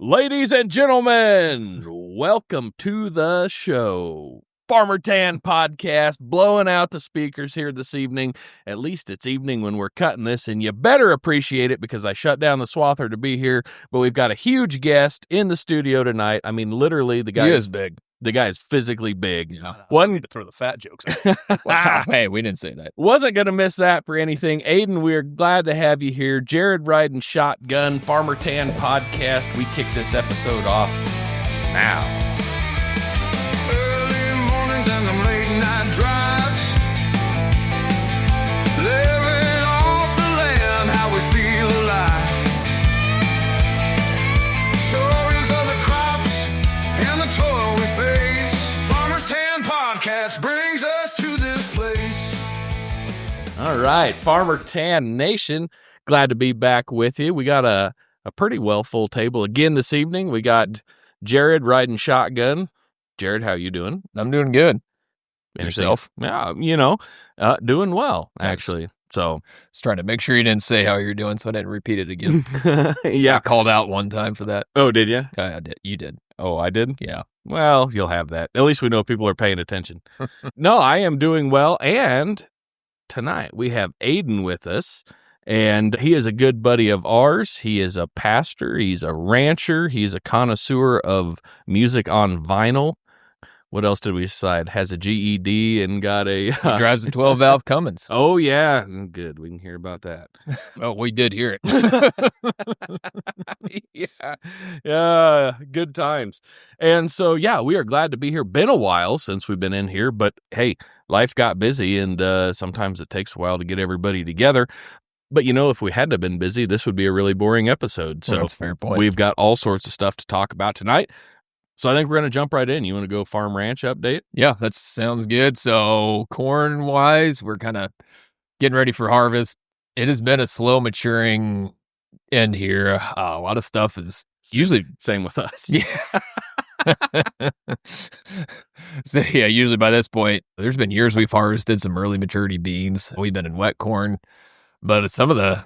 Ladies and gentlemen, welcome to the show. Farmer Tan Podcast, blowing out the speakers here this evening. At least it's evening when we're cutting this, and you better appreciate it because I shut down the Swather to be here. But we've got a huge guest in the studio tonight. I mean, literally, the guy is big. The guy is physically big. Yeah. One to throw the fat jokes out. Wow. Hey, we didn't say that. Wasn't going to miss that for anything. Ayden, we're glad to have you here. Jared riding shotgun, Farmer Tan Podcast. We kick this episode off now. Early mornings and them late night drives, living off the land, how we feel alive. Stories of the crops and the toil we face. Farmer's Tan Podcast brings us to this place. All right, Farmer Tan Nation, glad to be back with you. We got a pretty well full table again this evening. We got Jared riding shotgun. Jared, how you doing? I'm doing good. And yourself? Yeah, doing well, actually. So, just trying to make sure you didn't say how you're doing, so I didn't repeat it again. Yeah, I called out one time for that. Oh, did you? I did. You did. Oh, I did? Yeah. Well, you'll have that. At least we know people are paying attention. No, I am doing well, and tonight we have Ayden with us. And he is a good buddy of ours. He is a pastor. He's a rancher. He's a connoisseur of music on vinyl. What else did we decide? Has a GED and got a... He drives a 12-valve Cummins. Oh, yeah. Good. We can hear about that. Well, we did hear it. Yeah. Good times. And so, yeah, we are glad to be here. Been a while since we've been in here, but hey, life got busy, and sometimes it takes a while to get everybody together. But, if we hadn't have been busy, this would be a really boring episode. So that's a fair point. We've got all sorts of stuff to talk about tonight. So I think we're going to jump right in. You want to go farm ranch update? Yeah, that sounds good. So corn-wise, we're kind of getting ready for harvest. It has been a slow maturing end here. A lot of stuff is usually... Same with us. Yeah. So, yeah, usually by this point, there's been years we've harvested some early maturity beans. We've been in wet corn. But some of the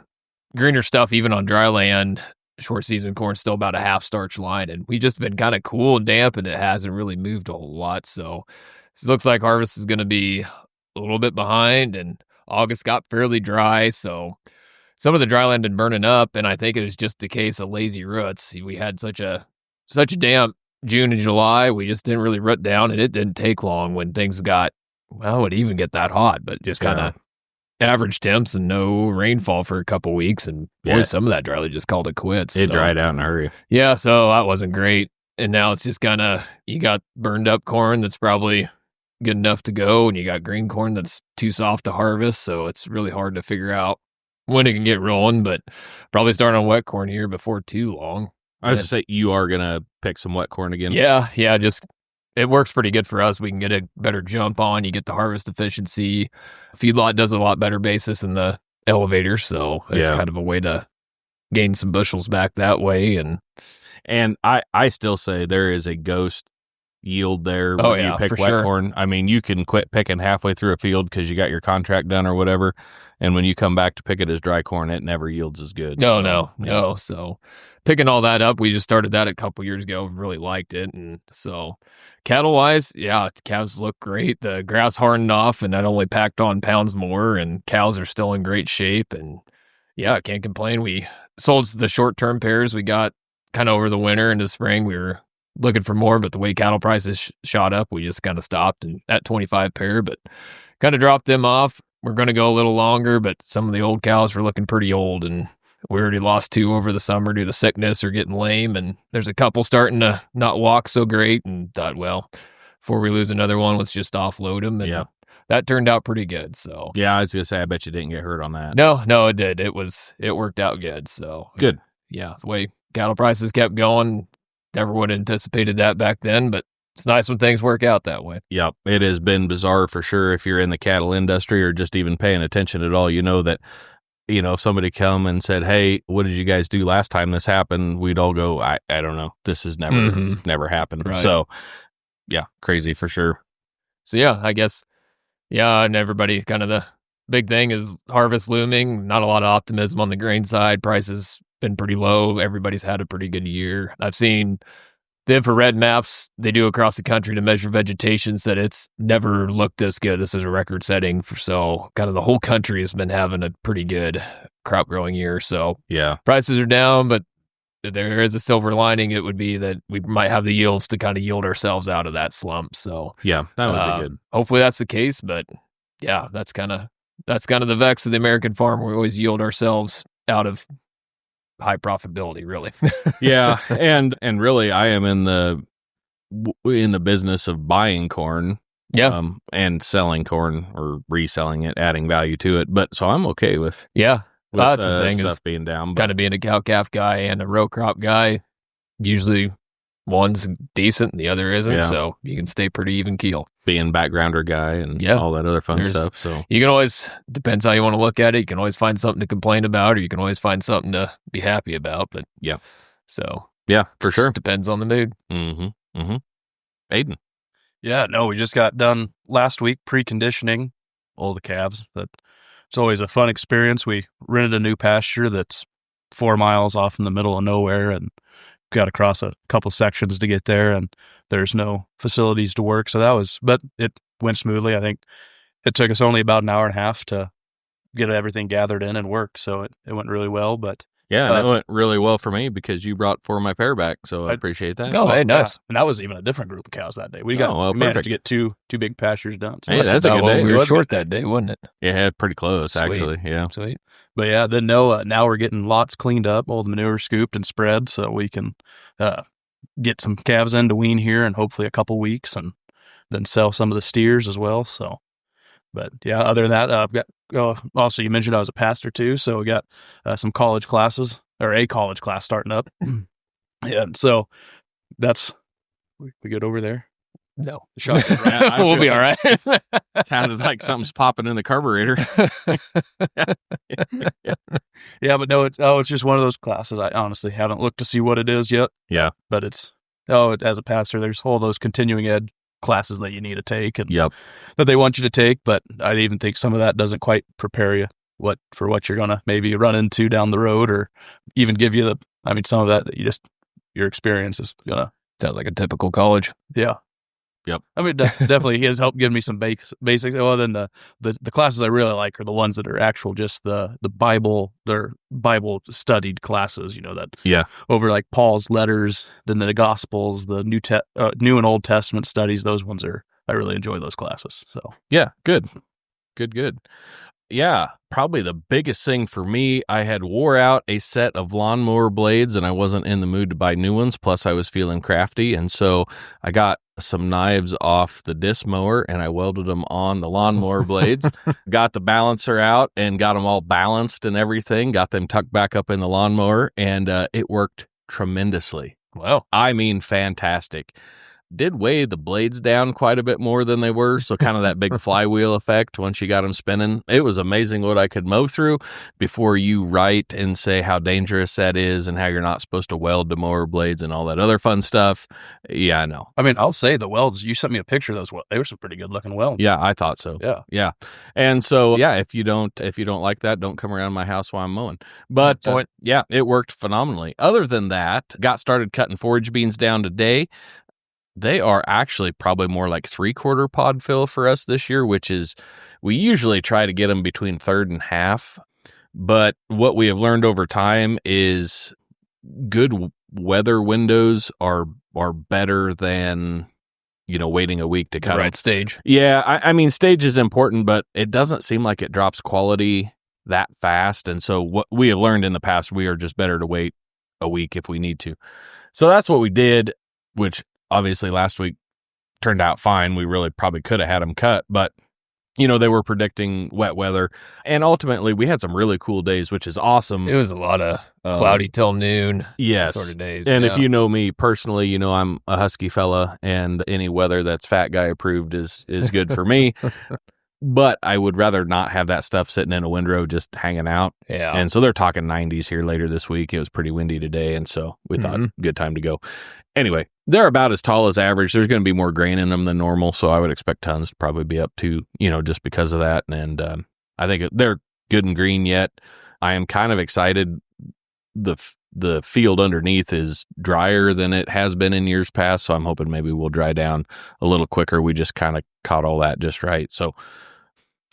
greener stuff, even on dry land, short season corn, still about a half starch line. And we've just been kind of cool and damp, and it hasn't really moved a whole lot. So it looks like harvest is going to be a little bit behind, and August got fairly dry. So some of the dry land been burning up, and I think it was just a case of lazy roots. We had such a damp June and July. We just didn't really root down, and it didn't take long when things got, well, it wouldn't even get that hot, but just kind of average temps and no rainfall for a couple weeks, and boy, some of that dry land just called it quits. It dried out in a hurry. Yeah, so that wasn't great. And now it's just kind of, you got burned up corn that's probably good enough to go, and you got green corn that's too soft to harvest, so it's really hard to figure out when it can get rolling, but probably starting on wet corn here before too long. I was to say, you are going to pick some wet corn again? Yeah, just... It works pretty good for us. We can get a better jump on. You get the harvest efficiency. Feedlot does a lot better basis than the elevator, so it's kind of a way to gain some bushels back that way. And I still say there is a ghost yield there when you pick wet corn. I mean, you can quit picking halfway through a field because you got your contract done or whatever, and when you come back to pick it as dry corn, it never yields as good. No. So picking all that up, we just started that a couple years ago. Really liked it, and so cattle-wise, cows look great. The grass hardened off, and that only packed on pounds more, and cows are still in great shape, and I can't complain. We sold the short-term pairs we got kind of over the winter into spring. We were looking for more, but the way cattle prices shot up, we just kind of stopped at 25 pair, but kind of dropped them off. We're going to go a little longer, but some of the old cows were looking pretty old, and we already lost 2 over the summer due to sickness or getting lame, and there's a couple starting to not walk so great, and thought, well, before we lose another one, let's just offload them, and that turned out pretty good. So yeah, I was going to say, I bet you didn't get hurt on that. No, it did. It worked out good. So good. Yeah, the way cattle prices kept going, never would have anticipated that back then, but it's nice when things work out that way. Yep, it has been bizarre for sure. If you're in the cattle industry or just even paying attention at all, you know that, if somebody come and said, hey, what did you guys do last time this happened? We'd all go, I don't know. This has never happened. Right. So, yeah, crazy for sure. So, I guess, and everybody, kind of the big thing is harvest looming. Not a lot of optimism on the grain side. Prices been pretty low. Everybody's had a pretty good year. I've seen the infrared maps they do across the country to measure vegetation, said it's never looked this good. This is a record setting. So kind of the whole country has been having a pretty good crop growing year. So Yeah. prices are down, but there is a silver lining. It would be that we might have the yields to kind of yield ourselves out of that slump. So Yeah, that would be good. hopefully that's the case. But yeah, that's kind of the vex of the American farm. We always yield ourselves out of high profitability, really. Yeah, and really, I am in the business of buying corn, and selling corn or reselling it, adding value to it. But so I'm okay with That's the thing, stuff is being down. kind of being a cow-calf guy and a row crop guy. Usually one's decent and the other isn't, Yeah. so you can stay pretty even keel. being backgrounder guy and Yeah. all that other fun There's- stuff. So You can always, depends how you want to look at it, you can always find something to complain about, or you can always find something to be happy about. But Yeah. So yeah, for sure. depends on the mood. Ayden. Yeah, no, we just got done last week pre-conditioning all the calves. But it's always a fun experience. We rented a new pasture that's 4 miles off in the middle of nowhere and got across a couple sections to get there, and there's no facilities to work. So but it went smoothly. I think it took us only about an hour and a half to get everything gathered in and worked. So it went really well. But Yeah, and it went really well for me because you brought 4 of my pair back, so I appreciate that. Oh, hey, nice. and that was even a different group of cows that day. We well, we managed perfect. to get two big pastures done. So Hey, that's a about good what day. We It were was a short good that day, wasn't it? Yeah, pretty close, Sweet. actually. Yeah. Sweet. But yeah, then now we're getting lots cleaned up, all the manure scooped and spread, so we can get some calves in to wean here in hopefully a couple weeks, and then sell some of the steers as well. So, but yeah, other than that, I've got also you mentioned I was a pastor too, so we got some college classes or a college class starting up. Yeah, so that's we good over there. No. Shocking, right? Yeah, I was We'll be gonna all right. Sounded like something's popping in the carburetor. Yeah, but no, it's just one of those classes. I honestly haven't looked to see what it is yet. Yeah. But as a pastor, there's all those continuing ed classes that you need to take and Yep. that they want you to take. But I even think some of that doesn't quite prepare you for what you're gonna maybe run into down the road, or even give you some of that your experience is gonna. Sounds like a typical college. Yeah. Yep. I mean, definitely he has helped give me some basics. Well, then the classes I really like are the ones that are actual, just the Bible, they're Bible studied classes, that Yeah. over like Paul's letters, then the Gospels, the New and Old Testament studies. Those ones I really enjoy those classes. So Yeah. Good. Yeah, probably the biggest thing for me, I had wore out a set of lawnmower blades and I wasn't in the mood to buy new ones. Plus, I was feeling crafty. And so I got some knives off the disc mower and I welded them on the lawnmower blades, got the balancer out and got them all balanced and everything, got them tucked back up in the lawnmower, and it worked tremendously. Wow. I mean, fantastic. Did weigh the blades down quite a bit more than they were, so kind of that big flywheel effect once you got them spinning. It was amazing what I could mow through before you write and say how dangerous that is and how you're not supposed to weld the mower blades and all that other fun stuff. Yeah, I know. I mean, I'll say the welds. You sent me a picture of those. They were some pretty good looking welds. Yeah, I thought so. Yeah. And so, yeah, if you don't like that, don't come around my house while I'm mowing. But yeah, it worked phenomenally. Other than that, got started cutting forage beans down today. They are actually probably more like 3/4 pod fill for us this year, which is, we usually try to get them between 1/3 and 1/2. But what we have learned over time is good weather windows are better than, waiting a week to cut The them. right stage. Yeah, I mean, stage is important, but it doesn't seem like it drops quality that fast. And so what we have learned in the past, we are just better to wait a week if we need to. So that's what we did, which obviously last week turned out fine. We really probably could have had them cut, but they were predicting wet weather, and ultimately we had some really cool days, which is awesome. It was a lot of cloudy till noon. Yes. Sort of days. And yeah. if you know me personally, I'm a husky fella, and any weather that's fat guy approved is good for me. But I would rather not have that stuff sitting in a windrow just hanging out. Yeah. And so they're talking 90s here later this week. It was pretty windy today, and so we thought good time to go. Anyway, they're about as tall as average. There's going to be more grain in them than normal, so I would expect tons to probably be up to, just because of that. And I think they're good and green yet. I am kind of excited. the field underneath is drier than it has been in years past, so I'm hoping maybe we'll dry down a little quicker. We just kind of caught all that just right, so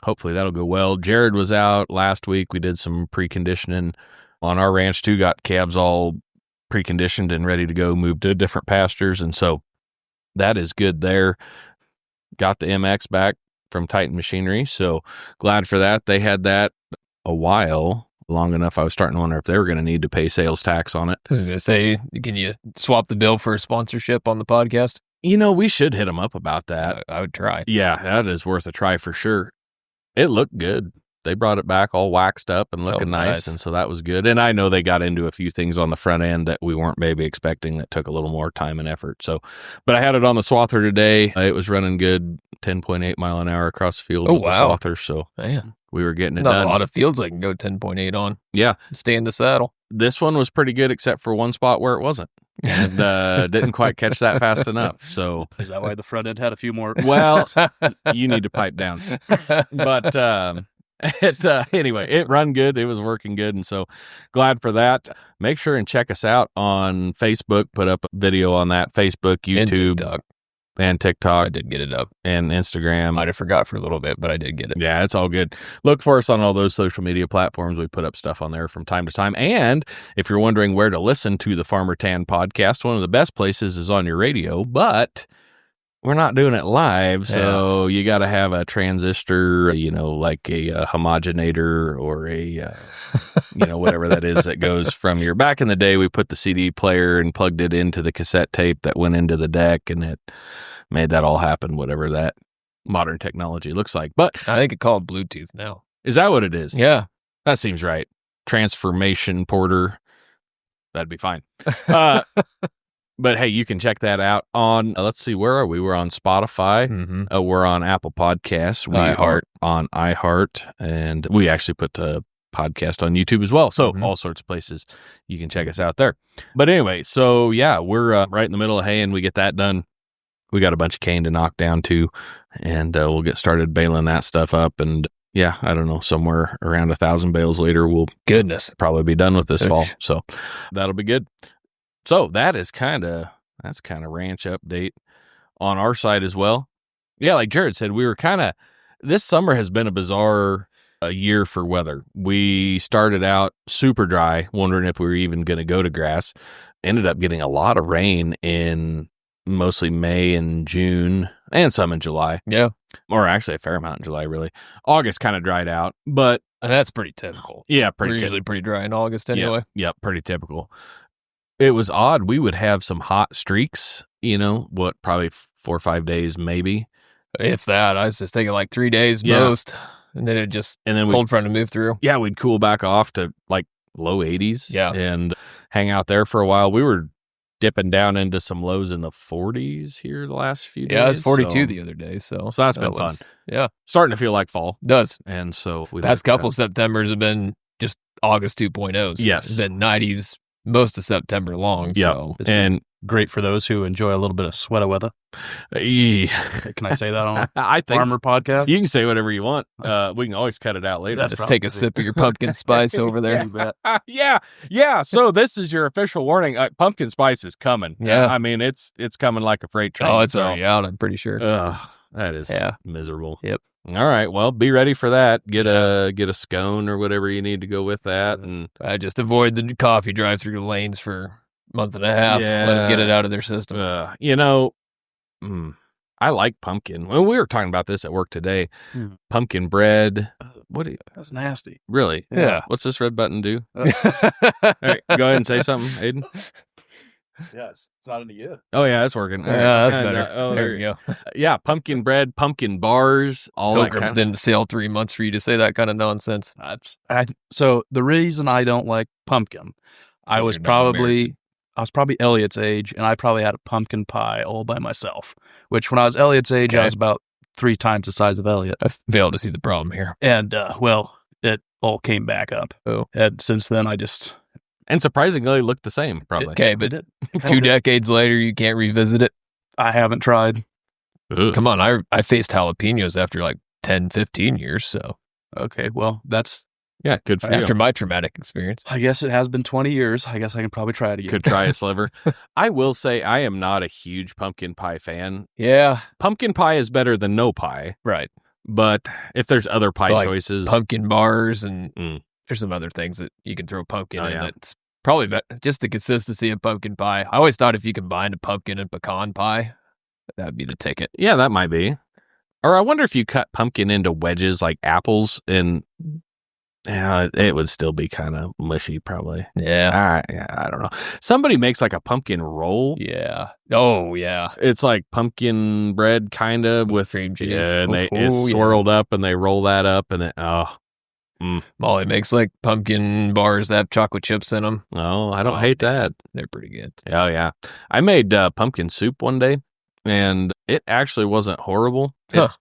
hopefully that'll go well. Jared was out last week. We did some preconditioning on our ranch too, got calves all preconditioned and ready to go, moved to different pastures, and so that is good there. Got the MX back from Titan Machinery, so glad for that. They had that a while, long enough I was starting to wonder if they were going to need to pay sales tax on it. I was going to say, can you swap the bill for a sponsorship on the podcast? We should hit them up about that. I would try. Yeah, that is worth a try for sure. It looked good. They brought it back all waxed up and looking nice, and so that was good. And I know they got into a few things on the front end that we weren't maybe expecting that took a little more time and effort. So, but I had it on the Swather today. It was running good, 10.8 mile an hour across the field with the Swather. So man, we were getting it Not done. a lot of fields I can go 10.8 on. Yeah. Stay in the saddle. This one was pretty good except for one spot where it wasn't. And didn't quite catch that fast enough. So Is that why the front end had a few more? well, you need to pipe down. But anyway, it run good. It was working good. And so glad for that. Make sure and check us out on Facebook. Put up a video on that. Facebook, YouTube, and TikTok. I did get it up. And Instagram. Might have forgot for a little bit, but I did get it. Yeah, it's all good. Look for us on all those social media platforms. We put up stuff on there from time to time. And if you're wondering where to listen to the Farmer Tan podcast, one of the best places is on your radio, but we're not doing it live, so you got to have a transistor, like a homogenator or a, whatever that is that goes from your... Back in the day, we put the CD player and plugged it into the cassette tape that went into the deck, and it made that all happen, whatever that modern technology looks like. But I think it's called Bluetooth now. Is that what it is? Yeah. That seems right. Transformation Porter. That'd be fine. But hey, you can check that out on, let's see, where are we? We're on Spotify. Mm-hmm. We're on Apple Podcasts. We are on iHeart. And we actually put the podcast on YouTube as well. So all sorts of places you can check us out there. But anyway, so yeah, we're right in the middle of hay and we get that done. We got a bunch of cane to knock down too. And we'll get started baling that stuff up. And yeah, I don't know, somewhere around 1,000 bales later, we'll probably be done with this fall. So that'll be good. So that's kind of ranch update on our side as well. Yeah, like Jared said, we were this summer has been a bizarre year for weather. We started out super dry, wondering if we were even going to go to grass. Ended up getting a lot of rain in mostly May and June and some in July. Yeah. Or actually a fair amount in July, really. August kind of dried out, but... And that's pretty typical. Yeah, We're usually pretty dry in August anyway. Yep, pretty typical. It was odd. We would have some hot streaks, probably 4 or 5 days, maybe. If that. I was just thinking like 3 days most. And then it just cold front to move through. Yeah, we'd cool back off to like low 80s. Yeah. And hang out there for a while. We were dipping down into some lows in the 40s here the last few days. Yeah, it was 42 the other day. So that's been fun. Yeah. Starting to feel like fall. It does. And so past couple Septembers have been just August 2.0s. Yes. It's been 90s most of September long. Yeah. So and great for those who enjoy a little bit of sweater weather. Can I say that on I think Farmer podcast? You can say whatever you want. We can always cut it out later. Just take a sip of your pumpkin spice over there. Yeah. So this is your official warning. Pumpkin spice is coming. Yeah. I mean, it's coming like a freight train. Oh, it's already out, I'm pretty sure. That is miserable. Yep. All right. Well, be ready for that. Get a scone or whatever you need to go with that. And I just avoid the coffee drive-through lanes for a month and a half. Yeah. Let them get it out of their system. I like pumpkin. Well, we were talking about this at work today. Pumpkin bread. That's nasty. Really? Yeah. What's this red button do? All right, go ahead and say something, Ayden. Yes, it's not into you. Oh yeah, it's working. Yeah, that's better. There you go. Yeah, pumpkin bread, pumpkin bars, all that Pilgrims didn't sail 3 months for you to say that kind of nonsense. So the reason I don't like pumpkin, I was probably Elliot's age, and I probably had a pumpkin pie all by myself. Which when I was Elliot's age, I was about 3 times the size of Elliot. I failed to see the problem here. And it all came back up. Oh, and since then I just. And surprisingly, looked the same, probably. Okay, but 2 decades later, you can't revisit it? I haven't tried. Ugh. Come on, I faced jalapenos after like 10, 15 years, so. Okay, well, that's Yeah, good for After you. my traumatic experience. I guess it has been 20 years. I guess I can probably try it again. Could try a sliver. I will say I am not a huge pumpkin pie fan. Yeah, Pumpkin pie is better than no pie, right. but if there's other pie Like choices, pumpkin bars, and Mm. there's some other things that you can throw pumpkin Oh, in. yeah. It's probably just the consistency of pumpkin pie. I always thought if you combined a pumpkin and pecan pie, that'd be the ticket. yeah, that might be. Or I wonder if you cut pumpkin into wedges like apples, and it would still be kind of mushy, probably. Yeah. I don't know. Somebody makes like a pumpkin roll. Yeah. Oh, yeah. It's like pumpkin bread, kind of with cream cheese. Yeah, and it's yeah. swirled up, and they roll that up, and then Molly makes like pumpkin bars that have chocolate chips in them. I don't hate that. They're pretty good. Oh yeah, I made pumpkin soup one day, and it actually wasn't horrible.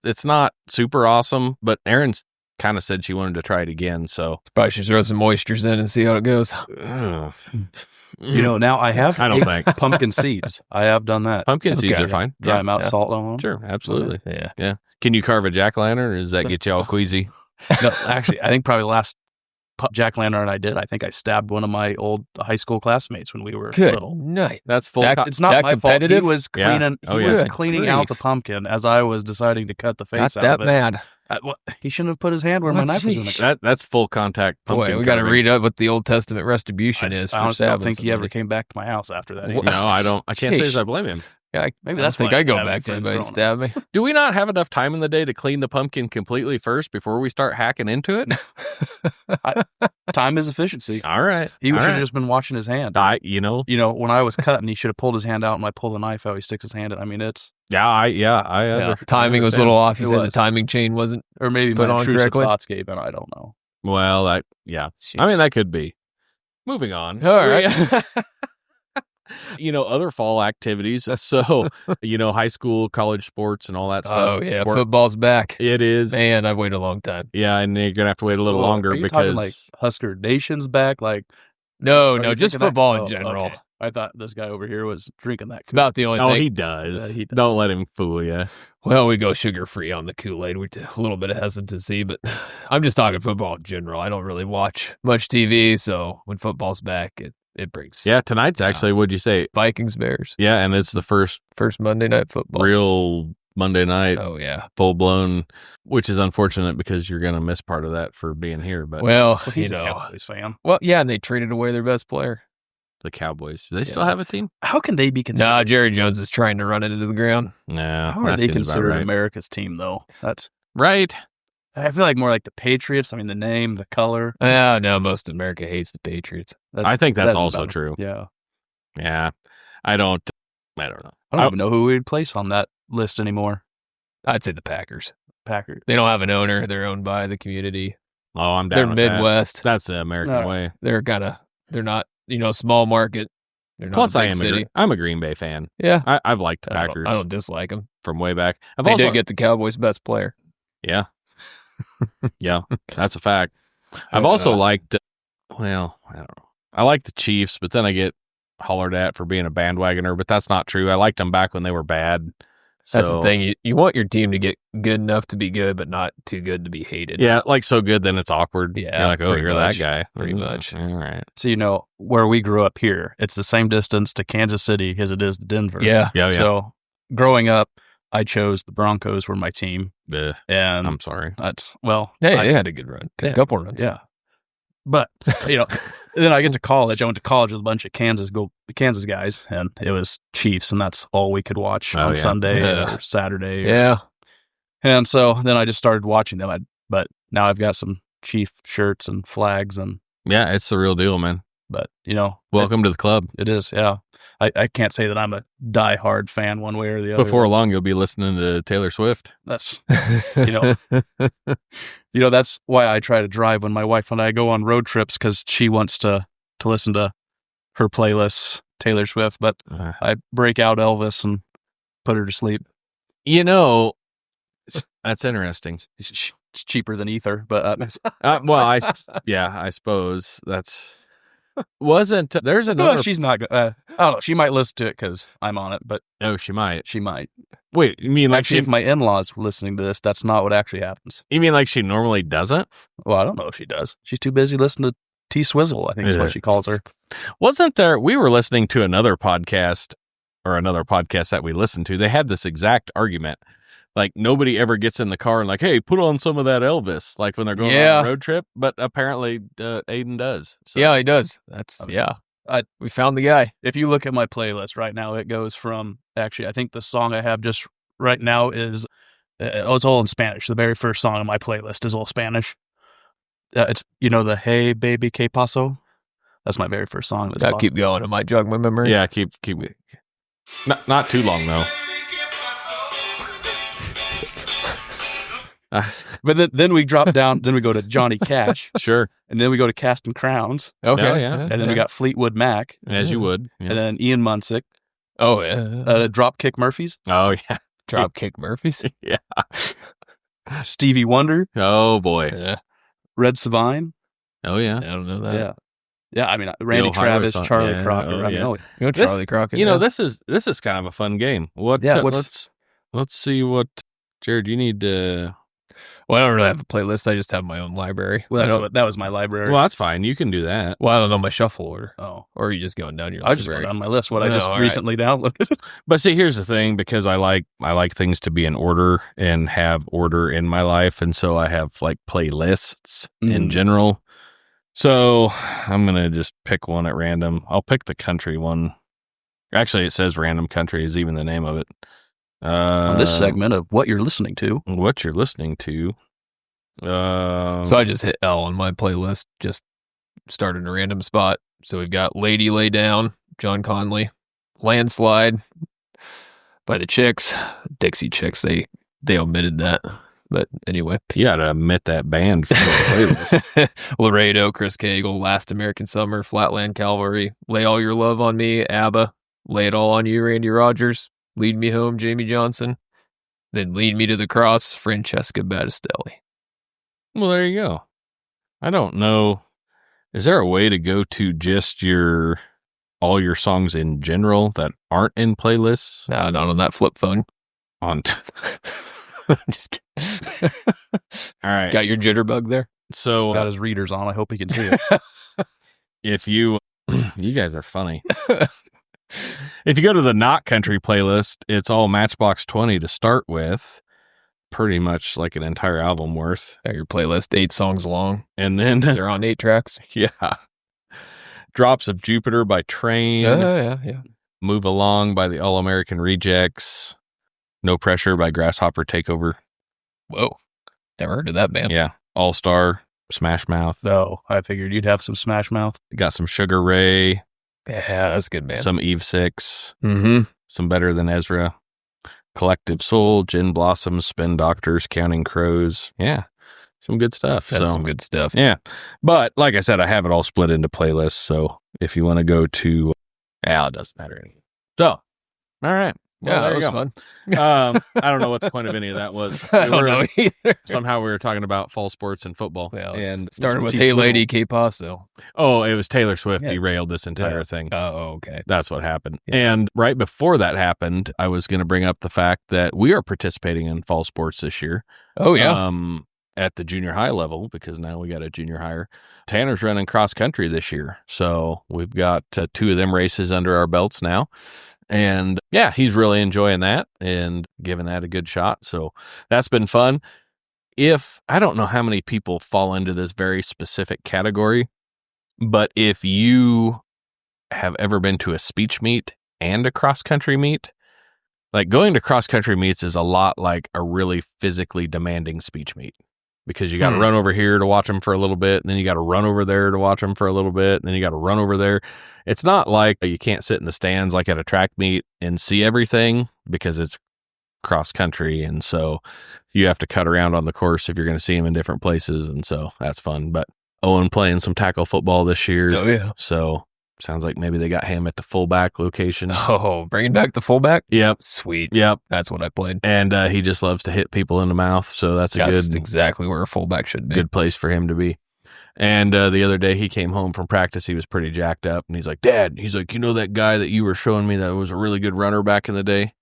It's not super awesome, but Erin's kind of said she wanted to try it again. So Probably should throw some moistures in and see how it goes. You know, now I have I don't think pumpkin seeds. I have done that. pumpkin seeds Okay. are fine. Dry Yeah, them out, yeah. salt on them. sure, absolutely. Yeah. Can you carve a jack-o'-lantern, or does that get you all queasy? No, actually, I think probably the last jack-o'-lantern I did, I think I stabbed one of my old high school classmates when we were Good little. night. That's full. That- It's not That my fault. He competitive? was Yeah. cleaning. Oh, he yeah. was Good cleaning out the grief. pumpkin as I was deciding to cut the face Got out that of it. mad. He shouldn't have put his hand where my What? knife was going Sheesh. to. That's full contact pumpkin. Boy, we got to carving. read up what the Old Testament retribution is. I for honestly don't stabbing think he ever somebody. came back to my house after that. What? No, I don't. I can't say Sheesh. as I blame him. Yeah, Maybe I that's think why I go having back to friends anybody growing stab me. Do we not have enough time in the day to clean the pumpkin completely first before we start hacking into it? Time is efficiency. All right. He All should have right. just been washing his hand. You know. You know, when I was cutting, he should have pulled his hand out, and I pull the knife out. He sticks his hand in. I mean, it's I Yeah. Timing was a understand. little off. You It said the was. timing chain wasn't. or maybe Put my on intrusive correctly? thoughts gave in. I don't know. Well, I mean, that could be. Moving on. All right. Other fall activities. So, high school, college sports, and all that stuff. Oh yeah, Sport- football's back. It is. Man, I've waited a long time. Yeah, and you're gonna have to wait a little Well, longer are you because talking like Husker Nation's back. Like No, are no, you just drinking that? football in Oh, general. okay. I thought this guy over here was drinking that. It's about the only oh, thing. he does. Yeah, he does. Don't let him fool you. Well, we go sugar free on the Kool-Aid. A little bit of hesitancy, but I'm just talking football in general. I don't really watch much TV, so when football's back, it brings Yeah, tonight's actually. What'd you say? Vikings Bears. Yeah, and it's the first First Monday night football. real Monday night, Oh yeah. full blown, which is unfortunate because you're gonna miss part of that for being here. But Well, Well, he's a Cowboys fan. Well, yeah, and they traded away their best player. the Cowboys, do they still Yeah. have a team? How can they be considered? Nah, Jerry Jones is trying to run it into the ground. No. How are that they seems about considered right. America's team though? That's Right. I feel like more like the Patriots. I mean, the name, the color. Yeah, no, most of America hates the Patriots. I think that's also about- true. Yeah, Yeah. I don't know. I don't even know who we'd place on that list anymore. I'd say the Packers. Packers. They don't have an owner. They're owned by the community. Oh, I'm They're down with that. Midwest. That's the American No. way. They're not, small market. They're not Plus, a big city. I'm a Green Bay fan. Yeah. I've liked the I Packers don't dislike them. from way back. I've They also did get the Cowboys' best player. yeah, yeah, that's a fact. I've also liked. Well, I don't know. I like the Chiefs, but then I get hollered at for being a bandwagoner. But that's not true. I liked them back when they were bad. That's the So, thing. You want your team to get good enough to be good, but not too good to be hated. Yeah, like so good, then it's awkward. Yeah, you're like, oh, pretty you're much. that guy. Pretty much. All right. So where we grew up here, it's the same distance to Kansas City as it is to Denver. Yeah. Yeah. So growing up, I chose the Broncos were my team, Ugh, and I'm sorry. that's Hey, I- they had a good run. A Yeah. couple runs. yeah. But then I get to college. I went to college with a bunch of Kansas guys, and it was Chiefs, and that's all we could watch Oh, on yeah. Sunday Yeah. or Saturday. Yeah. And so then I just started watching them. But now I've got some Chief shirts and flags, and Yeah, it's the real deal, man. but Welcome to the club. it is. Yeah, I can't say that I'm a diehard fan one way or the other. Before long, you'll be listening to Taylor Swift. That's that's why I try to drive when my wife and I go on road trips, because she wants to listen to her playlists, Taylor Swift, but Uh, I break out Elvis and put her to sleep. That's interesting. It's cheaper than ether, but Well, I suppose that's Wasn't there's another? No, she's not. I don't know. She might listen to it because I'm on it, but Oh, she might. she might. Wait, you mean like Actually, if my in-laws were listening to this, that's not what actually happens. you mean like she normally doesn't? Well, I don't know if she does. She's too busy listening to T Swizzle, I think is what she calls her. Wasn't there? We were listening to another podcast that we listened to. They had this exact argument. Like nobody ever gets in the car and like, hey, put on some of that Elvis, like when they're going on a road trip. But apparently, Ayden does. So. Yeah, he does. That's we found the guy. If you look at my playlist right now, it goes from actually, I think the song I have just right now is it's all in Spanish. The very first song on my playlist is all Spanish. It's the Hey Baby Que Paso. That's my very first song. I'll keep going. It might jog my memory. Yeah, keep it. Not too long though. But then we drop down. Then we go to Johnny Cash. Sure. And then we go to Casting Crowns. Okay. Oh, yeah. And then we got Fleetwood Mac. As you would. Yeah. And then Ian Munsick. Oh yeah. Dropkick Murphys. Oh yeah. Dropkick Murphys. Yeah. Stevie Wonder. Oh boy. Yeah. Red Savine. Oh yeah. I don't know that. Yeah. Yeah, I mean, Randy Ohio Travis, song. Charlie Yeah, Crocker. oh, I mean, yeah. You know Charlie Crockett. This is kind of a fun game. What? Yeah, let's see what Jared. You need to. Well, I don't really have a playlist. I just have my own library. Well, that was my library. Well, that's fine. You can do that. Well, I don't know my shuffle order. Oh. Or are you just going down your I just library? wrote on my list what I No, just all right. recently downloaded. But see, here's the thing, because I like things to be in order and have order in my life, and so I have like playlists in general. So I'm gonna just pick one at random. I'll pick the country one. Actually, it says random country is even the name of it. On this segment of what you're listening to. What you're listening to. So I just hit L on my playlist, just started in a random spot. So we've got Lady Lay Down, John Conley, Landslide by the Chicks, Dixie Chicks. They omitted that. But anyway. You gotta admit that band from the playlist. Laredo, Chris Cagle, Last American Summer, Flatland Cavalry, Lay All Your Love on Me, ABBA, Lay It All on You, Randy Rogers, Lead Me Home, Jamie Johnson, then Lead Me to the Cross, Francesca Battistelli. Well, there you go. I don't know. Is there a way to go to just all your songs in general that aren't in playlists? Nah, not on that flip phone. Just kidding. All right. Got your jitterbug there? So Got his readers on. I hope he can see it. if you guys are funny. If you go to the Not Country playlist, it's all Matchbox 20 to start with. Pretty much like an entire album worth. Got your playlist, 8 songs long. And then They're on 8 tracks. yeah. Drops of Jupiter by Train. Yeah. Move Along by the All American Rejects. No Pressure by Grasshopper Takeover. Whoa. Never heard of that band. Yeah. All Star, Smash Mouth. No, I figured you'd have some Smash Mouth. Got some Sugar Ray, Yeah, that's a good band. some Eve 6, Mm-hmm. some Better Than Ezra, Collective Soul, Gin Blossoms, Spin Doctors, Counting Crows. Yeah. Some good stuff. That's so some good stuff. yeah. But like I said, I have it all split into playlists. So if you want to go to, it doesn't matter anymore. So, all right. Well, Yeah, there that you was go. fun. I don't know what the point of any of that was. I don't know either. Somehow we were talking about fall sports and football. Well, and started with T Hey Swizzle. Lady, K-Paso. oh, it was Taylor Swift Yeah. derailed this entire thing. Oh, okay. That's what happened. Yeah. And right before that happened, I was going to bring up the fact that we are participating in fall sports this year. Oh, yeah. At the junior high level, because now we got a junior higher. Tanner's running cross country this year. So we've got 2 of them races under our belts now. And yeah, he's really enjoying that and giving that a good shot. So that's been fun. I don't know how many people fall into this very specific category, but if you have ever been to a speech meet and a cross country meet, like going to cross country meets is a lot like a really physically demanding speech meet. Because you got to run over here to watch them for a little bit, and then you got to run over there to watch them for a little bit, and then you got to run over there. It's not like you can't sit in the stands like at a track meet and see everything because it's cross country, and so you have to cut around on the course if you're going to see them in different places, and so that's fun. But Owen playing some tackle football this year. Oh, yeah. So sounds like maybe they got him at the fullback location. Oh, bringing back the fullback? Yep. Sweet. Yep. That's what I played. And he just loves to hit people in the mouth, so that's That's exactly where a fullback should be. good place for him to be. And the other day he came home from practice. He was pretty jacked up. And he's like, Dad, he's like, you know that guy that you were showing me that was a really good runner back in the day?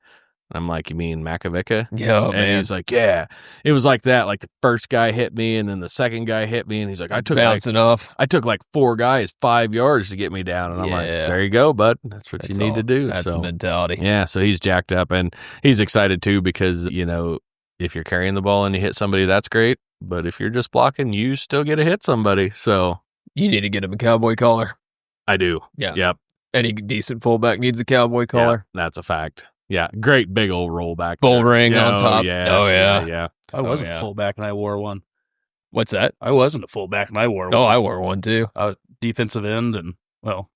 I'm like, you mean Makovica? Yeah, And man. he's like, yeah. It was like that. Like the first guy hit me, and then the second guy hit me, and he's like, I took like 4 guys 5 yards to get me down. And I'm like, there you go, bud. That's what you need to do. That's the mentality. Yeah, so he's jacked up, and he's excited too because, you know, if you're carrying the ball and you hit somebody, that's great. But if you're just blocking, you still get to hit somebody. So you need to get him a cowboy collar. I do. Yeah. Yep. Any decent fullback needs a cowboy collar. Yeah, that's a fact. Yeah, great big old rollback. Bull ring on top. Yeah. I wasn't a fullback and I wore one. What's that? I wasn't a fullback and I wore one. Oh, I wore one too. I was defensive end, and well,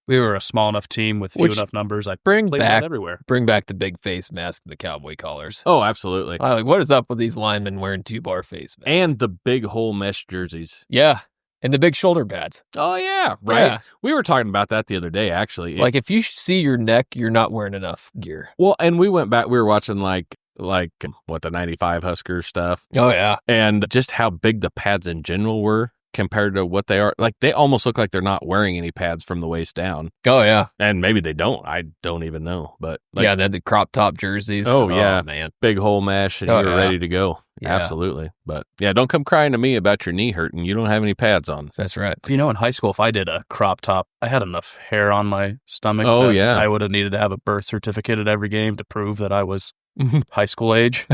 we were a small enough team with few enough numbers. I played everywhere. Bring back the big face mask and the cowboy collars. Oh, absolutely. What is up with these linemen wearing 2-bar face masks? And the big whole mesh jerseys. Yeah. And the big shoulder pads. Oh, yeah. Right. Yeah. We were talking about that the other day, actually. Like, if you see your neck, you're not wearing enough gear. Well, and we went back, we were watching like the 95 Huskers stuff. Oh, yeah. And just how big the pads in general were compared to what they are. Like, they almost look like they're not wearing any pads from the waist down. Oh, yeah. And maybe they don't. I don't even know. But like, yeah, they had the crop top jerseys. Oh, yeah. Man. Big hole mesh, and you were ready to go. Yeah. Absolutely. But yeah, don't come crying to me about your knee hurting. You don't have any pads on. That's right. You know, in high school, if I did a crop top, I had enough hair on my stomach. Oh, yeah. I would have needed to have a birth certificate at every game to prove that I was high school age.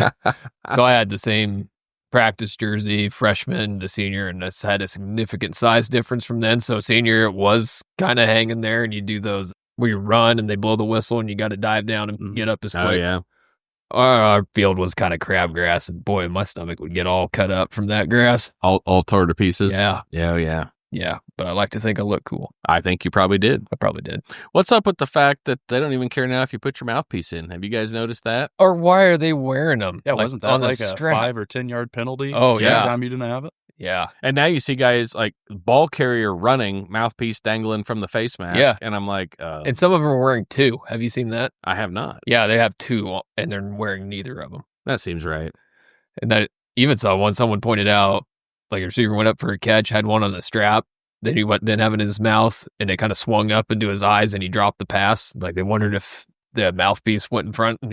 So I had the same practice jersey, freshman to senior, and it's had a significant size difference from then. So senior, it was kind of hanging there, and you do those where you run and they blow the whistle and you got to dive down and get up as quick. Oh, yeah. Our field was kind of crabgrass, and boy, my stomach would get all cut up from that grass. All tore to pieces? Yeah. Yeah. Yeah, but I like to think I look cool. I think you probably did. I probably did. What's up with the fact that they don't even care now if you put your mouthpiece in? Have you guys noticed that? Or why are they wearing them? Yeah, wasn't that like a 5 or 10 yard penalty? Oh, yeah. Every time you didn't have it? Yeah. And now you see guys like ball carrier running, mouthpiece dangling from the face mask. Yeah. And I'm like... and some of them are wearing 2. Have you seen that? I have not. Yeah, they have 2, and they're wearing neither of them. That seems right. And that even saw one, someone pointed out, like a receiver went up for a catch, had one on the strap, then he didn't have it in his mouth, and it kind of swung up into his eyes, and he dropped the pass. Like they wondered if the mouthpiece went in front, and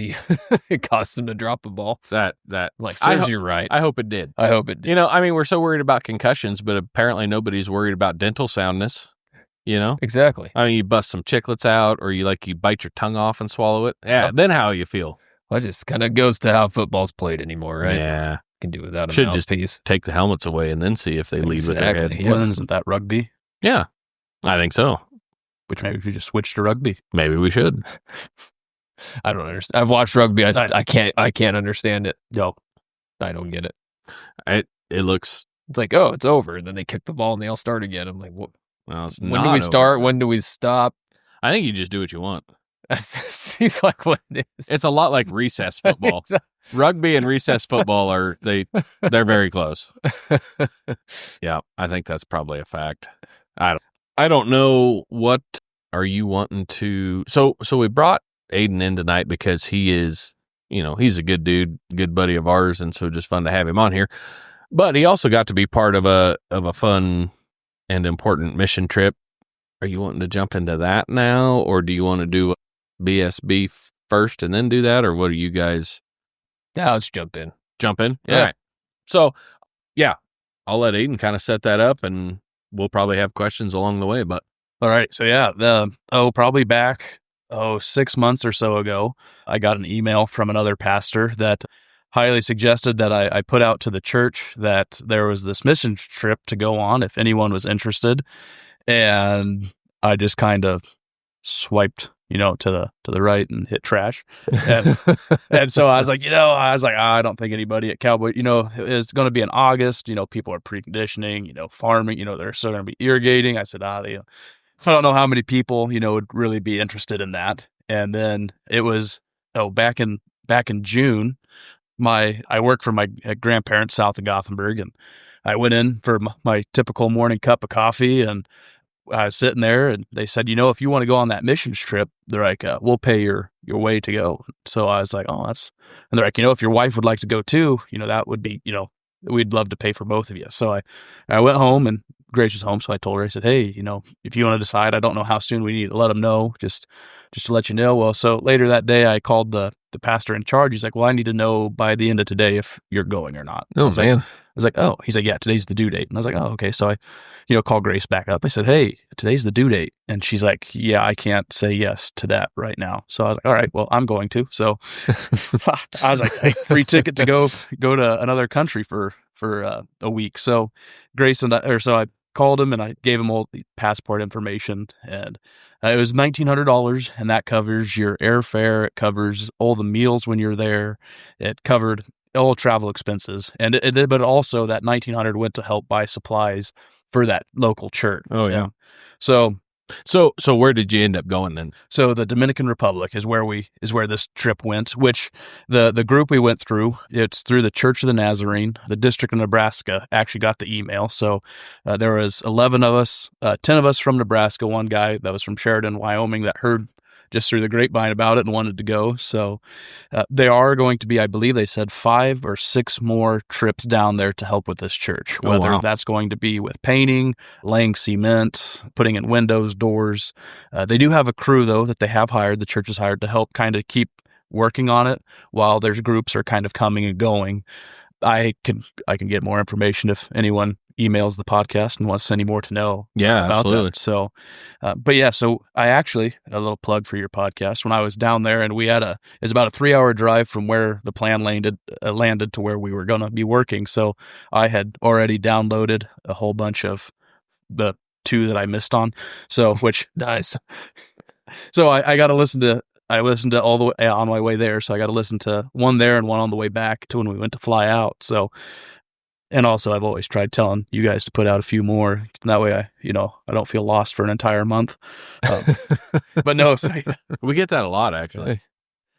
it caused him to drop the ball. That like serves you right. I hope it did. I hope it did. You know, I mean, we're so worried about concussions, but apparently nobody's worried about dental soundness. You know, exactly. I mean, you bust some chiclets out, or you bite your tongue off and swallow it. Yeah. Then how you feel? Well, it just kind of goes to how football's played anymore, right? Yeah. Can do without a Should mouthpiece. Just take the helmets away and then see if they lead with their head. Yeah. Well, then isn't that rugby? Yeah, I think so. Which maybe we should just switch to rugby. Maybe we should. I don't understand. I've watched rugby. I can't understand it. Yo, I don't get it. It looks. It's like, oh, it's over. And then they kick the ball and they all start again. I'm like, what? Well, it's when do we start? When do we stop? I think you just do what you want. Seems like what it is. It's a lot like recess football. Rugby and recess football they're very close. Yeah, I think that's probably a fact. I don't know, what are you wanting to. So we brought Ayden in tonight because he is, he's a good dude, good buddy of ours, and so just fun to have him on here. But he also got to be part of a fun and important mission trip. Are you wanting to jump into that now, or do you want to do BSB first and then do that, or what are you guys? Yeah, let's jump in. Jump in? Yeah. All right. So, yeah, I'll let Ayden kind of set that up, and we'll probably have questions along the way. But all right. So, yeah, probably back 6 months or so ago, I got an email from another pastor that highly suggested that I put out to the church that there was this mission trip to go on if anyone was interested. And I just kind of swiped, to the right and hit trash. And so I was like, I don't think anybody at Cowboy, it's going to be in August. People are preconditioning, farming, they're still going to be irrigating. I said, I don't know how many people, would really be interested in that. And then it was, back in June, I worked for my grandparents south of Gothenburg, and I went in for my typical morning cup of coffee, and I was sitting there, and they said, if you want to go on that missions trip, they're like, we'll pay your way to go. So I was like, and they're like, if your wife would like to go too, that would be, we'd love to pay for both of you. So I went home and Grace was home, so I told her, I said, hey, if you want to decide, I don't know how soon we need to let them know, just to let you know. Well, so later that day, I called the pastor in charge. He's like, well, I need to know by the end of today if you're going or not. Oh, man. I was like, oh, he's like, yeah, today's the due date. And I was like, oh, okay. So I, called Grace back up. I said, hey, today's the due date. And she's like, yeah, I can't say yes to that right now. So I was like, all right, well, I'm going to. So I was like, hey, free ticket to go to another country for a week. So Grace so I called him and I gave him all the passport information, and it was $1,900, and that covers your airfare. It covers all the meals when you're there. It covered all travel expenses, and but also that $1,900 went to help buy supplies for that local church. Oh yeah. So where did you end up going then? So the Dominican Republic is where this trip went, which the group we went through, it's through the Church of the Nazarene. The District of Nebraska actually got the email. So there was 11 of us, 10 of us from Nebraska, one guy that was from Sheridan, Wyoming, that heard just through the grapevine about it and wanted to go. So they are going to be, I believe they said 5 or 6 more trips down there to help with this church, whether that's going to be with painting, laying cement, putting in windows, doors. They do have a crew, though, that they have hired, the church has hired, to help kind of keep working on it while their groups are kind of coming and going. I can get more information if anyone emails the podcast and wants any more to know about absolutely. that. So, but yeah, so I actually, a little plug for your podcast, when I was down there, and it's about a 3-hour drive from where the plan landed to where we were going to be working. So I had already downloaded a whole bunch of the 2 that I missed on. So, which Nice. So I got to listen to. I listened to all the way on my way there, so I got to listen to one there and one on the way back to when we went to fly out. So, and also I've always tried telling you guys to put out a few more. That way I don't feel lost for an entire month. But no, so, We get that a lot, actually.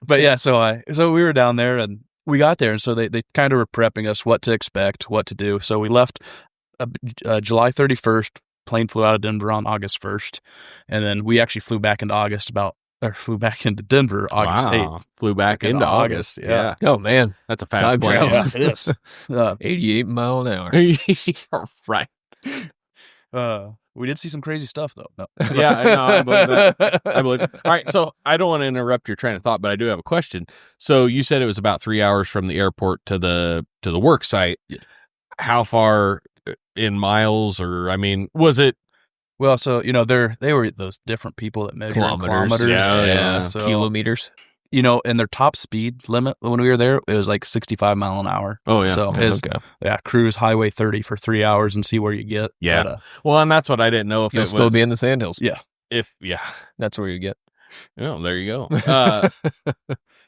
but yeah, so we were down there and we got there, and so they kind of were prepping us what to expect, what to do. So we left July 31st. Plane flew out of Denver on August 1st, and then we actually flew back into Denver August 8th. Flew back into August. Yeah. Oh, man. That's a fast Time plane. travel. Yeah, it is. 88 mile an hour. Right. We did see some crazy stuff, though. No. Yeah, I know. I believe that. I believe it. All right, so I don't want to interrupt your train of thought, but I do have a question. So you said it was about 3 hours from the airport to the work site. Yeah. How far in miles, or was it? Well, so they were those different people that measure in kilometers. Yeah. So, Kilometers. And their top speed limit when we were there, it was like 65 mile an hour. Oh yeah. So Okay. cruise Highway 30 for 3 hours and see where you get. Yeah. But, Well, and that's what I didn't know if You'll it still was, be in the Sandhills. yeah. That's where you get. Oh, there you go.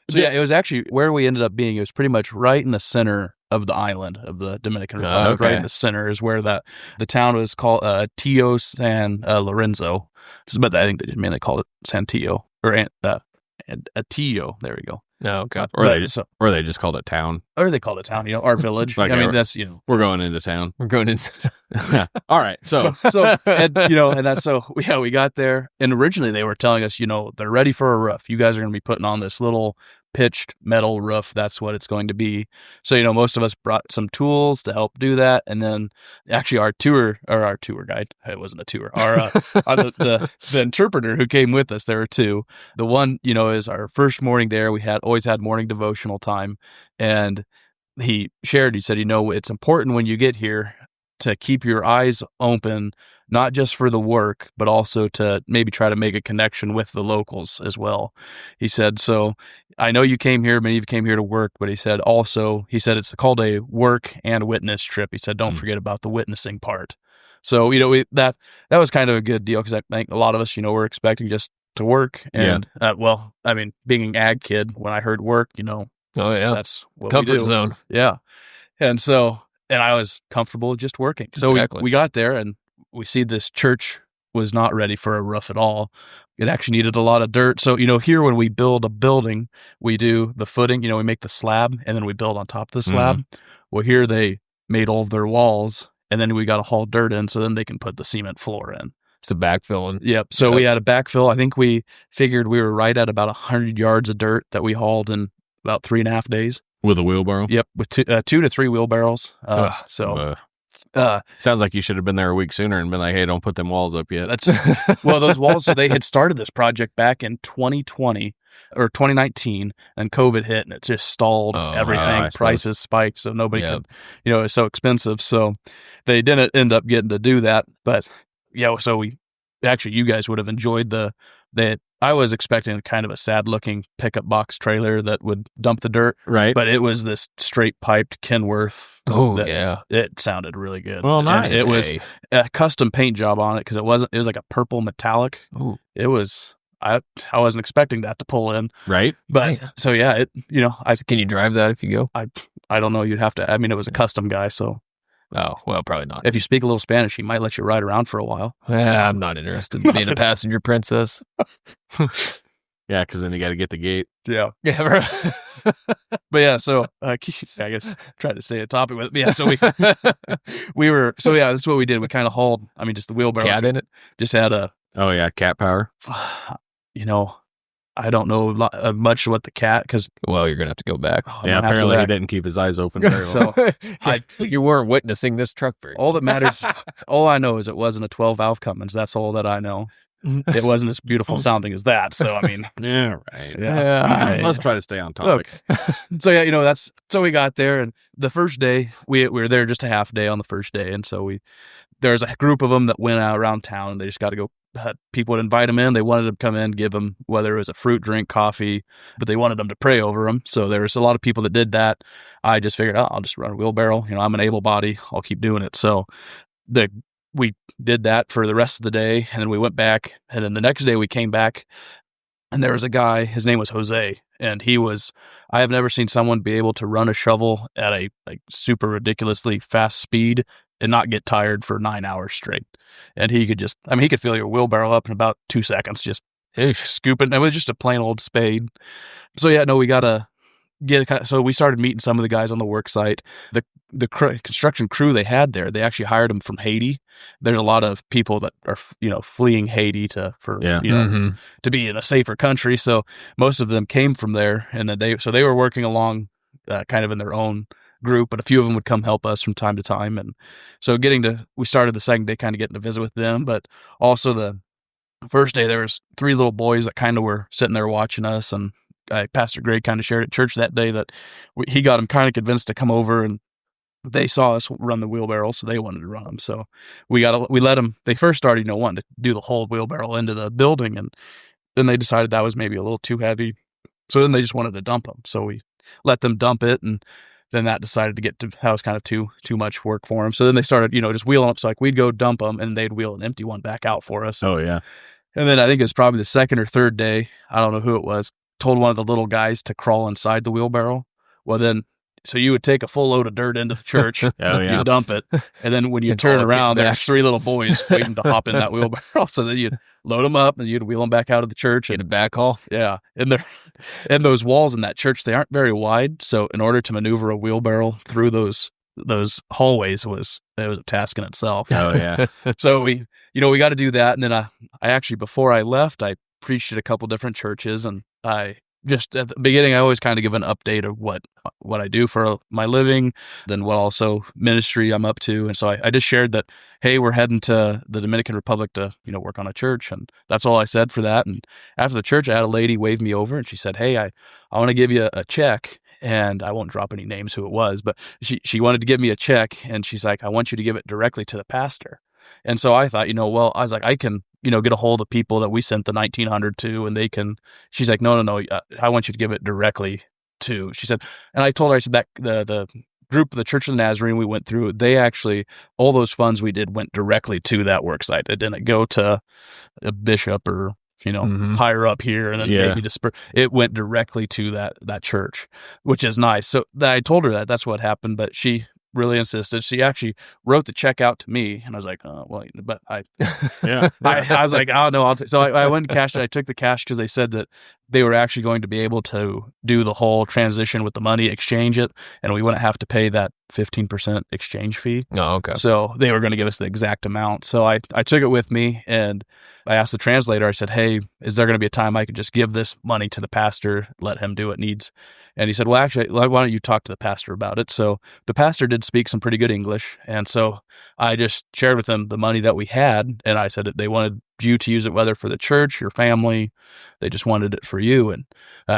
So yeah, it was actually where we ended up being. It was pretty much right in the center of the island of the Dominican Republic. Okay. Right in the center is where the town was called Tio San Lorenzo. But I think they just mainly called it Santillo or Tio. There we go. Oh, okay. Or they just called it town. Or they called it town, our village. Okay, that's, We're going into town. We're going into... All right. So and that's we got there, and originally they were telling us, they're ready for a roof. You guys are going to be putting on this little pitched metal roof. That's what it's going to be. So, most of us brought some tools to help do that. And then actually our tour guide, it wasn't a tour, the interpreter who came with us, there were 2. The one, is our first morning there. We always had morning devotional time. And he said, it's important when you get here to keep your eyes open, not just for the work, but also to maybe try to make a connection with the locals as well. He said, so I know you came here, many of you came here to work, but he said it's called a work and witness trip. He said, don't forget about the witnessing part. So, that was kind of a good deal, because I think a lot of us, we're expecting just to work. And, being an ag kid, when I heard work, oh, yeah. that's what Comfort we do. zone. Yeah. And so, and I was comfortable just working. So Exactly. we got there, and we see this church was not ready for a roof at all. It actually needed a lot of dirt. So, here when we build a building, we do the footing, we make the slab, and then we build on top of the slab. Mm-hmm. Well, here they made all of their walls, and then we got to haul dirt in so then they can put the cement floor in. It's a backfilling. Yep. So we had a backfill. I think we figured we were right at about 100 yards of dirt that we hauled in about 3.5 days. with a wheelbarrow. Yep. With 2 to 3 wheelbarrows. Sounds like you should have been there a week sooner and been like, hey, don't put them walls up yet. Well, those walls, so they had started this project back in 2020 or 2019, and COVID hit, and it just stalled everything. I suppose. Prices spiked, so nobody could, it was so expensive. So they didn't end up getting to do that. But so you guys would have enjoyed I was expecting kind of a sad looking pickup box trailer that would dump the dirt. Right. But it was this straight piped Kenworth. Oh, yeah. It sounded really good. Well, nice. And it was a custom paint job on it because it was like a purple metallic. Ooh. It was, I wasn't expecting that to pull in. Right. But so, Can you drive that if you go? I don't know. You'd have to, it was a custom guy. So Oh, well, probably not. if you speak a little Spanish, he might let you ride around for a while. Yeah, I'm not interested in being a passenger princess. Yeah, because then you got to get the gate. Yeah. Yeah, bro. But so I guess try to stay on topic with it. But so this is what we did. We kind of hauled, just the wheelbarrows. Cat in it? Just had Oh, yeah, cat power. I don't know much what the cat, because Well, you're going to have to go back. Yeah, apparently he didn't keep his eyes open very well. So You weren't witnessing this truck very all that matters, all I know is it wasn't a 12 valve Cummins. That's all that I know. It wasn't as beautiful sounding as that. So, Yeah, right. Yeah. Let's try to stay on topic. So, so we got there, and the first day, we were there just a half day on the first day. And so there's a group of them that went out around town, and they just got to go. People would invite them in. They wanted them to come in, give them, whether it was a fruit drink, coffee, but they wanted them to pray over them. So there was a lot of people that did that. I just figured, I'll just run a wheelbarrow. I'm an able body. I'll keep doing it. So we did that for the rest of the day, and then we went back, and then the next day we came back, and there was a guy, his name was Jose, and I have never seen someone be able to run a shovel at a super ridiculously fast speed and not get tired for 9 hours straight. And he could he could fill your wheelbarrow up in about 2 seconds, just scooping. It was just a plain old spade. So we got to so we started meeting some of the guys on the work site. The construction crew they had there, they actually hired them from Haiti. There's a lot of people that are fleeing Haiti to be in a safer country. So most of them came from there, and then they were working along kind of in their own group, but a few of them would come help us from time to time. And so we started the second day kind of getting to visit with them, but also the first day there was 3 little boys that kind of were sitting there watching us, and Pastor Greg kind of shared at church that day that he got them kind of convinced to come over, and they saw us run the wheelbarrow, so they wanted to run them. So we let them. They first started, wanting to do the whole wheelbarrow into the building, and then they decided that was maybe a little too heavy. So then they just wanted to dump them. So we let them dump it, and then that decided that was kind of too much work for them. So then they started, just wheeling up. So we'd go dump them, and they'd wheel an empty one back out for us. Oh yeah. And then I think it was probably the second or third day, I don't know who it was, told one of the little guys to crawl inside the wheelbarrow. Well, then, so you would take a full load of dirt into the church, you dump it, and then when you turn around, there's 3 little boys waiting to hop in that wheelbarrow. So then you'd load them up, and you'd wheel them back out of the church. Get a backhaul. Yeah. And those walls in that church, they aren't very wide. So in order to maneuver a wheelbarrow through those hallways it was a task in itself. Oh yeah. So we got to do that. And then I actually, before I left, I preached at a couple different churches, and I just at the beginning, I always kind of give an update of what I do for my living, then what also ministry I'm up to. And so I just shared that, hey, we're heading to the Dominican Republic to, work on a church. And that's all I said for that. And after the church, I had a lady wave me over, and she said, hey, I want to give you a check. And I won't drop any names who it was, but she wanted to give me a check, and she's like, I want you to give it directly to the pastor. And so I thought, I was like, I can, get a hold of people that we sent the 1900 to, and she's like, no, I want you to give it directly to, she said, and I told her, I said that the group, the Church of the Nazarene we went through, they actually, all those funds we did went directly to that work site. It didn't go to a bishop or, higher up here, and then maybe disperse. It went directly to that church, which is nice. So I told her that's what happened, but she really insisted. She actually wrote the check out to me, and I was like, but I was like, oh no, so I went and cashed it. I took the cash because they said that they were actually going to be able to do the whole transition with the money, exchange it, and we wouldn't have to pay that 15% exchange fee. Oh, okay. So they were going to give us the exact amount. So I took it with me, and I asked the translator, I said, hey, is there going to be a time I could just give this money to the pastor, let him do what needs? And he said, well, actually, why don't you talk to the pastor about it? So the pastor did speak some pretty good English. And so I just shared with him the money that we had. And I said that they wanted you to use it, whether for the church, your family, they just wanted it for you. And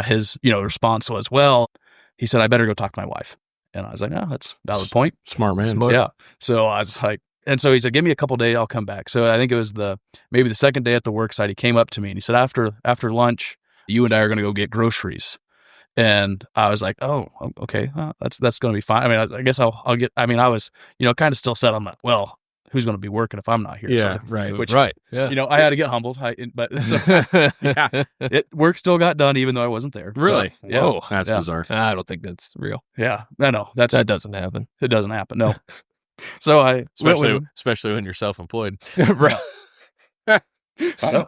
his, response was, well, he said, I better go talk to my wife. And I was like, no, that's a valid point. Smart man. Smart. Yeah. So I was like, and so he said, give me a couple days, I'll come back. So I think it was maybe the second day at the work site, he came up to me and he said, after lunch, you and I are going to go get groceries. And I was like, oh, okay, that's going to be fine. I mean, I guess I'll get, I mean, I was, kind of still set on that. Well, who's going to be working if I'm not here? Yeah, So, right. Which, Right. Yeah. I had to get humbled. Work still got done even though I wasn't there. Really? But, yeah. Whoa. That's bizarre. I don't think that's real. Yeah. No, That doesn't happen. it doesn't happen. No. So I went with him. Especially when you're self-employed. Right. I know.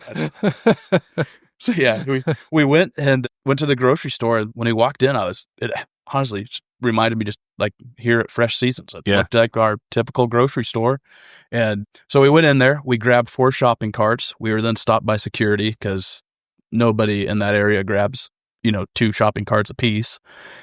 So yeah, we went to the grocery store. And when he walked in, it honestly just reminded me just like here at Fresh Seasons. It looked like our typical grocery store. And so we went in there, we grabbed 4 shopping carts. We were then stopped by security because nobody in that area grabs, 2 shopping carts apiece.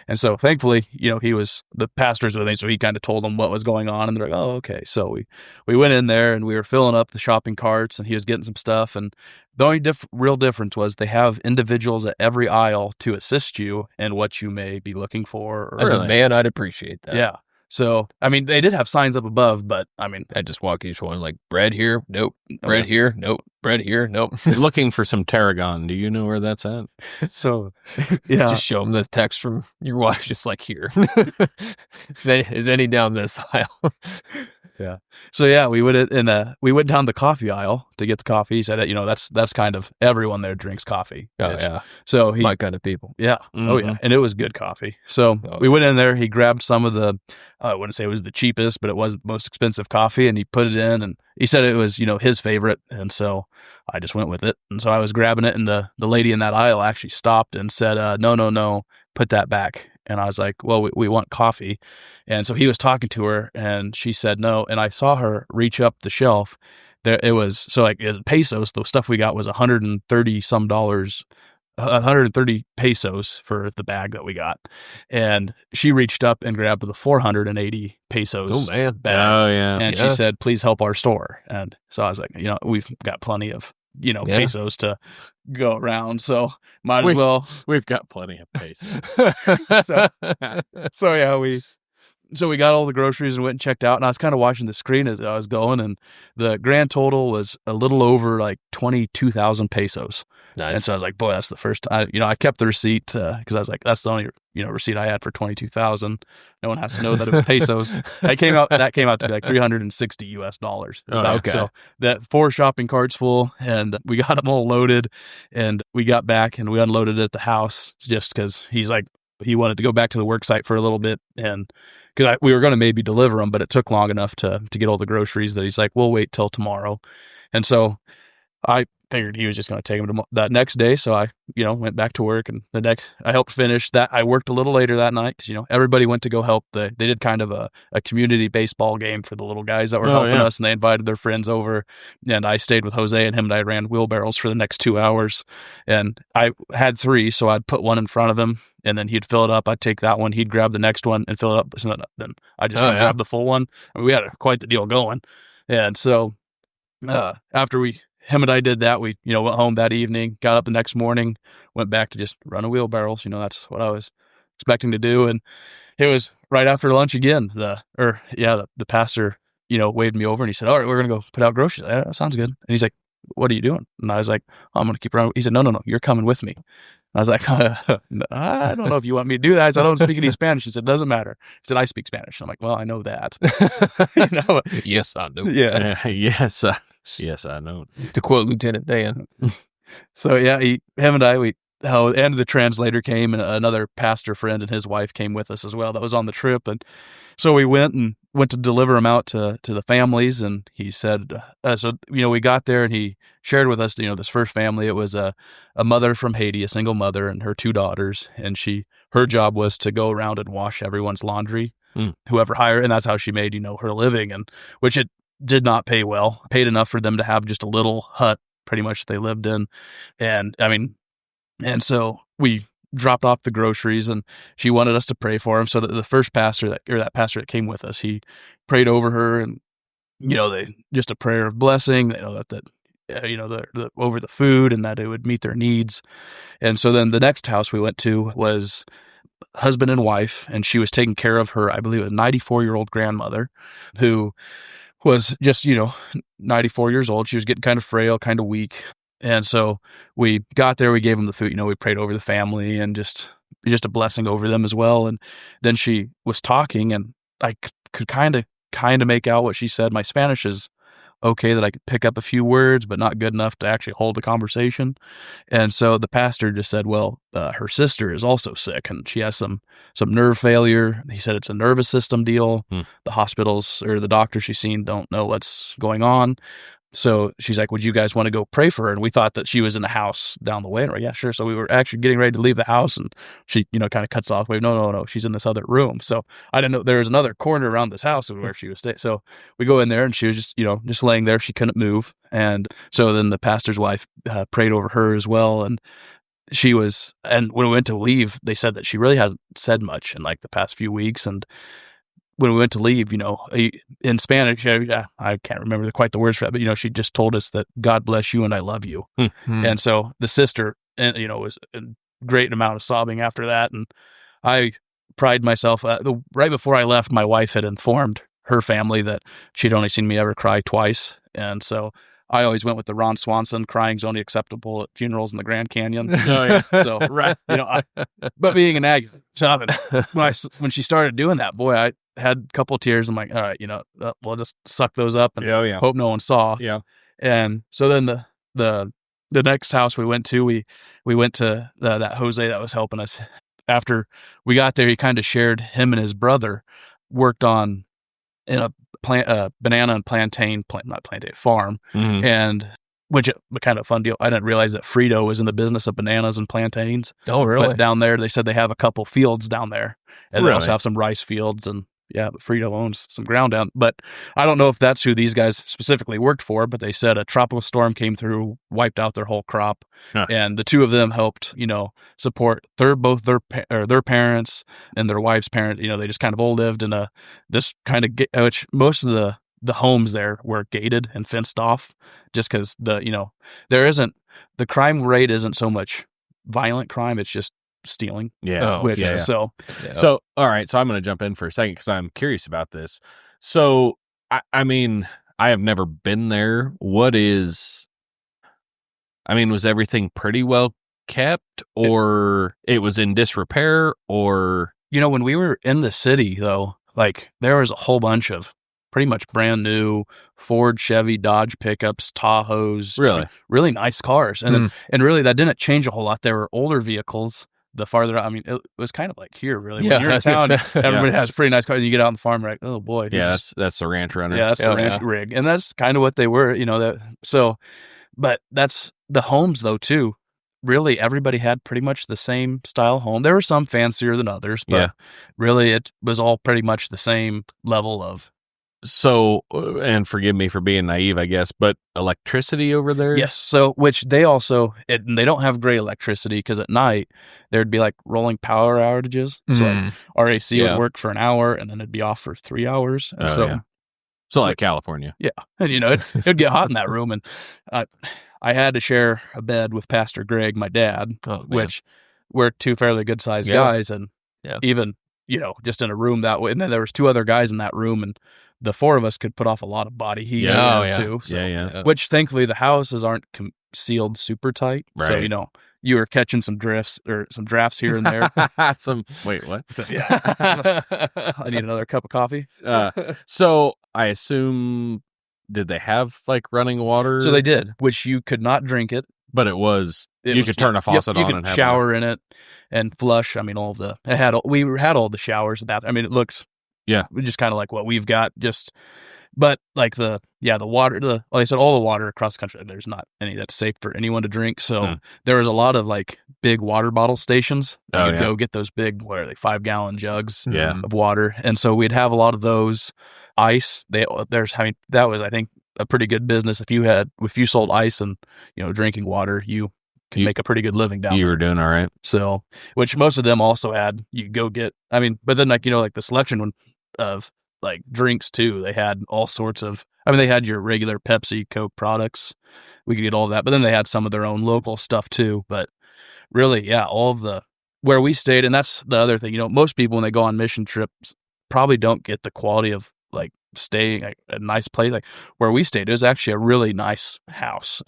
And so thankfully, the pastor's with me. So he kind of told them what was going on and they're like, oh, okay. So we went in there and we were filling up the shopping carts and he was getting some stuff. And the only real difference was they have individuals at every aisle to assist you in what you may be looking for. As a man, I'd appreciate that. Yeah. So, I mean, they did have signs up above, but I mean, I just walk each one like bread here, nope. Bread here, nope. Bread here, nope. Looking for some tarragon. Do you know where that's at? so yeah. Just show them the text from your wife, just like here. Is any down this aisle? Yeah. So yeah, we went down the coffee aisle to get the coffee. He said, that's kind of everyone there drinks coffee. Oh, yeah. So My kind of people. yeah. Mm-hmm. Oh yeah. And it was good coffee. So we went in there, he grabbed some of I wouldn't say it was the cheapest, but it wasn't the most expensive coffee. And he put it in and he said it was, his favorite. And so I just went with it. And so I was grabbing it and the lady in that aisle actually stopped and said, no, put that back. And I was like, well, we want coffee. And so he was talking to her and she said no. And I saw her reach up the shelf. There it was. So like pesos, the stuff we got was $130 130 pesos for the bag that we got. And she reached up and grabbed the 480 pesos man. bag. Oh, yeah. And she said, please help our store. And so I was like, we've got plenty of, pesos to go around. So might as well. We've got plenty of pesos. So yeah, we got all the groceries and went and checked out. And I was kind of watching the screen as I was going. And the grand total was a little over like 22,000 pesos. Nice. And so I was like, boy, that's the first time. I kept the receipt because I was like, that's the only receipt I had for 22,000. No one has to know that it was pesos. That came out to be like $360 US. Okay. So that 4 shopping carts full, and we got them all loaded, and we got back and we unloaded it at the house just because he's like, he wanted to go back to the work site for a little bit, and because we were going to maybe deliver them, but it took long enough to get all the groceries that he's like, we'll wait till tomorrow. And so I figured he was just going to take them that next day. So I, went back to work, and I helped finish that. I worked a little later that night because, everybody went to go help. They did kind of a community baseball game for the little guys that were helping us, and they invited their friends over. And I stayed with Jose, and him and I ran wheelbarrows for the next 2 hours. And I had 3, so I'd put one in front of him, and then he'd fill it up. I'd take that one. He'd grab the next one and fill it up. So then I just grabbed the full one. I mean, we had quite the deal going. And so after him and I did that, we, went home that evening, got up the next morning, went back to just run a wheelbarrows. That's what I was expecting to do. And it was right after lunch again. The pastor, waved me over and he said, all right, we're going to go put out groceries. That sounds good. And he's like, what are you doing? And I was like, I'm going to keep running. He said, no, you're coming with me. I was like, I don't know if you want me to do that. I said, I don't speak any Spanish. He said, doesn't matter. He said, I speak Spanish. I'm like, well, I know that. Yes, I do. Yeah. Yes, I know. To quote Lieutenant Dan. So yeah, him and I, and the translator came, and another pastor friend and his wife came with us as well. That was on the trip. And so we went and went to deliver them out to the families, and he said, we got there, and he shared with us, this first family. It was a mother from Haiti, a single mother, and her 2 daughters, and her job was to go around and wash everyone's laundry, whoever hired, and that's how she made, her living, and which it did not pay well. Paid enough for them to have just a little hut, pretty much, that they lived in, and so we dropped off the groceries, and she wanted us to pray for him. So that the first pastor that pastor that came with us, he prayed over her, and they just a prayer of blessing, over the food, and that it would meet their needs. And so then the next house we went to was husband and wife, and she was taking care of her, I believe, a 94-year-old grandmother who was just 94 years old. She was getting kind of frail, kind of weak. And so we got there, we gave them the food, we prayed over the family, and just a blessing over them as well. And then she was talking, and I could kind of make out what she said. My Spanish is okay, that I could pick up a few words, but not good enough to actually hold a conversation. And so the pastor just said, well, her sister is also sick, and she has some nerve failure. He said it's a nervous system deal. The hospitals or the doctors she's seen don't know what's going on. So she's like, would you guys want to go pray for her? And we thought that she was in the house down the way. And we're like, yeah, sure. So we were actually getting ready to leave the house, and she, kind of cuts off. Wait, no, she's in this other room. So I didn't know there was another corner around this house where she was staying. So we go in there, and she was just laying there. She couldn't move. And so then the pastor's wife prayed over her as well. And and when we went to leave, they said that she really hasn't said much in like the past few weeks. And when we went to leave, in Spanish, I can't remember quite the words for that, but, she just told us that God bless you and I love you. And so the sister, was a great amount of sobbing after that. And I pride myself, right before I left, my wife had informed her family that she'd only seen me ever cry twice. And so I always went with the Ron Swanson, crying's only acceptable at funerals in the Grand Canyon. Oh, yeah. So, right, but being an ag, when she started doing that, boy, I had a couple of tears. I'm like, all right, we'll just suck those up and hope no one saw. Yeah. And so then the next house we went to, we went to that Jose that was helping us. After we got there, he kind of shared him and his brother worked on in a banana and plantain farm, and which a kind of fun deal. I didn't realize that Frito was in the business of bananas and plantains. Oh, really? But down there, they said they have a couple fields down there, and they also have some rice fields, and Frito owns some ground down. But I don't know if that's who these guys specifically worked for, but they said a tropical storm came through, wiped out their whole crop, and the two of them helped, support both their parents and their wife's parent. They just kind of all lived in this kind of which most of the homes there were gated and fenced off, just because the crime rate isn't so much violent crime, it's just stealing. Yeah. So all right. So I'm going to jump in for a second because I'm curious about this. So, I mean, I have never been there. Was everything pretty well kept, or it was in disrepair, or? When we were in the city, though, like there was a whole bunch of pretty much brand new Ford, Chevy, Dodge pickups, Tahoes, really nice cars. And really that didn't change a whole lot. There were older vehicles. The farther out, it was kind of like here, really. When you're in town, everybody has pretty nice cars. You get out on the farm, you're like, oh boy. Yeah, that's the ranch runner. Yeah, that's the ranch rig. And that's kind of what they were, but that's the homes though, too. Really, everybody had pretty much the same style home. There were some fancier than others, but really it was all pretty much the same level of. So, and forgive me for being naive, I guess, but electricity over there? Yes. So, which they also, they don't have gray electricity because at night there'd be like rolling power outages. So like RAC would work for an hour and then it'd be off for 3 hours. And so like California. Yeah. And it'd get hot in that room. And I had to share a bed with Pastor Greg, my dad, which we're two fairly good sized guys. And even, just in a room that way. And then there was 2 other guys in that room, and the 4 of us could put off a lot of body heat too. So, which thankfully the houses aren't sealed super tight. Right. So, you were catching some drafts here and there. Wait, what? I need another cup of coffee. So I assume, did they have like running water? So they did, which you could not drink it. But you could turn a faucet on and have shower in it and flush. We had all the showers. It looks, Yeah. just kind of like what we've got. But like the water, like I said, all the water across the country, there's not any that's safe for anyone to drink. So there was a lot of like big water bottle stations. You could go get those big, 5-gallon jugs of water. And so we'd have a lot of those. Ice. That was, I think, a pretty good business. If you sold ice and, drinking water, you could make a pretty good living down there. You were doing all right. So, which most of them also had, you go get, but then like the selection of like drinks too, they had all sorts of, they had your regular Pepsi, Coke products. We could get all of that, but then they had some of their own local stuff too. But really, yeah, all of where we stayed, and that's the other thing, most people when they go on mission trips probably don't get the quality of like staying at a nice place. Like where we stayed, it was actually a really nice house.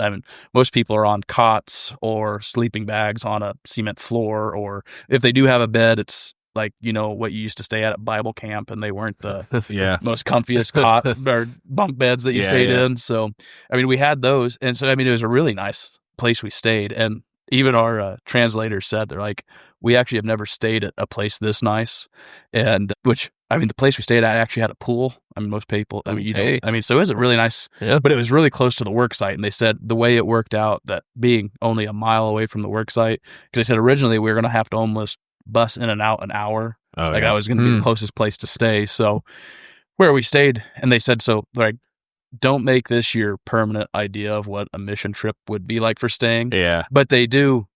Most people are on cots or sleeping bags on a cement floor, or if they do have a bed, it's like, what you used to stay at Bible camp, and they weren't the most comfiest cot or bunk beds that you stayed in. So, we had those. And so, it was a really nice place we stayed. And even our translators said, they're like, we actually have never stayed at a place this nice. And the place we stayed at actually had a pool. Most people, so it was a really nice, but it was really close to the work site. And they said the way it worked out, that being only a mile away from the work site, because they said originally we were going to have to almost bus in and out an hour. I was going to be the closest place to stay. So where we stayed, and they said, so like, don't make this your permanent idea of what a mission trip would be like for staying. Yeah. But they do.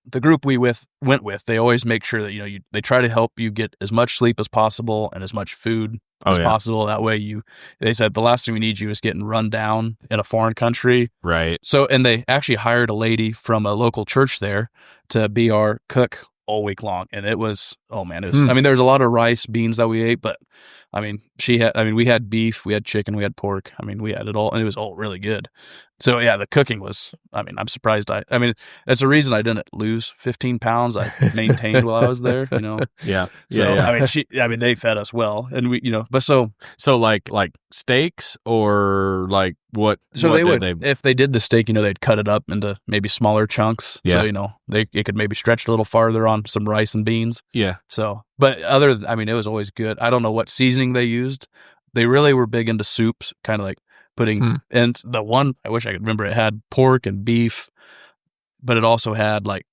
The group we went with, they always make sure that, they try to help you get as much sleep as possible and as much food as possible. That way they said the last thing we need you is getting run down in a foreign country. Right. So, and they actually hired a lady from a local church there to be our cook all week long. And it was, there's a lot of rice, beans that we ate, but we had beef, we had chicken, we had pork. We had it all, and it was all really good. So yeah, the cooking was, I'm surprised that's the reason I didn't lose 15 pounds. I maintained while I was there, Yeah. So, they fed us well, and we, but so like steaks, or like what? So if they did the steak, they'd cut it up into maybe smaller chunks. Yeah. So, it could maybe stretch a little farther on some rice and beans. Yeah. So, but it was always good. I don't know what seasoning they used. They really were big into soups, kind of like putting, and the one, I wish I could remember, it had pork and beef, but it also had like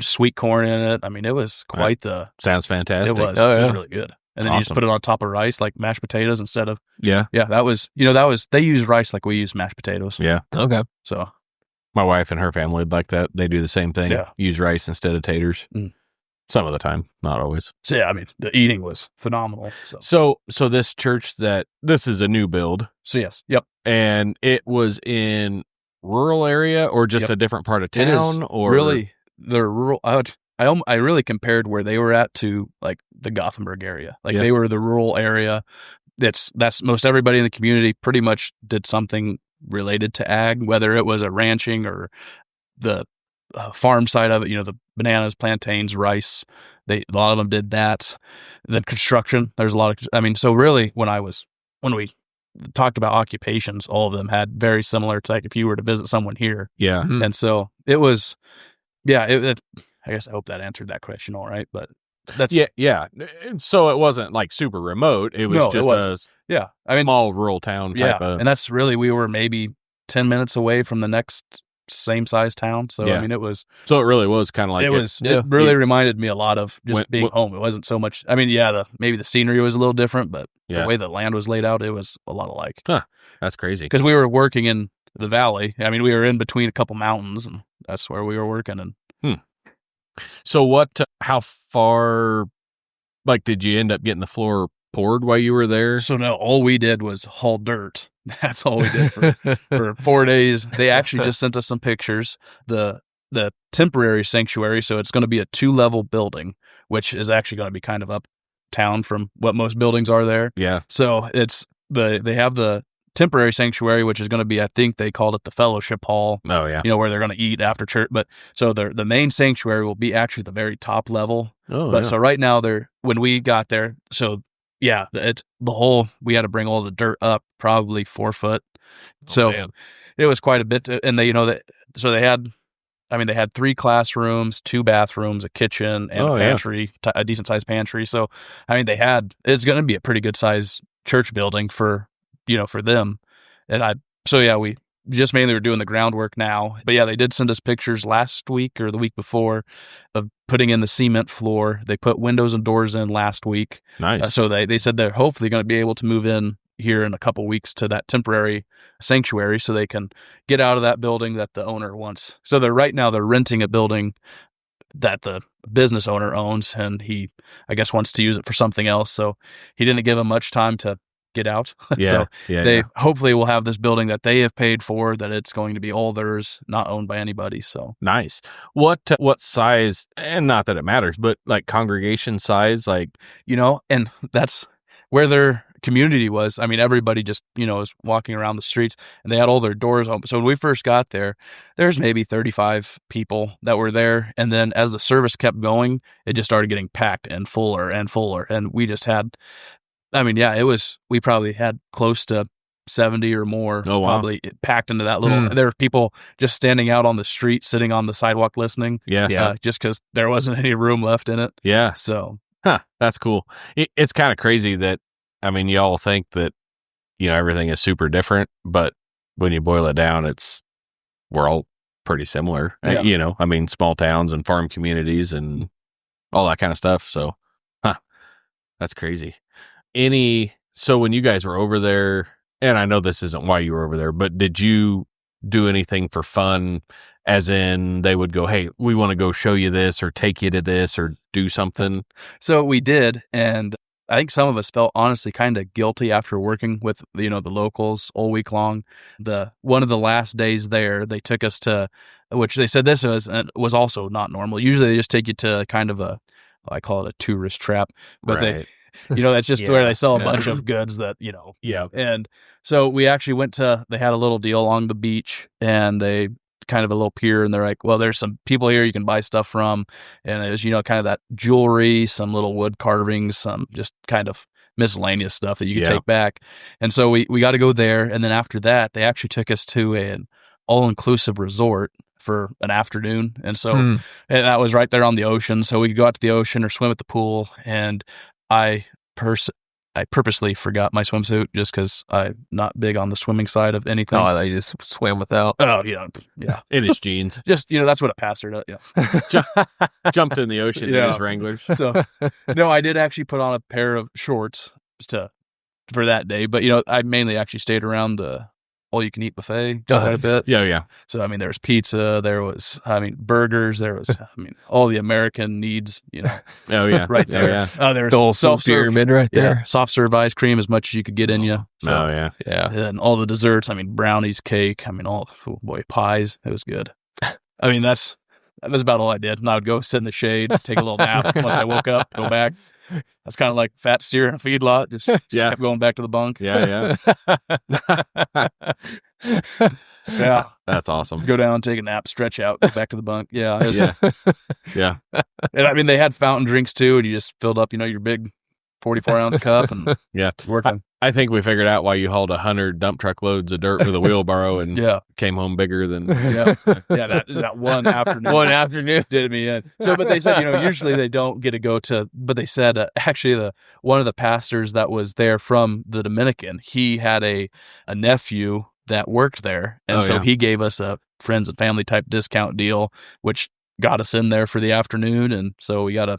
sweet corn in it. It was quite sounds fantastic. It was. It was really good. And then you just put it on top of rice, like mashed potatoes instead of. Yeah. Yeah. That was, they use rice like we use mashed potatoes. Yeah. Okay. So. My wife and her family would like that. They do the same thing. Yeah. Use rice instead of taters. Some of the time, not always. So yeah, the eating was phenomenal. So this church, this is a new build. So yes. Yep. And it was in rural area, or just a different part of town, or really the rural. I really compared where they were at to like the Gothenburg area. Like they were the rural area. That's most everybody in the community pretty much did something related to ag, whether it was a ranching or the farm side of it, the bananas, plantains, rice. A lot of them did that. Then construction, there's a lot of, so really when we talked about occupations, all of them had very similar. It's like if you were to visit someone here. Yeah. And so it was, I guess I hope that answered that question all right, but that's. Yeah. So it wasn't like super remote. It was just a small rural town type of. And that's really, we were maybe 10 minutes away from the next same size town. So it was. So it really was kind of like it really reminded me a lot of just being home. It wasn't so much. Maybe the scenery was a little different, but the way the land was laid out, it was a lot alike. Huh. That's crazy. Because we were working in the valley. We were in between a couple mountains, and that's where we were working. And so how far, like, did you end up getting the floor poured while you were there? So no, all we did was haul dirt. That's all we did for 4 days. They actually just sent us some pictures. The temporary sanctuary, so it's going to be a 2-level building, which is actually going to be kind of uptown from what most buildings are there. Yeah. So they have the temporary sanctuary, which is going to be, I think they called it the fellowship hall. Oh yeah. Where they're going to eat after church. But so the main sanctuary will be actually the very top level. Oh, but so right now when we got there, so yeah, we had to bring all the dirt up probably 4 foot. So it was quite a bit. And they, so they had I mean, they had 3 classrooms, 2 bathrooms, a kitchen, and a pantry, a decent sized pantry. So, I mean, it's going to be a pretty good size church building for them. And we just mainly were doing the groundwork now. But yeah, they did send us pictures last week or the week before of putting in the cement floor. They put windows and doors in last week. Nice. So they said they're hopefully going to be able to move in here in a couple weeks to that temporary sanctuary so they can get out of that building that the owner wants. So they're renting a building that the business owner owns, and he, I guess, wants to use it for something else. So he didn't give them much time to get out. So they hopefully will have this building that they have paid for, that it's going to be all theirs, not owned by anybody. So nice. What size, and not that it matters, but like congregation size, like, and that's where their community was. I mean, everybody just, was walking around the streets, and they had all their doors open. So when we first got there, there's maybe 35 people that were there. And then as the service kept going, it just started getting packed and fuller and fuller. And we just had, we probably had close to 70 or more probably packed into that little, there were people just standing out on the street, sitting on the sidewalk listening. Just because there wasn't any room left in it. Yeah. So. That's cool. It's kind of crazy that, I mean, y'all think that, everything is super different, but when you boil it down, we're all pretty similar. Yeah. I mean, small towns and farm communities and all that kind of stuff. So, that's crazy. So when you guys were over there, and I know this isn't why you were over there, but did you do anything for fun, as in they would go, hey, we want to go show you this or take you to this or do something? So we did, and I think some of us felt honestly kind of guilty after working with the locals all week long. One of the last days there, they took us to, which they said this was also not normal. Usually they just take you to kind of I call it a tourist trap, but right. That's just where they sell a bunch of goods that, Yeah. And so we actually they had a little deal along the beach, and they kind of a little pier, and they're like, well, there's some people here you can buy stuff from. And it was, kind of that jewelry, some little wood carvings, some just kind of miscellaneous stuff that you can take back. And so we got to go there. And then after that, they actually took us to an all-inclusive resort for an afternoon. And so and that was right there on the ocean. So we could go out to the ocean or swim at the pool. And I purposely forgot my swimsuit just because I'm not big on the swimming side of anything. Oh, I thought you just swam without. Oh, yeah. In his jeans. Just, that's what a pastor does. Jumped in the ocean in his Wranglers. So, no, I did actually put on a pair of shorts for that day. But, I mainly actually stayed around the all-you-can-eat buffet quite a bit. Yeah. So, there was pizza, there was, burgers, there was, all the American needs, Oh, yeah. right there. Oh, yeah. There was The whole self-serve pyramid right there. Yeah, soft-serve ice cream, as much as you could get in you. So, Oh, yeah. Yeah. and all the desserts, brownies, cake, pies. It was good. That was about all I did. And I would go sit in the shade, take a little nap. Once I woke up, go back. That's kind of like fat steer in a feedlot. Just kept going back to the bunk. Yeah. Yeah. That's awesome. Go down, take a nap, stretch out, go back to the bunk. Yeah. Yeah. And they had fountain drinks too, and you just filled up, your big 44-ounce cup and working. I think we figured out why you hauled 100 dump truck loads of dirt with a wheelbarrow and came home bigger than. That one afternoon. One afternoon did me in. So, but they said, usually they don't get to go to, but they said actually one of the pastors that was there from the Dominican, he had a nephew that worked there. And he gave us a friends and family type discount deal, which got us in there for the afternoon. And so we got to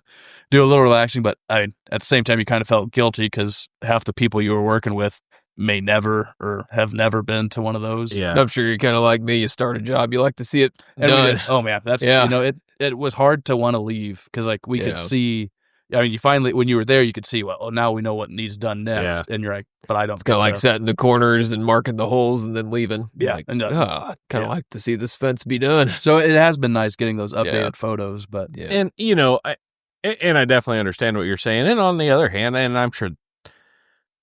do a little relaxing, but at the same time, you kind of felt guilty because half the people you were working with may never or have never been to one of those. Yeah. I'm sure you're kind of like me. You start a job, you like to see it done. Oh man, that's, it was hard to want to leave because we could see, you finally, when you were there, you could see, well, now we know what needs done next. And you're like, but I don't. It's kind of like setting the corners and marking the holes and then leaving. Yeah. Like, I'd kind of like to see this fence be done. So it has been nice getting those updated photos, but. Yeah. And, I definitely understand what you're saying. And on the other hand, and I'm sure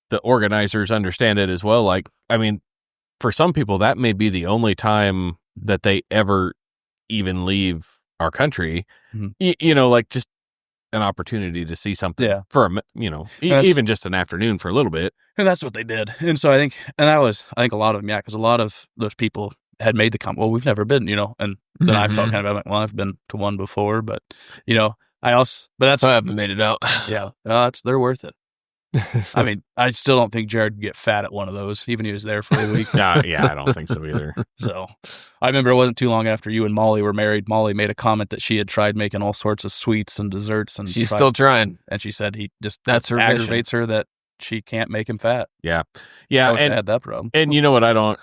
the organizers understand it as well. Like, for some people, that may be the only time that they ever even leave our country, like just an opportunity to see something for even just an afternoon for a little bit. And that's what they did. And so I think a lot of them, because a lot of those people had made the comment, well, we've never been, and then I felt kind of like, well, I've been to one before, but but I haven't made it out. yeah, they're worth it. I mean, I still don't think Jared could get fat at one of those, even if he was there for a week. Yeah, I don't think so either. So I remember it wasn't too long after you and Molly were married. Molly made a comment that she had tried making all sorts of sweets and desserts, and She's still trying. And she said that's her aggravates her that she can't make him fat. Yeah. I wish I had that problem. And you know what? I don't.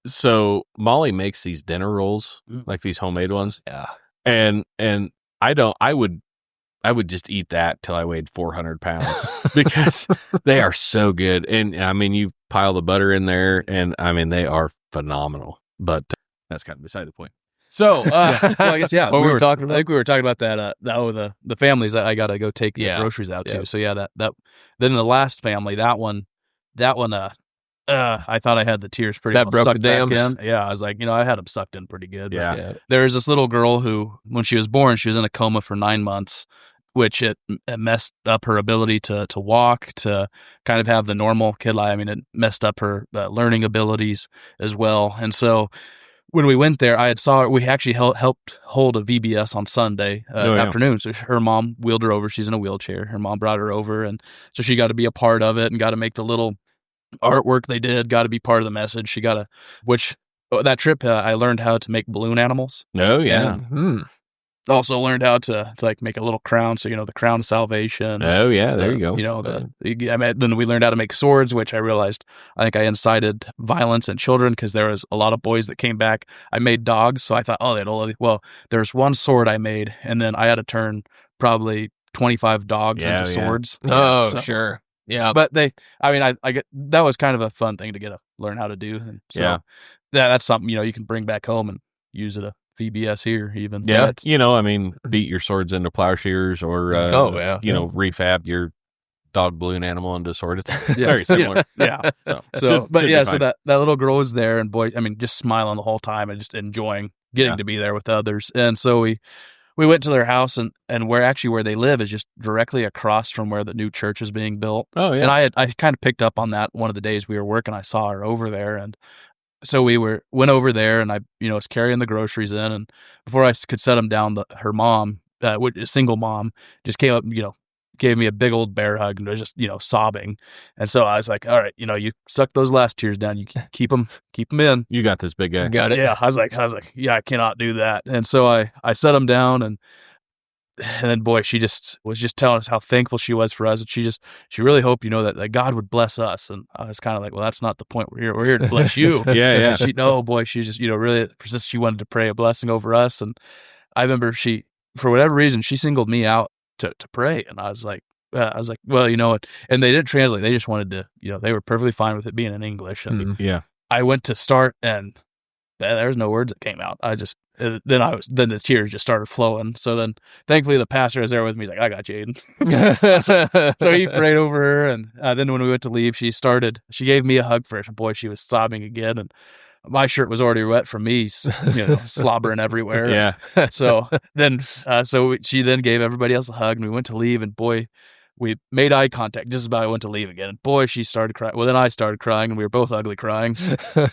So Molly makes these dinner rolls, like these homemade ones. Yeah. And I would just eat that till I weighed 400 pounds because they are so good. And I mean, you pile the butter in there, and I mean, they are phenomenal. But that's kind of beside the point. So, well, I guess, yeah. What we were talking about? I think we were talking about that. The families that I got to go take the groceries out to. So, yeah, that. Then the last family, that one, I thought I had the tears pretty that well broke sucked the dam. back in. Yeah, I was like, I had them sucked in pretty good. Yeah. There was this little girl who, when she was born, she was in a coma for 9 months, which it messed up her ability to walk, to kind of have the normal kid life. I mean, it messed up her learning abilities as well. And so when we went there, we actually helped hold a VBS on Sunday afternoon. So her mom wheeled her over. She's in a wheelchair. Her mom brought her over, and so she got to be a part of it and got to make the little artwork they did, got to be part of the message. That trip, I learned how to make balloon animals. Oh, yeah. Also learned how to like make a little crown, so the crown of salvation. Oh yeah, there you go. Then we learned how to make swords, which I realized I think I incited violence in children because there was a lot of boys that came back. I made dogs, so I thought, there's one sword I made, and then I had to turn probably 25 dogs into swords. Oh, sure, yeah. But I get that was kind of a fun thing to learn how to do. And so that's something you can bring back home and use it. VBS here even. Yeah. Beat your swords into plowshares or, refab your dog balloon animal into a sword. It's very similar. So that little girl was there, and boy, just smiling the whole time and just enjoying getting to be there with others. And so we went to their house, and where they live is just directly across from where the new church is being built. Oh, yeah. And I kind of picked up on that one of the days we were working. I saw her over there, and so we went over there, and I, was carrying the groceries in, and before I could set them down, her mom, a single mom, just came up, gave me a big old bear hug and was just, sobbing. And so I was like, all right, you suck those last tears down. You keep them in. You got this, big guy. Got it. Yeah. I was like, yeah, I cannot do that. And so I set them down, and then, boy, she just was just telling us how thankful she was for us. And she really hoped, that God would bless us. And I was kind of like, well, that's not the point. We're here. We're here to bless you. Yeah. And she just, really persisted. She wanted to pray a blessing over us. And I remember for whatever reason, she singled me out to pray. And I was like, well, and they didn't translate. They just wanted to, they were perfectly fine with it being in English. And I went to start, and there was no words that came out. Then the tears just started flowing. So then thankfully the pastor was there with me. He's like, I got you, Ayden. So he prayed over her. And then when we went to leave, she gave me a hug first. Boy, she was sobbing again. And my shirt was already wet from me, slobbering everywhere. Yeah. So then, she then gave everybody else a hug, and we went to leave, and boy, we made eye contact just about I went to leave again. And boy, she started crying. Well, then I started crying, and we were both ugly crying.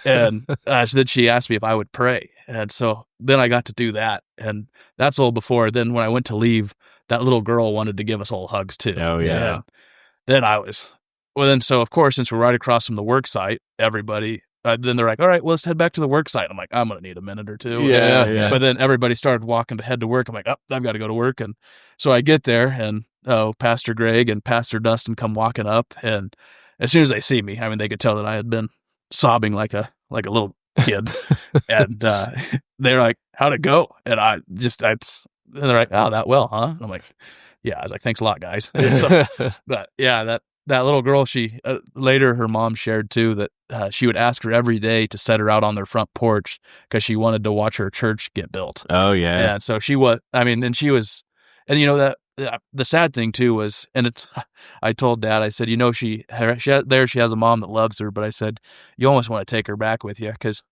And then she asked me if I would pray. And so then I got to do that. And that's all before. Then when I went to leave, that little girl wanted to give us all hugs too. Oh, yeah. And then so of course, since we're right across from the work site, everybody, then they're like, all right, well, let's head back to the work site. I'm like, I'm going to need a minute or two. Yeah. But then everybody started walking to head to work. I'm like, I've got to go to work. And so I get there, and Pastor Greg and Pastor Dustin come walking up, and as soon as they see me, they could tell that I had been sobbing like a little kid. And they're like, how'd it go? And and they're like, oh, that well, huh? And I'm like, yeah. I was like, thanks a lot, guys. So, but yeah, that little girl, she later her mom shared too that she would ask her every day to set her out on their front porch because she wanted to watch her church get built. Oh yeah. And so she was, and she was, and that the sad thing too was, I told Dad, I said, she has a mom that loves her, but I said, you almost want to take her back with you because,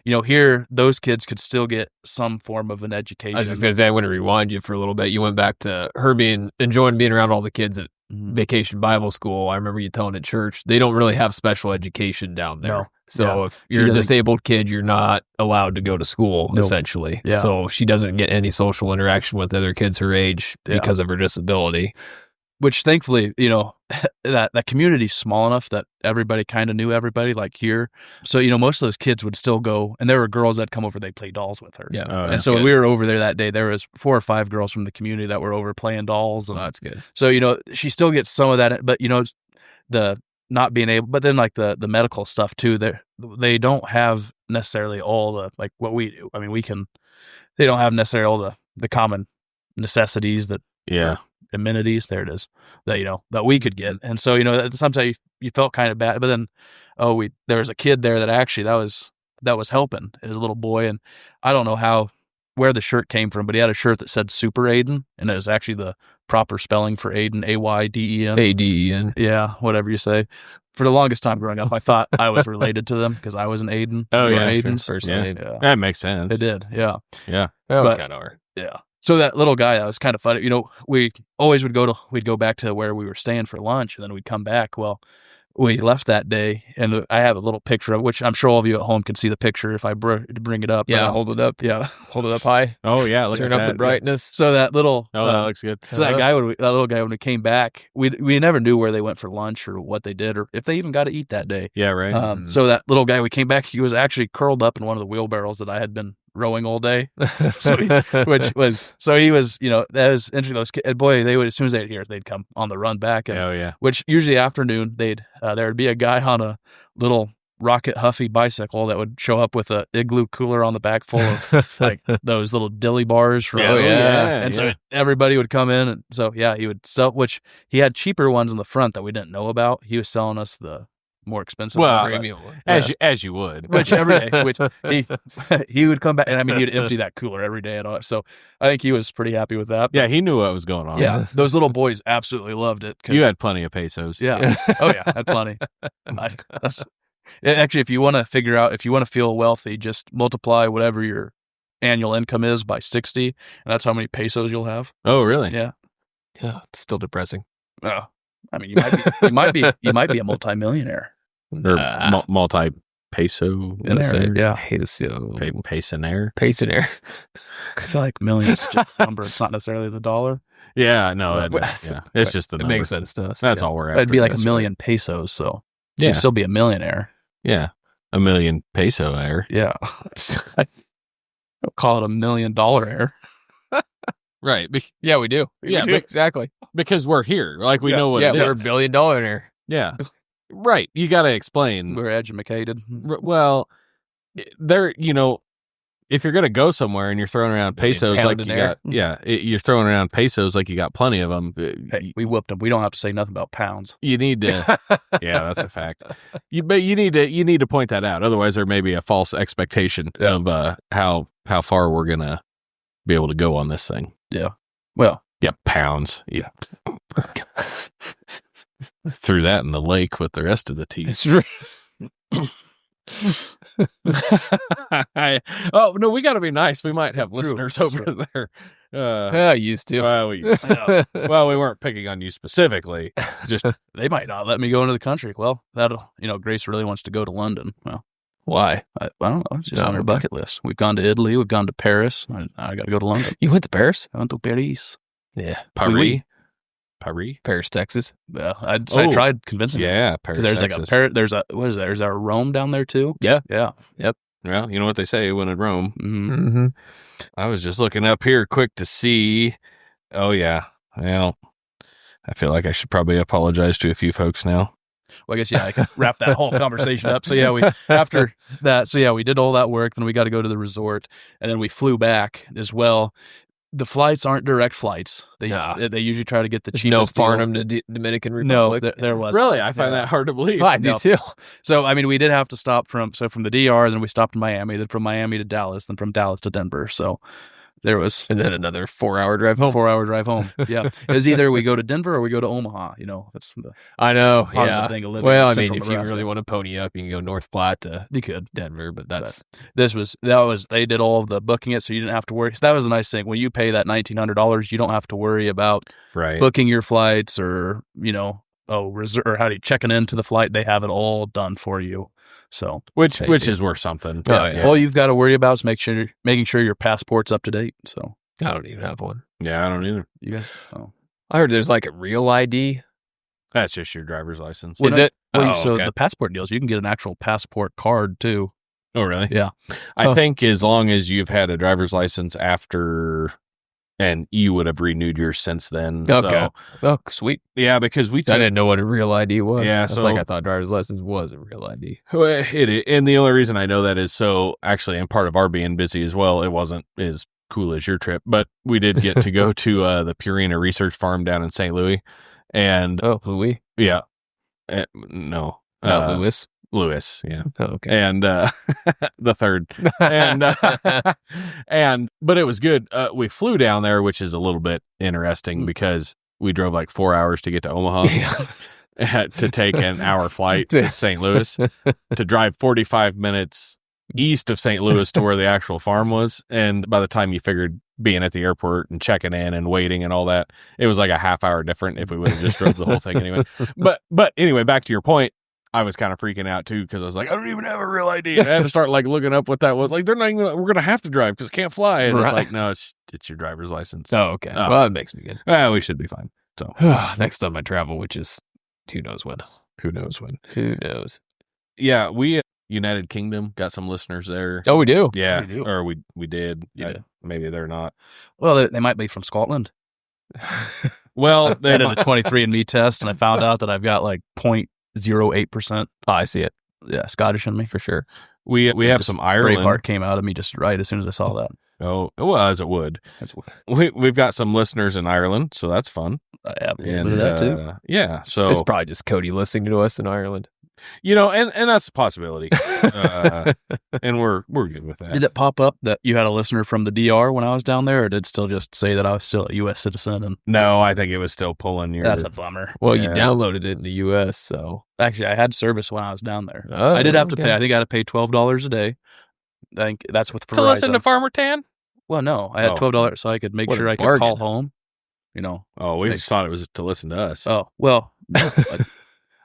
here those kids could still get some form of an education. I was just going to say, I want to rewind you for a little bit. You went back to her enjoying being around all the kids at Vacation Bible School, I remember you telling at church, they don't really have special education down there. No. So if you're a disabled kid, you're not allowed to go to school, essentially. Yeah. So she doesn't get any social interaction with other kids her age because of her disability. Which thankfully, that community's small enough that everybody kind of knew everybody, like here. So, most of those kids would still go, and there were girls that come over, they'd play dolls with her. Yeah. Oh, And so when we were over there that day, there was 4 or 5 girls from the community that were over playing dolls. And That's good. so, she still gets some of that, but, the not being able, but then like the medical stuff too, they don't have necessarily all the, like what we do. I mean, they don't have necessarily all the common necessities that, amenities, there it is, that, that we could get. And so, sometimes you felt kind of bad, but then, there was a kid there that actually, that was helping. It was a little boy, and I don't know where the shirt came from, but he had a shirt that said Super Ayden, and it was actually the proper spelling for Ayden, Ayden. Ayden. Yeah, whatever you say. For the longest time growing up, I thought I was related to them because I was an Ayden. Oh, yeah. Ayden's First Yeah. name. Yeah. That makes sense. It did, yeah. Yeah. But, But- yeah. So that little guy, that was kind of funny. We always we'd go back to where we were staying for lunch, and then we'd come back. Well, we left that day, and I have a little picture of, which I'm sure all of you at home can see the picture if I bring it up. Yeah, hold it up. Yeah. Hold it up high. Oh, yeah. Look Turn at up that. the brightness. So that little, Oh, that looks good. so that little guy, when we came back, we never knew where they went for lunch or what they did or if they even got to eat that day. Yeah, right. So that little guy, we came back, he was actually curled up in one of the wheelbarrows that I had been rowing all day. So he was, that was interesting. Those kids, boy, they would, as soon as they'd hear it, they'd come on the run back. And, Oh, yeah. which usually afternoon, there would be a guy on a little Rocket Huffy bicycle that would show up with a igloo cooler on the back full of like those little dilly bars. From, Oh, yeah. And so everybody would come in. And so, he would sell, which he had cheaper ones in the front that we didn't know about. He was selling us the more expensive Well, ones. Premium one. As you would. Which every day, which he would come back, and I mean, he'd empty that cooler every day. So I think he was pretty happy with that. Yeah, he knew what was going on. Yeah. Those little boys absolutely loved it. You had plenty of pesos. Yeah. Oh, yeah. Had plenty. Actually, if you want to feel wealthy, just multiply whatever your annual income is by 60, and that's how many pesos you'll have. Oh, really? Yeah. Yeah, it's still depressing. Oh, I mean, you might be a multimillionaire. Or multi-peso. Yeah. Peso. Pesonaire. Pesonaire. I feel like millions is just a number. It's not necessarily the dollar. Yeah, no. It's just the It number. makes sense to us. That's all we're after. It'd be like That's a million pesos, so Yeah. you'd still be a millionaire. Yeah. A million peso air. Yeah. I'll call it $1 million air. Right. Yeah, we do. Yeah, We do. Exactly. Because we're here. Like, we know what Yeah, it we're is. $1 billion in here. Yeah. Right. You got to explain. We're educated. Well, there, if you're going to go somewhere and you're throwing around pesos pound like in you air. got, you're throwing around pesos like you got plenty of them. Hey, we whooped them. We don't have to say nothing about pounds. You need to, yeah, that's a fact. But you need to point that out. Otherwise, there may be a false expectation of how far we're going to be able to go on this thing. Yeah. Well, yeah, pounds. Yeah. Threw that in the lake with the rest of the teeth. It's true. Oh no, we got to be nice. We might have listeners over there. I used to. Well, we weren't picking on you specifically. Just they might not let me go into the country. Well, Grace really wants to go to London. Well, Why? I don't know. It's just on her bucket list. We've gone to Italy. We've gone to Paris. I got to go to London. You went to Paris? I went to Paris. Yeah. Paris. Paris, Texas. Well, I tried convincing her. Yeah, Paris. There's Texas. there's a what is that? There's a Rome down there too. Yeah. Yeah. Well, you know what they say when in Rome. Mm-hmm. Mm-hmm. I was just looking up here quick to see. Oh yeah. Well, I feel like I should probably apologize to a few folks now. Well, I guess I can wrap that whole conversation up. So we after that. So we did all that work. Then we got to go to the resort, and then we flew back as well. The flights aren't direct flights. They usually try to get the There's cheapest. no deal. Farnham to Dominican No, Republic. there was Really, I find that hard to believe. Well, I do No. too. So I mean, we did have to stop from the DR, then we stopped in Miami, then from Miami to Dallas, then from Dallas to Denver. So there was And then another 4-hour drive home. 4-hour drive home. Yeah. It was either we go to Denver or we go to Omaha. That's the I know. positive Yeah. thing of living Well, in I mean, Central if you Nebraska. really want to pony up, you can go North Platte to You could. Denver, but that's They did all of the booking it, so you didn't have to worry. So that was the nice thing. When you pay that $1,900, you don't have to worry about Right. booking your flights or, reserve or how do you checking into the flight. They have it all done for you. So Which Thank you. is worth something. Oh, yeah. all you've got to worry about is making sure your passport's up to date. So I don't even have one. Yeah, I don't either. you guys, oh. I heard there's like a real ID. That's just your driver's license. Is it? Well, Oh, so okay. the passport deals, you can get an actual passport card too. Oh, really? Yeah. I think as long as you've had a driver's license after, and you would have renewed yours since then. Okay. So, Oh, sweet. yeah, because we I took didn't know what a real ID was. Yeah, That's so- like I thought driver's license was a real ID. and the only reason I know that is so actually, and part of our being busy as well, it wasn't as cool as your trip, but we did get to go to the Purina Research Farm down in St. Louis. And Oh, Louis? yeah, no, Not Louis. Lewis, yeah. Oh, okay. And the third, but it was good. We flew down there, which is a little bit interesting because we drove like 4 hours to get to Omaha to take an hour flight to St. Louis, to drive 45 minutes east of St. Louis to where the actual farm was. And by the time you figured being at the airport and checking in and waiting and all that, it was like a half hour different if we would have just drove the whole thing anyway. But anyway, back to your point. I was kind of freaking out too because I was like, I don't even have a real ID. And I had to start like looking up what that was. Like, they're not even. We're gonna have to drive because can't fly. And it's Right. like, no, it's your driver's license. Oh, okay. Oh. Well, that makes me good. We should be fine. So Next time I travel, which is who knows when. who knows when? Who knows? Yeah, we United Kingdom got some listeners there. Oh, we do. Yeah, we do. or we did. Yeah. Maybe they're not. Well, they might be from Scotland. Well, I they did a 23andMe test and I found out that I've got like 0.08%. Oh, I see it Scottish in me. for sure. we have Just some Ireland. Braveheart came out of me just right as soon as I saw that. Oh, well, as it would. That's We've got some listeners in Ireland, so that's fun. I have a little And bit of that too. yeah, so It's probably just Cody listening to us in Ireland. and that's a possibility. And we're good with that. Did it pop up that you had a listener from the DR when I was down there, or did it still just say that I was still a U.S. citizen? And No, I think it was still pulling your. that's a bummer. Well, you Yeah. downloaded it in the U.S., so. Actually, I had service when I was down there. Oh, I did have to okay. pay. I think I had to pay $12 a day. I think that's with Verizon. to listen to Farmer Tan. Well, no, I had Oh. $12 so I could make What sure a I could call bargain. home. Oh, we Like- just thought it was to listen to us. Oh well, no,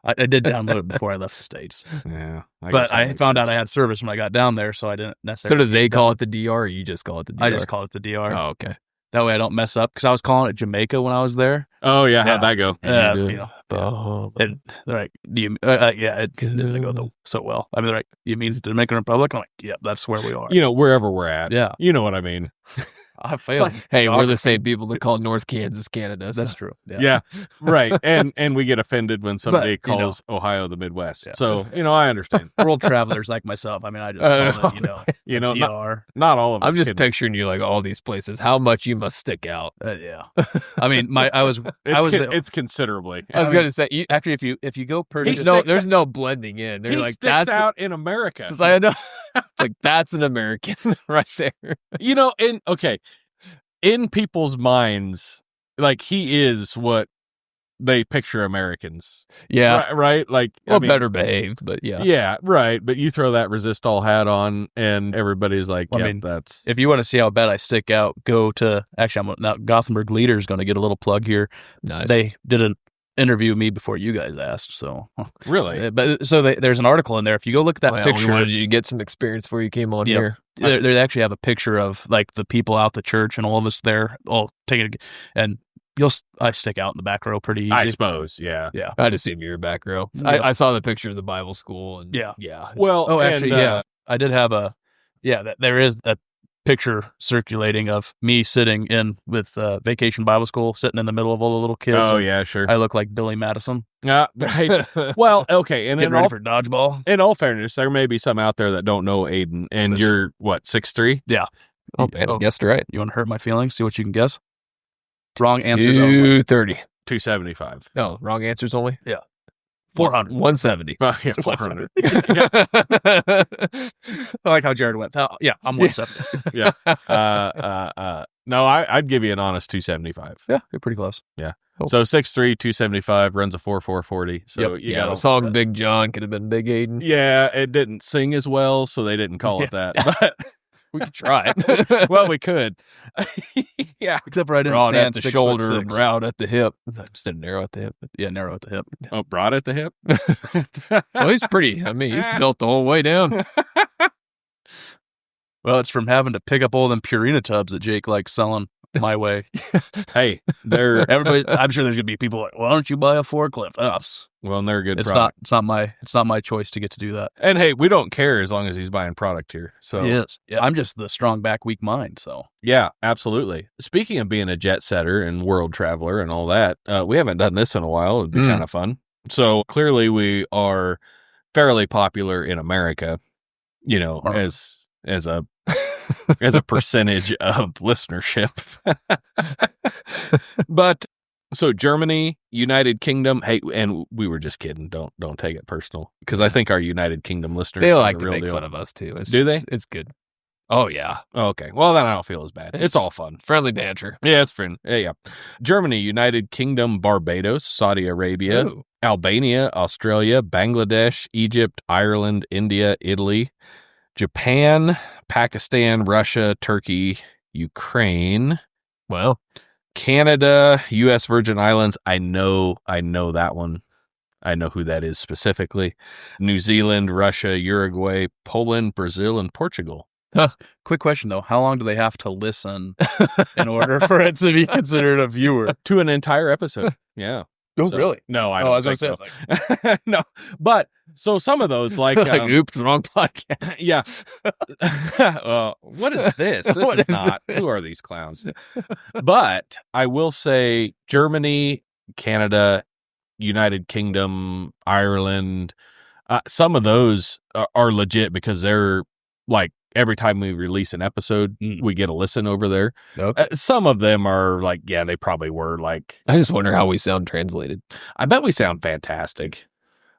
I did download it before I left the States, Yeah, but I found out I had service when I got down there, so I didn't So necessarily. do they call it the DR, or you just call it the DR? I just call it the DR. Oh, okay. That way I don't mess up because I was calling it Jamaica when I was there. Oh yeah, Yeah. how'd that go? They're like, do you? Yeah, it didn't go so well. I mean, they're like, you mean the Dominican Republic? I'm like, yeah, that's where we are. Wherever we're at. Yeah. You know what I mean? I failed. Hey, we're the same people that call North Kansas Canada. That's so. true. Yeah, right. And we get offended when somebody But, you know. calls Ohio the Midwest. Yeah. So I understand. World travelers like myself. I mean, I just call it, not, Not, not all of us. I'm just can- picturing you like all these places. How much you must stick out. yeah. I mean, It's considerably. I was gonna say, actually, if you go purchase, there's no blending in. They're He like sticks that's out in America. It's like, I know. It's like that's an American right there. In people's minds, like he is what they picture Americans. Yeah, Right? Like, well, better behaved, but yeah. Yeah, right. But you throw that resist all hat on, and everybody's like, I "Yep, mean, that's." if you want to see how bad I stick out, go to actually. Now Gothenburg Leader is going to get a little plug here. Nice. They did an interview me before you guys asked, so Really? But so there's an article in there. If you go look at that We picture, wanted you to get some experience before you came on Yep. here. they actually have a picture of like the people out the church and all of us there all taking and I stick out in the back row pretty easy. I suppose. Yeah. Yeah. I'd assume you're back row. Yep. I saw the picture of the Bible school, and Yeah. yeah. Well, Oh, actually, and, yeah. I did have there is a picture circulating of me sitting in with Vacation Bible School, sitting in the middle of all the little kids. Oh and yeah, sure. I look like Billy Madison. Right. Well, okay. And Getting ready for dodgeball. in all fairness, there may be some out there that don't know Ayden, and That's- you're what 6'3"? Oh man, I guessed right. You want to hurt my feelings? See what you can guess. Wrong answers only. 230. 275. No, wrong answers only. 400. 170. Yeah, It's 400. I like how Jared went. Yeah, I'm 170. Yeah. No, I'd give you an honest 275. Yeah, you're pretty close. Yeah. Cool. So 6'3", 275, runs a 4.40. So you Yeah, got the song Big John could have been Big Ayden. Yeah, it didn't sing as well, so they didn't call it that. But We could try it. well, we could. Yeah. Except for I didn't Broad stand at the 6'6". shoulder, broad at the hip. Instead of narrow at the hip. Yeah, narrow at the hip. Oh, broad at the hip. Well, he's pretty. I mean, he's built the whole way down. Well, it's from having to pick up all them Purina tubs that Jake likes selling my way. Hey, they're Everybody, I'm sure there's gonna be people like, "Why don't you buy a forklift?" Us. well, and they're a good It's product. It's not my choice to get to do that. And hey, we don't care as long as he's buying product here. So He is. Yeah, I'm just the strong back, weak mind. So yeah, absolutely. Speaking of being a jet setter and world traveler and all that, we haven't done this in a while. It'd be kind of fun. So clearly we are fairly popular in America, you know, as a as a percentage of listenership. But so Germany, United Kingdom, hey, and we were just kidding. Don't take it personal, because I think our United Kingdom listeners They are like the to real make deal. fun of us, too. Do they? It's good. Oh, yeah. Oh, okay. Well, then I don't feel as bad. It's all fun. Friendly banter. Yeah, it's fun. Yeah. Germany, United Kingdom, Barbados, Saudi Arabia, Ooh. Albania, Australia, Bangladesh, Egypt, Ireland, India, Italy, Japan, Pakistan, Russia, Turkey, Ukraine, Well, Canada, U.S. Virgin Islands. I know that one. I know who that is specifically. New Zealand, Russia, Uruguay, Poland, Brazil, and Portugal. quick question though: how long do they have to listen in order for it to be considered a viewer? To an entire episode. Yeah. Oh, So- really? No, I Oh, don't I was gonna think say, so. No, but so some of those, like, like, oops, wrong podcast. yeah. What is this? This What is is not. Who are these clowns? But I will say Germany, Canada, United Kingdom, Ireland, some of those are legit, because they're like, every time we release an episode, we get a listen over there. Okay. Some of them are like, yeah, they probably were like, I just wonder how we sound translated. I bet we sound fantastic.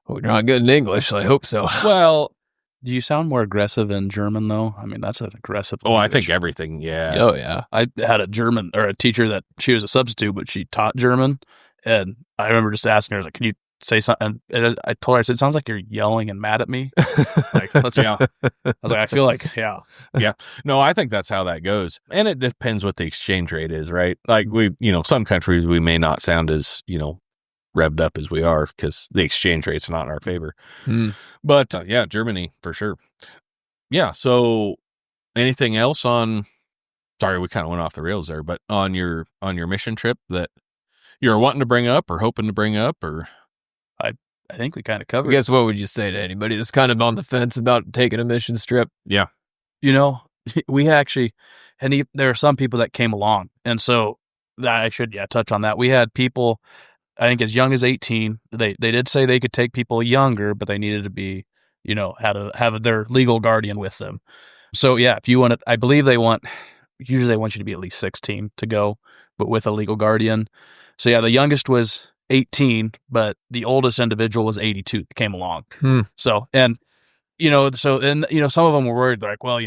We're not good in English, so I hope so. Well, Do you sound more aggressive in German though? I mean, that's an aggressive. I language. think everything, yeah. Oh, yeah. I had a teacher that she was a substitute, but she taught German, and I remember just asking her, I was like, "Can you say something?" And I told her, I said, "It sounds like you're yelling and mad at me." Like, Yeah. I was like, I feel like, yeah. No, I think that's how that goes. And it depends what the exchange rate is, right? Like some countries we may not sound as, revved up as we are, because the exchange rate's not in our favor. But yeah, Germany for sure. Yeah. So anything else on, sorry, we kind of went off the rails there, but on your mission trip that you're wanting to bring up or hoping to bring up, or? I think we kind of I covered. guess what would you say to anybody that's kind of on the fence about taking a mission trip? Yeah. We actually, there are some people that came along, and so I should touch on that. We had people, I think, as young as 18. They did say they could take people younger, but they needed to be, had to have their legal guardian with them. So yeah, if you want to, I believe usually they want you to be at least 16 to go, but with a legal guardian. So yeah, the youngest was 18, but the oldest individual was 82 that came along. So, and, some of them were worried, like, well,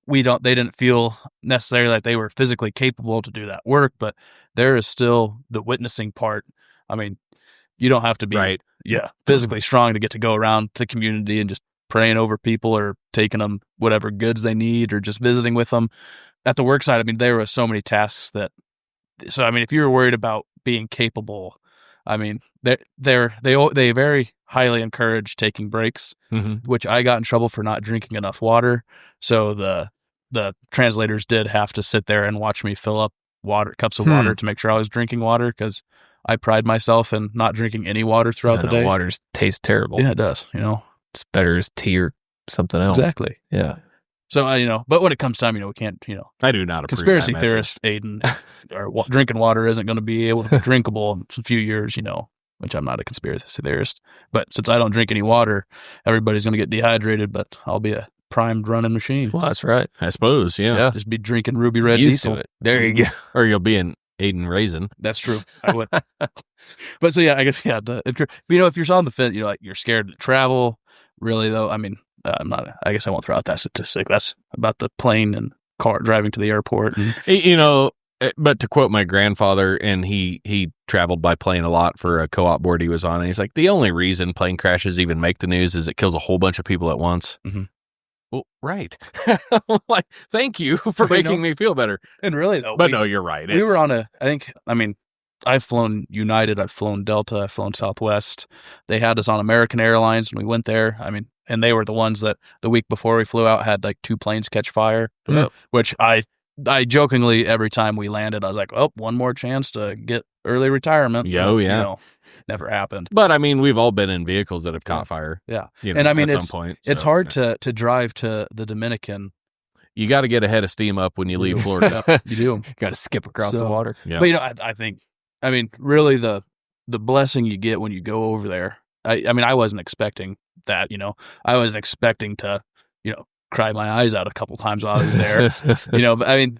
they didn't feel necessarily like they were physically capable to do that work, but there is still the witnessing part. I mean, you don't have to be Right. physically strong to get to go around the community and just praying over people or taking them whatever goods they need or just visiting with them. At the work site, I mean, there were so many tasks if you were worried about being capable, I mean, they very highly encourage taking breaks, which I got in trouble for not drinking enough water. So the translators did have to sit there and watch me fill up cups of water to make sure I was drinking water, because I pride myself in not drinking any water throughout the day. Water tastes terrible. Yeah, it does. It's better as tea or something else. Exactly. Yeah. So but when it comes time, we can't. I do not approve Conspiracy that message. theorist Ayden, or drinking water isn't going to be able to be drinkable in a few years, which I'm not a conspiracy theorist. But since I don't drink any water, everybody's going to get dehydrated, but I'll be a primed running machine. Well, that's right. I suppose, yeah. Yeah. Just be drinking Ruby Red Used Diesel. to it. There you go. Or you'll be an Ayden raisin. That's true. I would. But so, yeah, I guess, yeah. But, if you're on the fence, like you're scared to travel, really, though, I mean, I'm not, I guess I won't throw out that statistic. That's about the plane and car driving to the airport. And, But to quote my grandfather, and he traveled by plane a lot for a co-op board he was on, and he's like, the only reason plane crashes even make the news is it kills a whole bunch of people at once. Mm-hmm. Well, right. Like, thank you for making me feel better. And really, though. But no, you're right. We were on I've flown United, I've flown Delta, I've flown Southwest. They had us on American Airlines when we went there. I mean, and they were the ones that the week before we flew out had like 2 planes catch fire, which I jokingly, every time we landed, I was like, oh, one more chance to get early retirement. Never happened. But I mean, we've all been in vehicles that have caught fire. Yeah. And I mean, at some point. It's hard to drive to the Dominican. You got to get a head of steam up when you leave Florida. You do. Got to skip across the water. Yeah. But, I think, really the blessing you get when you go over there, I wasn't expecting that, I wasn't expecting to, cry my eyes out a couple times while I was there, but I mean,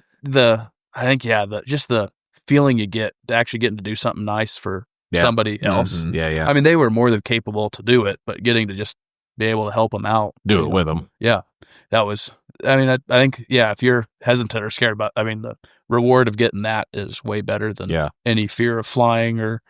just the feeling you get actually getting to do something nice for somebody else. Mm-hmm. Yeah. I mean, they were more than capable to do it, but getting to just be able to help them out. Do it with them. Yeah. That was, I think, if you're hesitant or scared about, the reward of getting that is way better than any fear of flying or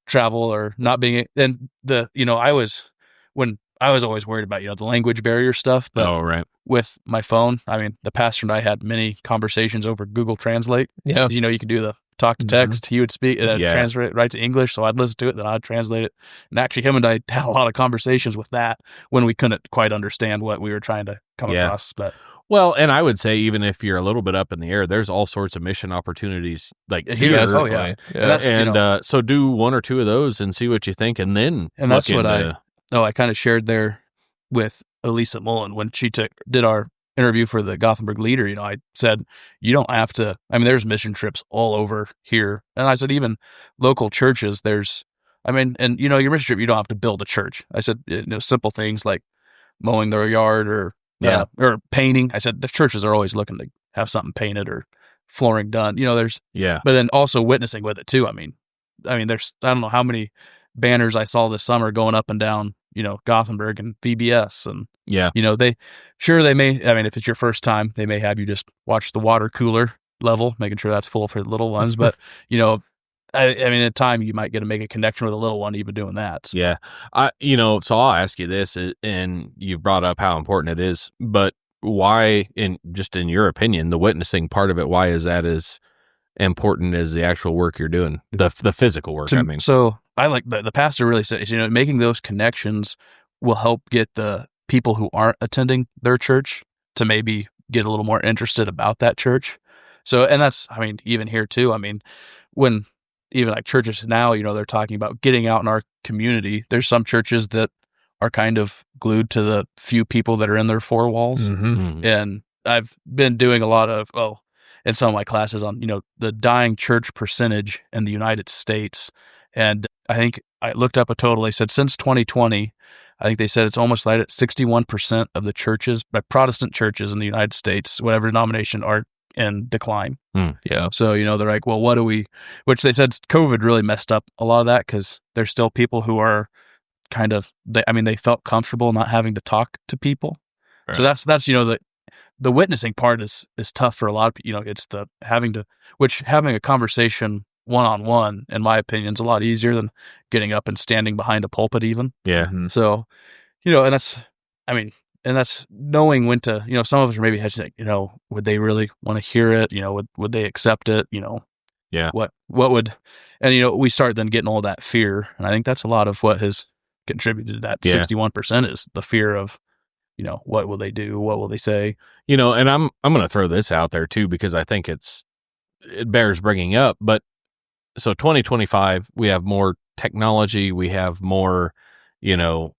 travel or not being, and I was always worried about, the language barrier stuff, but with my phone, the pastor and I had many conversations over Google Translate. Yeah. You could do the talk to text. He would speak and translate it right to English. So I'd listen to it, then I'd translate it. And actually him and I had a lot of conversations with that when we couldn't quite understand what we were trying to come across. But well, and I would say even if you're a little bit up in the air, there's all sorts of mission opportunities like here. Oh, yeah. And so do 1 or 2 of those and see what you think. And then that's what I kind of shared there with Elisa Mullen when she did our interview for the Gothenburg Leader. I said, you don't have to, there's mission trips all over here. And I said, even local churches, there's, and your mission trip, you don't have to build a church. I said, simple things like mowing their yard or painting. I said, the churches are always looking to have something painted or flooring done. But then also witnessing with it too. There's, I don't know how many banners I saw this summer going up and down, Gothenburg and VBS. And, they may, if it's your first time, they may have you just watch the water cooler level, making sure that's full for the little ones. But, at time you might get to make a connection with a little one even doing that. So. Yeah. So I'll ask you this, and you brought up how important it is, but why, in your opinion, the witnessing part of it, why is that as important as the actual work you're doing, the physical work? So I like the pastor really says, making those connections will help get the people who aren't attending their church to maybe get a little more interested about that church. So, and that's, even here too, when even like churches now, they're talking about getting out in our community. There's some churches that are kind of glued to the few people that are in their 4 walls. Mm-hmm. And I've been doing a lot of, in some of my classes on, the dying church percentage in the United States. And I think I looked up a total. They said since 2020, I think they said it's almost right at 61% of the churches, Protestant churches in the United States, whatever denomination, are in decline. Yeah. So, they're like, well, which they said COVID really messed up a lot of that because there's still people who are kind of, they felt comfortable not having to talk to people. Right. So that's the witnessing part is tough for a lot of people. It's the having a conversation one-on-one, in my opinion, is a lot easier than getting up and standing behind a pulpit even. Yeah. Mm-hmm. So, and that's knowing when to, some of us are maybe hesitant, would they really want to hear it? Would they accept it? Yeah. What would, and, we start then getting all that fear. And I think that's a lot of what has contributed to that 61% is the fear of, what will they do? What will they say? And I'm going to throw this out there too, because I think it bears bringing up, but so 2025, we have more technology, we have more,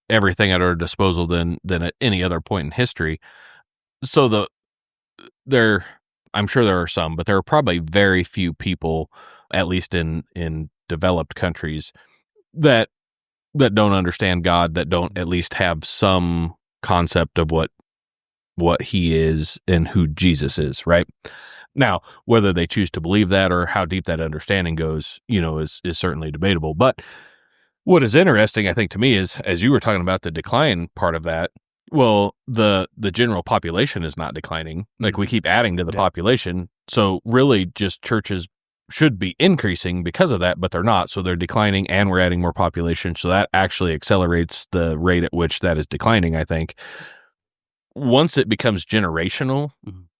everything at our disposal than at any other point in history. So I'm sure there are some, but there are probably very few people, at least in developed countries, that don't understand God, that don't at least have some concept of what he is and who Jesus is, right? Now, whether they choose to believe that or how deep that understanding goes, is certainly debatable. But what is interesting, I think, to me is, as you were talking about the decline part of that, well, the general population is not declining. Like, we keep adding to the population. So really just churches should be increasing because of that, but they're not. So they're declining and we're adding more population. So that actually accelerates the rate at which that is declining, I think. Once it becomes generational,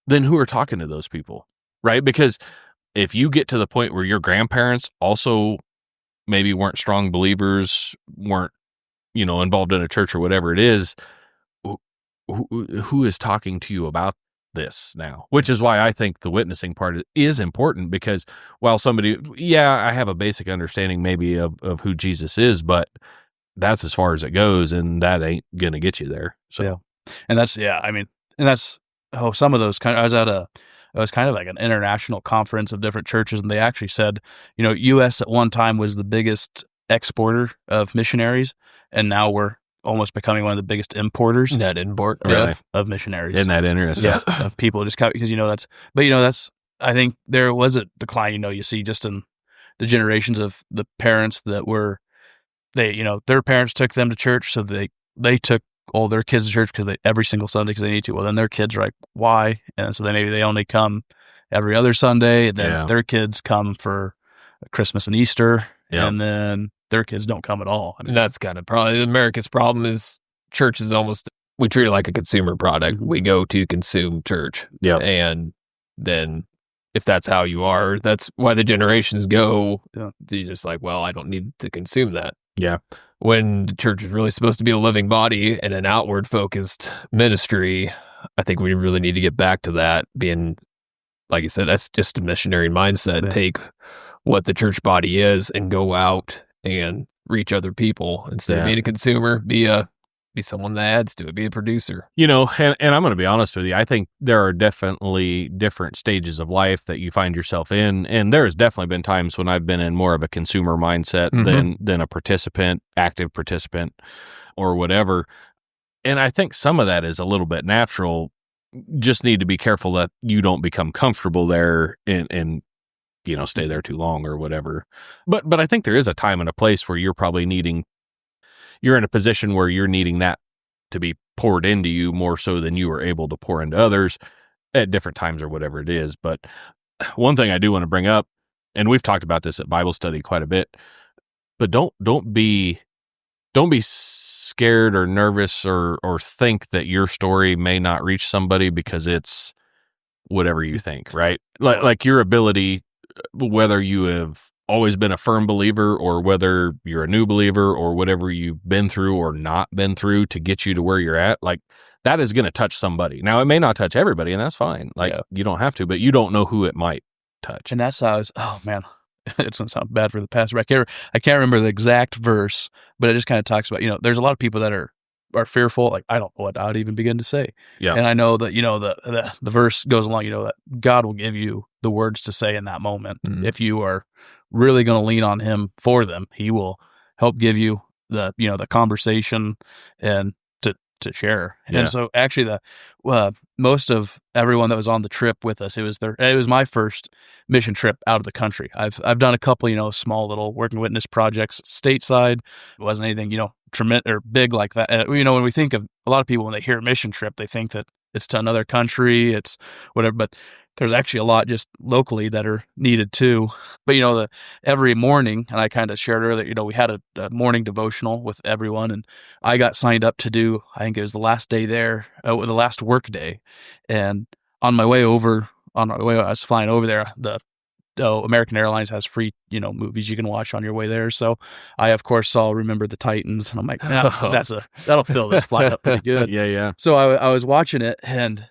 then who are talking to those people, right? Because if you get to the point where your grandparents also maybe weren't strong believers, weren't, involved in a church or whatever it is, who is talking to you about this now? Which is why I think the witnessing part is important, because while somebody, I have a basic understanding maybe of who Jesus is, but that's as far as it goes, and that ain't going to get you there. So, and that's, some of those it was kind of like an international conference of different churches, and they actually said, U.S. at one time was the biggest exporter of missionaries, and now we're almost becoming one of the biggest importers of missionaries. Isn't that interesting? Yeah, of people, just because I think there was a decline, you see just in the generations of the parents that were, their parents took them to church, so they took all their kids to church because every single Sunday because they need to. Well, then their kids are like, why? And so then maybe they only come every other Sunday, and then their kids come for Christmas and Easter, and then their kids don't come at all. I mean, that's kind of probably America's problem is church is we treat it like a consumer product. We go to consume church. Yeah. And then if that's how you are, that's why the generations go. Yeah. You're just like, well, I don't need to consume that. Yeah. When the church is really supposed to be a living body and an outward focused ministry, I think we really need to get back to that being, like you said, that's just a missionary mindset. Yeah. Take what the church body is and go out and reach other people instead of being a consumer. Be someone that adds to it. Be a producer. And I'm going to be honest with you. I think there are definitely different stages of life that you find yourself in, and there has definitely been times when I've been in more of a consumer mindset than a participant, active participant, or whatever. And I think some of that is a little bit natural. Just need to be careful that you don't become comfortable there and stay there too long or whatever. But I think there is a time and a place where you're in a position where you're needing that to be poured into you more so than you are able to pour into others at different times or whatever it is. But one thing I do want to bring up, and we've talked about this at Bible study quite a bit, but don't be scared or nervous or think that your story may not reach somebody because it's whatever you think, right? Like your ability, whether you have always been a firm believer or whether you're a new believer or whatever you've been through or not been through to get you to where you're at, like that is going to touch somebody. Now, it may not touch everybody, and that's fine. Like you don't have to, but you don't know who it might touch. And that's how oh man, it's going to sound bad for the pastor. I can't remember the exact verse, but it just kind of talks about, there's a lot of people that are fearful. Like, I don't know what I would even begin to say. Yeah. And I know that, the verse goes along, that God will give you the words to say in that moment. Mm-hmm. If you are really going to lean on him for them, he will help give you the conversation and to share. Yeah. And so actually most of everyone that was on the trip with us, it was my first mission trip out of the country. I've done a couple, small little working witness projects stateside. It wasn't anything, tremendous or big like that. When we think of a lot of people, when they hear mission trip, they think that it's to another country, it's whatever, but there's actually a lot just locally that are needed too. But, every morning, and I kind of shared earlier, we had a morning devotional with everyone, and I got signed up to do, I think it was the last day there, the last work day. And on my way I was flying over there, American Airlines has free, movies you can watch on your way there. So I, of course, saw Remember the Titans, and I'm like, that'll fill this flight up pretty good. Yeah. So I was watching it, and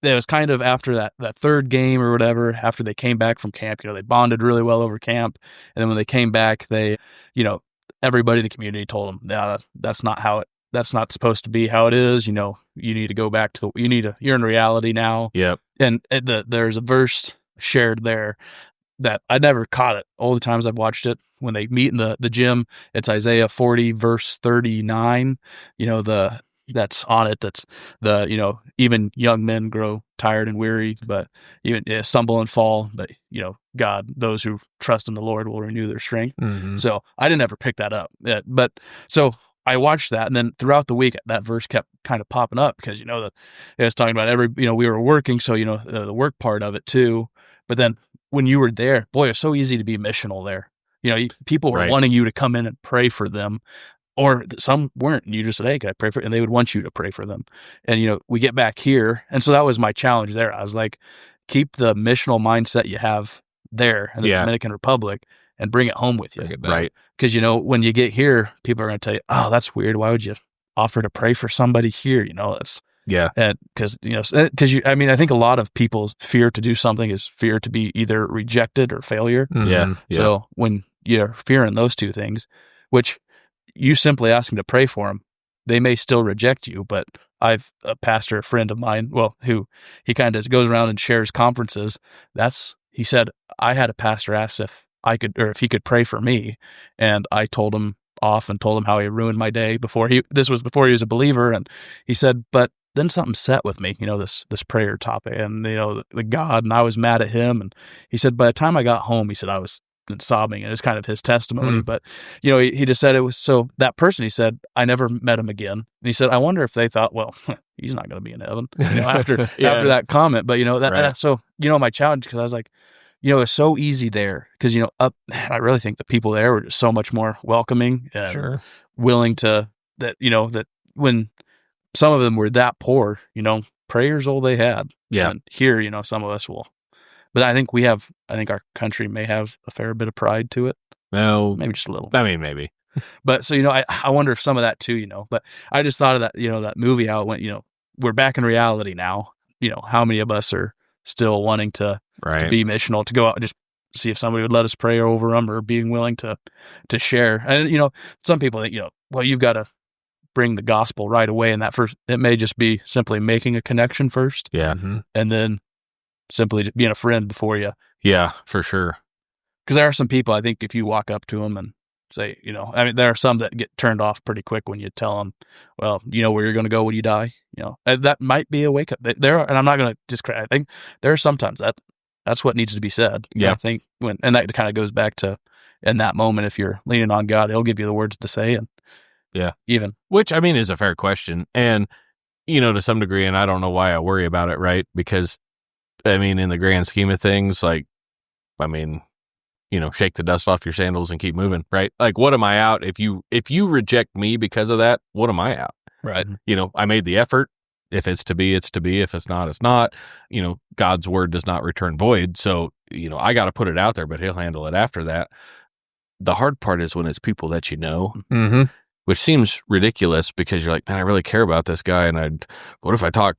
it was kind of after that third game or whatever, after they came back from camp, they bonded really well over camp. And then when they came back, they, everybody in the community told them, that's not supposed to be how it is. You need to go back to you're in reality now. Yep. And there's a verse shared there that I never caught it. All the times I've watched it, when they meet in the gym, it's Isaiah 40 verse 39. that's on it. That's even young men grow tired and weary, but even stumble and fall. But God, those who trust in the Lord will renew their strength. Mhm. So I didn't ever pick that up. But so I watched that, and then throughout the week, that verse kept kind of popping up because that it was talking about we were working, so the work part of it too. But then when you were there, boy, it's so easy to be missional there. People were Right. wanting you to come in and pray for them. Or some weren't. You just said, "Hey, can I pray for?" And they would want you to pray for them. And we get back here, and so that was my challenge there. I was like, keep the missional mindset you have there in the Dominican Republic, and bring it home with you. Bring it back. Right. Because when you get here, people are going to tell you, "Oh, that's weird. Why would you offer to pray for somebody here?" That's Yeah. because I think a lot of people's fear to do something is fear to be either rejected or failure. Mhm. Yeah. So when you're fearing those two things, which you simply asking to pray for them, they may still reject you. But I've a pastor, a friend of mine, who he kind of goes around and shares conferences. He said, I had a pastor ask if I could, or if he could pray for me. And I told him off and told him how he ruined my day this was before he was a believer. And he said, but then something set with me, this prayer topic and, the God, and I was mad at him. And he said, by the time I got home, he said, I was sobbing, and it's kind of his testimony. But he just said it was so that person. He said I never met him again, and he said I wonder if they thought, well, he's not going to be in heaven after that comment. But that's so my challenge, because I was like, it's so easy there because I really think the people there were just so much more welcoming and willing to that when some of them were that poor, prayer's all they had. Yeah. And here, some of us will. But I think our country may have a fair bit of pride to it. No, Maybe just a little. I mean, maybe. But so, I wonder if some of that too, but I just thought of that, that movie, how it went, we're back in reality now. How many of us are still wanting to be missional, to go out and just see if somebody would let us pray over them, or being willing to share. And, some people think, well, you've got to bring the gospel right away. And it may just be simply making a connection first. Yeah. And then simply just being a friend before you. Yeah, for sure. Because there are some people, I think, if you walk up to them and say, there are some that get turned off pretty quick when you tell them, well, where you're going to go when you die. And that might be a wake up. And I'm not going to discredit. I think there are sometimes that's what needs to be said. Yeah. I think and that kind of goes back to, in that moment, if you're leaning on God, He'll give you the words to say. And which I mean is a fair question, and to some degree, and I don't know why I worry about it, right? Because I mean, in the grand scheme of things, shake the dust off your sandals and keep moving, right? Like, what am I out? If you reject me because of that, what am I out? Right. I made the effort. If it's to be, it's to be. If it's not, it's not. God's word does not return void. So, I got to put it out there, but He'll handle it after that. The hard part is when it's people that which seems ridiculous, because you're like, man, I really care about this guy. And what if I talk,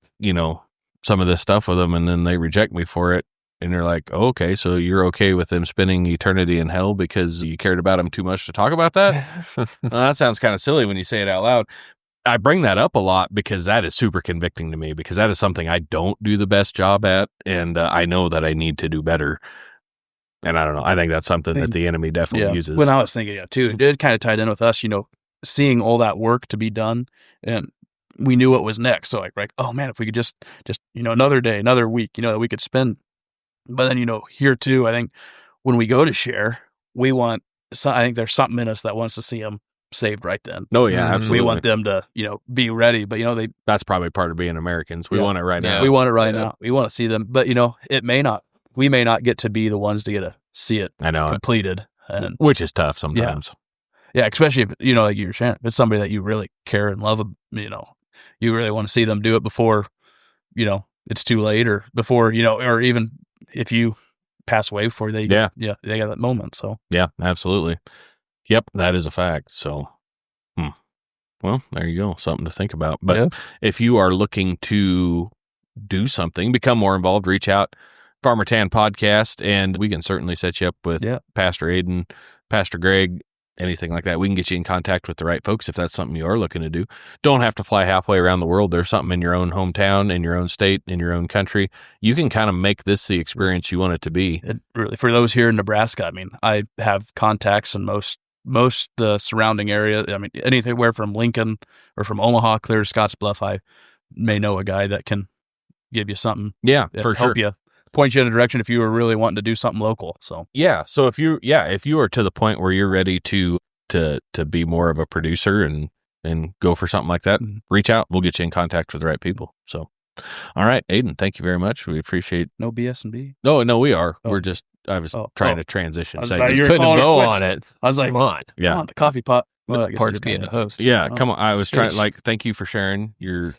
some of this stuff with them, and then they reject me for it? And you're like, oh, okay, so you're okay with them spending eternity in hell because you cared about them too much to talk about that? Well, that sounds kind of silly when you say it out loud. I bring that up a lot because that is super convicting to me, because that is something I don't do the best job at, and I know that I need to do better. And I don't know. I think that's something that the enemy definitely uses. When I was thinking, too, it kind of tied in with us, seeing all that work to be done, and we knew what was next. So like, oh man, if we could just another day, another week, that we could spend. But then, here too, I think when we go to share, I think there's something in us that wants to see them saved right then. Oh yeah, absolutely. We want them to, be ready, but that's probably part of being Americans. We want it right now. We want it right now. We want to see them, but we may not get to be the ones to get to see it completed. Which is tough sometimes. Yeah, especially if, like you're sharing, if it's somebody that you really care and love, you really want to see them do it before, it's too late, or before, or even if you pass away before they got that moment. So yeah, absolutely. Yep, that is a fact. So, well, there you go. Something to think about. But if you are looking to do something, become more involved, reach out, Farmer Tan Podcast, and we can certainly set you up with Pastor Ayden, Pastor Greg, anything like that. We can get you in contact with the right folks if that's something you are looking to do. Don't have to fly halfway around the world. There's something in your own hometown, in your own state, in your own country. You can kind of make this the experience you want it to be. Really, for those here in Nebraska, I mean, I have contacts in most most the surrounding area. I mean, anywhere from Lincoln or from Omaha, clear to Scottsbluff, I may know a guy that can give you something. Yeah, that for help sure. you, point you in a direction if you were really wanting to do something local. So Yeah. So if you are to the point where you're ready to be more of a producer and go for something like that, reach out. We'll get you in contact with the right people. So, all right, Ayden, thank you very much. We appreciate. no BS and B. No, we are. Oh. We're just. I was trying to transition. I was segments. like, you're Putting a calling it bow quits. on it. I was like, Come on. Yeah. come on, the coffee pot. Well, I guess Part it's of being kinda- a host. Yeah, Oh. come on. I was trying. Sheesh. Like, thank you for sharing your.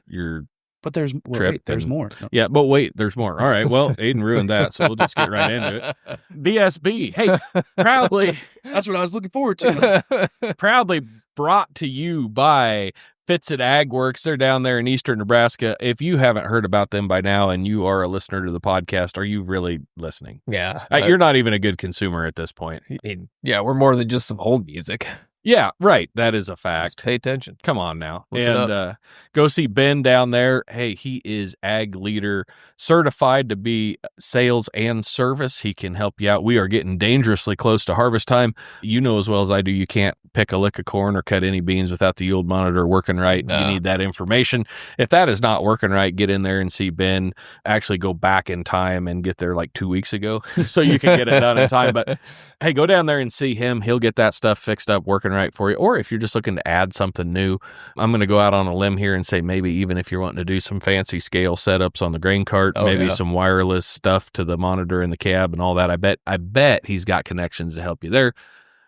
But there's Trip wait, there's and- more. No. Yeah, but wait, there's more. All right. Well, Ayden ruined that, so we'll just get right into it. BSB. Hey, proudly That's what I was looking forward to. proudly brought to you by Fitz at Ag Works. They're down there in eastern Nebraska. If you haven't heard about them by now and you are a listener to the podcast, are you really listening? Yeah. You're not even a good consumer at this point. I mean, yeah, we're more than just some hold music. Yeah, right. That is a Just fact. pay attention. Come on now. Listen And go see Ben down there. Hey, he is Ag Leader certified to be sales and service. He can help you out. We are getting dangerously close to harvest time. You know as well as I do, you can't pick a lick of corn or cut any beans without the yield monitor working right. No. You need that information. If that is not working right, get in there and see Ben. Actually go back in time and get there like 2 weeks ago so you can get it done in time. But hey, go down there and see him. He'll get that stuff fixed up, working right for you. Or if you're just looking to add something new, I'm going to go out on a limb here and say maybe even if you're wanting to do some fancy scale setups on the grain cart, maybe some wireless stuff to the monitor in the cab and all that. I bet he's got connections to help you there.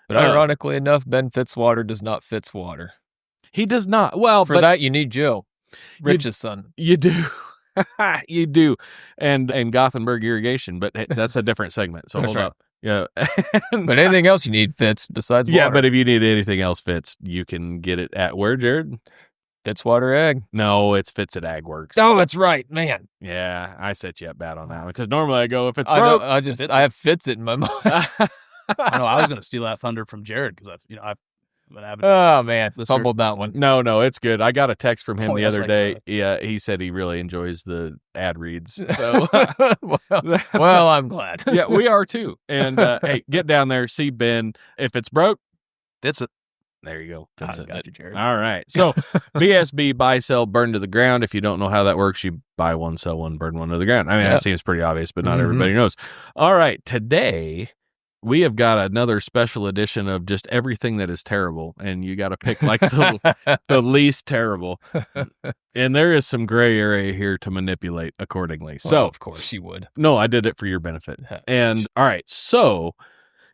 But ironically enough, Ben Fitzwater does not Fitzwater. He does not. Well, For that, you need Joe, Rich's son. You do. You do. And Gothenburg Irrigation, but that's a different segment. So That's hold right. up. Yeah. But anything else you need Fitz besides water. Yeah, but if you need anything else, Fitz, you can get it at where, Jared? Fitzwater Egg. No, it's Fitz at Ag Works. Oh, that's right, man. Yeah, I set you up bad on that one because normally I go if it's I know, broke. I have Fitz it in my mind. I know I was going to steal that thunder from Jared because I've been having. Oh man, Listener. fumbled that one. No, it's good. I got a text from him Oh, the that's other like day. that. Yeah, he said he really enjoys the ad reads. So well, I'm glad. yeah, we are too. And hey, get down there, see Ben. If it's broke, That's it. there you go. I That's it. got you, Jared. All right. So BSB, buy, sell, burn to the ground. If you don't know how that works, you buy one, sell one, burn one to the ground. I mean, Yeah. that seems pretty obvious, but not Mhm. everybody knows. All right. Today, we have got another special edition of just everything that is terrible. And you got to pick like the least terrible. And there is some gray area here to manipulate accordingly. Well, So, of course you would. no, I did it for your benefit. And all right. So,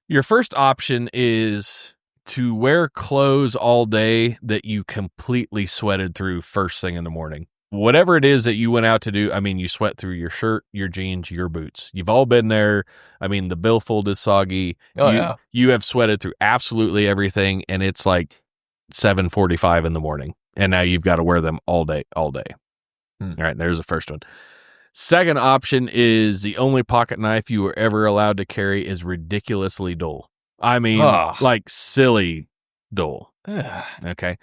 your first option is to wear clothes all day that you completely sweated through first thing in the morning. Whatever it is that you went out to do, I mean, you sweat through your shirt, your jeans, your boots. You've all been there. I mean, the billfold is soggy. Oh, yeah. You have sweated through absolutely everything, and it's like 7:45 in the morning, and now you've got to wear them all day. All right, there's the first one. Second option is the only pocket knife you were ever allowed to carry is ridiculously dull. I mean, Ugh. like silly dull. Okay.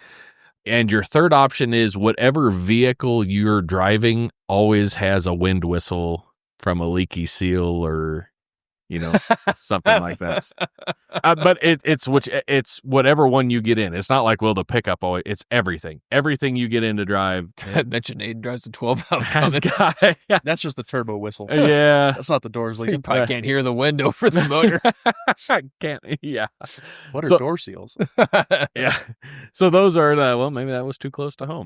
And your third option is whatever vehicle you're driving always has a wind whistle from a leaky seal or, something like that. But it's whatever one you get in. It's not like, well, the pickup always, it's everything. Everything you get in to drive Mention Ayden drives a 12 out. has got, yeah. That's just the turbo whistle. Yeah. That's not the doors You leaking. probably can't hear the window for the motor. I can't, yeah. What are So- door seals? Yeah. So those are well, maybe that was too close to home.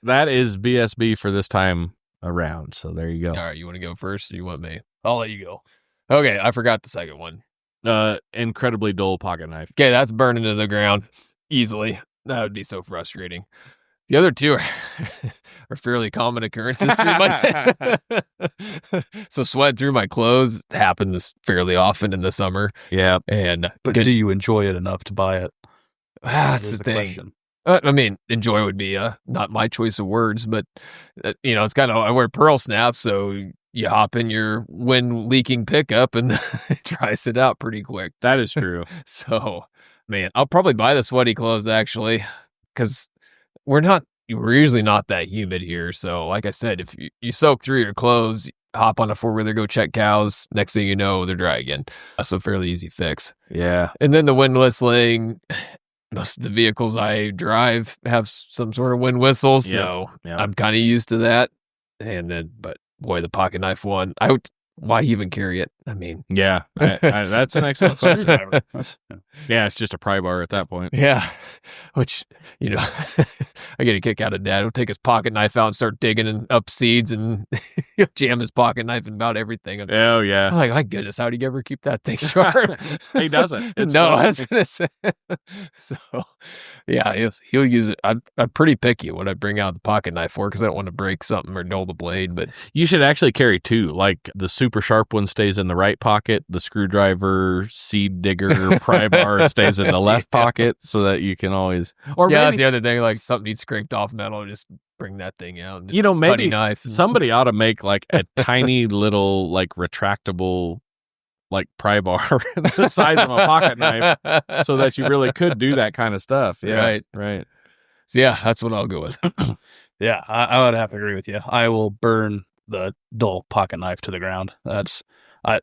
That is BSB for this time around. So there you All go. right, you want to go first or you want me? I'll let you go. Okay, I forgot the second one. Incredibly dull pocket knife. Okay, that's burning to the ground easily. That would be so frustrating. The other two are fairly common occurrences. So sweat through my clothes happens fairly often in the summer. Yeah. And But good- do you enjoy it enough to buy it? that's Is the thing. question. I mean, enjoy would be not my choice of words, but it's kind of, I wear pearl snaps, so you hop in your wind leaking pickup and it dries it out pretty quick. That is true. So, man, I'll probably buy the sweaty clothes actually, because we're usually not that humid here. So, like I said, if you soak through your clothes, hop on a 4-wheeler, go check cows. Next thing you know, they're dry again. That's a fairly easy fix. Yeah. And then the wind whistling. Most of the vehicles I drive have some sort of wind whistle, so I'm kind of used to that. And then, but boy, the pocket knife one, why even carry it? I mean, yeah, that's an excellent screwdriver. Yeah, it's just a pry bar at that point. Yeah, which, you know, I get a kick out of Dad. He'll take his pocket knife out and start digging up seeds, and he'll jam his pocket knife in about everything. Oh, yeah. I'm like, my goodness, how do you ever keep that thing sharp? He doesn't. It's no, fun. I was going to say. So, yeah, he'll use it. I'm pretty picky what I bring out the pocket knife for because I don't want to break something or dull the blade. But you should actually carry two. Like the super sharp one stays in the right pocket, the screwdriver, seed digger, pry bar stays in the left pocket, so that you can always. Or yeah, maybe, that's the other thing. Like something needs scraped off metal, just bring that thing out. And just you know, maybe putty knife. somebody ought to make like a tiny little like retractable like pry bar the size of a pocket knife, so that you really could do that kind of stuff. Yeah, right. So yeah, that's what I'll go with. Yeah, I would have to agree with you. I will burn the dull pocket knife to the ground. That's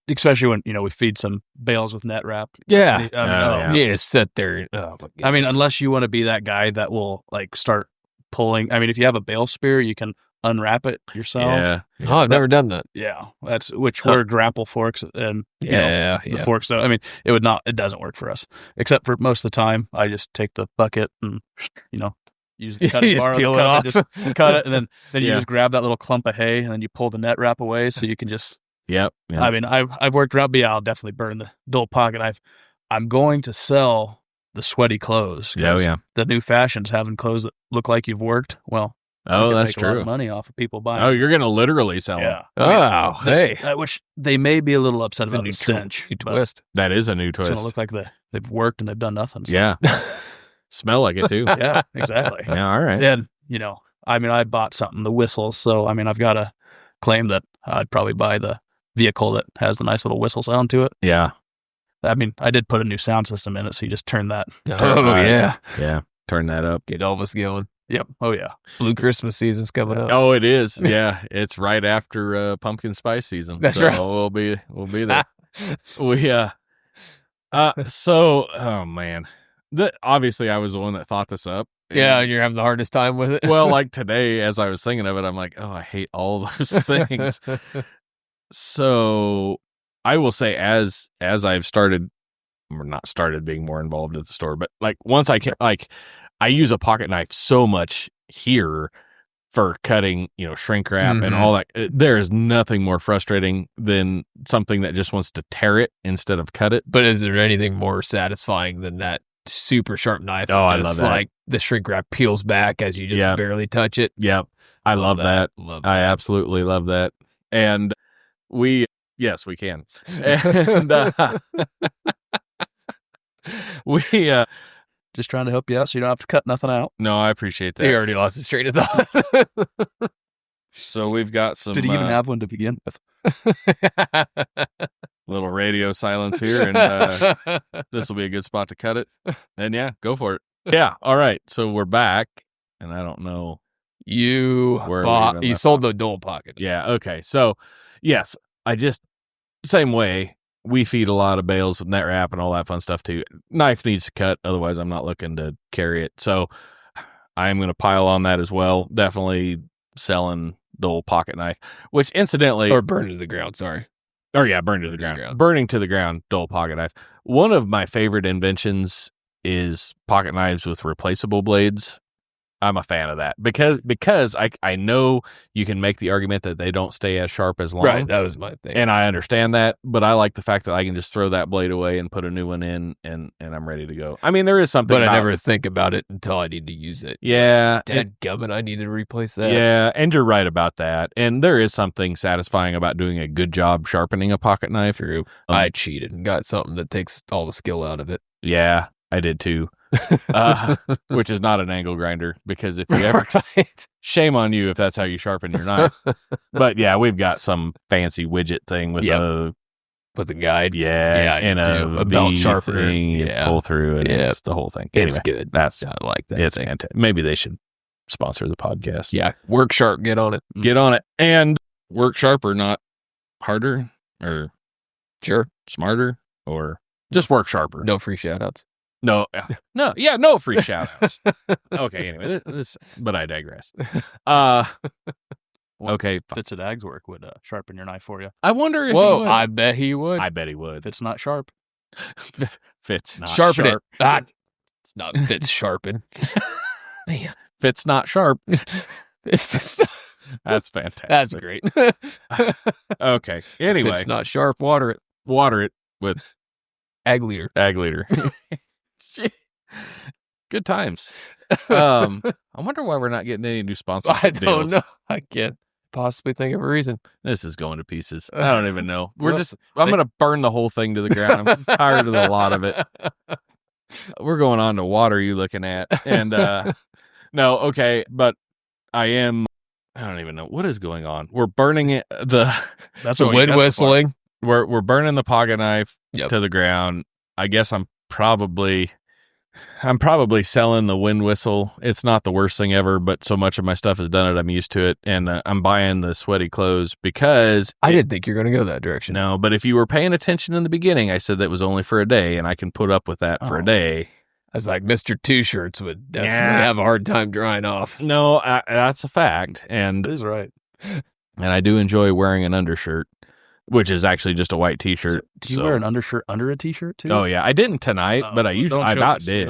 especially when, you know, we feed some bales with net wrap. Yeah. Yeah. You just sit there. Oh, I mean, unless you want to be that guy that will like start pulling. I mean, if you have a bale spear, you can unwrap it yourself. Yeah. Oh, I've never done that. Yeah, that's we're grapple forks and you know, the forks. So I mean, it doesn't work for us. Except for most of the time, I just take the bucket and, you know, use the cutting bar, peel it off, just cut it, and then you just grab that little clump of hay, and then you pull the net wrap away, so you can just. Yep. I mean, I've worked around, but yeah, I'll definitely burn the dull pocket knife. I'm going to sell the sweaty clothes. Oh, yeah. The new fashions having clothes that look like you've worked. Well, oh, you can that's make a lot true. of money off of people buying. Oh, you're gonna literally sell them. Yeah. Oh, hey. Which they may be a little upset It's a about new the stench. new but twist. That is a new It's twist. going to look like they've worked and they've done nothing. So. Yeah. Smell like it too. Yeah, exactly. Yeah. All right. And, you know, I mean, I bought something, the whistles. So, I mean, I've got to claim that I'd probably buy the vehicle that has the nice little whistle sound to it. Yeah. I mean, I did put a new sound system in it. So you just turn that. Oh, yeah. Yeah. Turn that up. Get Elvis going. Yep. Oh, yeah. Blue Christmas season's coming up. Oh, it is. Yeah. It's right after pumpkin spice season. That's so right. We'll be there. So, oh man. Obviously I was the one that thought this up. Yeah, and you're having the hardest time with it. Well, like today, as I was thinking of it, I'm like, oh, I hate all those things. So I will say, as I've started, or not started being more involved at the store, but like once I can, like I use a pocket knife so much here for cutting, you know, shrink wrap and all that. There is nothing more frustrating than something that just wants to tear it instead of cut it. But is there anything more satisfying than that super sharp knife? Oh, I love that. Like the shrink wrap peels back as you just barely touch it. Yep. I love that. Love that. I absolutely love that. And yes, we can. And we Just trying to help you out so you don't have to cut nothing out. no, I appreciate that. He already lost his train of thought. So we've got some Did he even have one to begin with? little radio silence here, and this will be a good spot to cut it. And yeah, go for it. Yeah. All right. So we're back, and I don't know. You sold the dual pocket. Yeah. Okay. So yes, same way. We feed a lot of bales with net wrap and all that fun stuff too. Knife needs to cut, otherwise I'm not looking to carry it. So I am going to pile on that as well. Definitely selling dual pocket knife, which incidentally, Or burn to the ground, sorry. or yeah, burn to the ground. Burning to the ground, dual pocket knife. One of my favorite inventions is pocket knives with replaceable blades. I'm a fan of that because I know you can make the argument that they don't stay as sharp as long. Right, that was my thing. And I understand that, but I like the fact that I can just throw that blade away and put a new one in, and I'm ready to go. I mean, there is something, but I never it. think about it until I need to use it. Yeah. Dadgummit, I need to replace that. Yeah, and you're right about that. And there is something satisfying about doing a good job sharpening a pocket knife. True. I cheated and got something that takes all the skill out of it. Yeah, I did too. Which is not an angle grinder, because if you ever shame on you if that's how you sharpen your knife. But yeah, we've got some fancy widget thing with a guide. Yeah, and a belt sharpener thing you pull through, and it's the whole thing. Anyway, it's good. I like that. It's fantastic. Maybe they should sponsor the podcast. Yeah, Work Sharp, get on it. Get on it. And Work Sharp or not, harder or Sure. smarter or just work sharper? No free shout-outs. No, no free shout outs. Okay, anyway, but I digress. Okay, Fitz at Ag's work would sharpen your knife for you. I wonder if he Whoa, would. I bet he would. I bet he would. If it's not sharp. Fitz not Sharpen sharp. it. Ah, it's not Fitz sharpen. Man. Fitz not sharp. That's That's fantastic. That's great. Okay. Anyway, Fitz not sharp, water it. water it with Ag leader. ag leader. Good times. I wonder why we're not getting any new sponsorship I don't deals. know. I can't possibly think of a reason. This is going to pieces. I don't even know. Well, I'm going to burn the whole thing to the ground. I'm tired of the lot of it. We're going on to what are you looking at? And no, okay, but I don't even know what is going on. We're burning it. That's The what wind whistling. We're burning the pocket knife Yep. to the ground. I guess I'm probably selling the wind whistle. It's not the worst thing ever, but so much of my stuff has done it, I'm used to it, and I'm buying the sweaty clothes because I didn't think you're going to go that direction. no. But if you were paying attention in the beginning, I said that was only for a day, and I can put up with that for a day. I was like, Mr. Two-Shirts would definitely Yeah. have a hard time drying off. No, that's a fact, and It is right. I do enjoy wearing an undershirt, which is actually just a white T-shirt. So, do you wear an undershirt under a t-shirt too? Oh yeah, I didn't tonight, but I about did.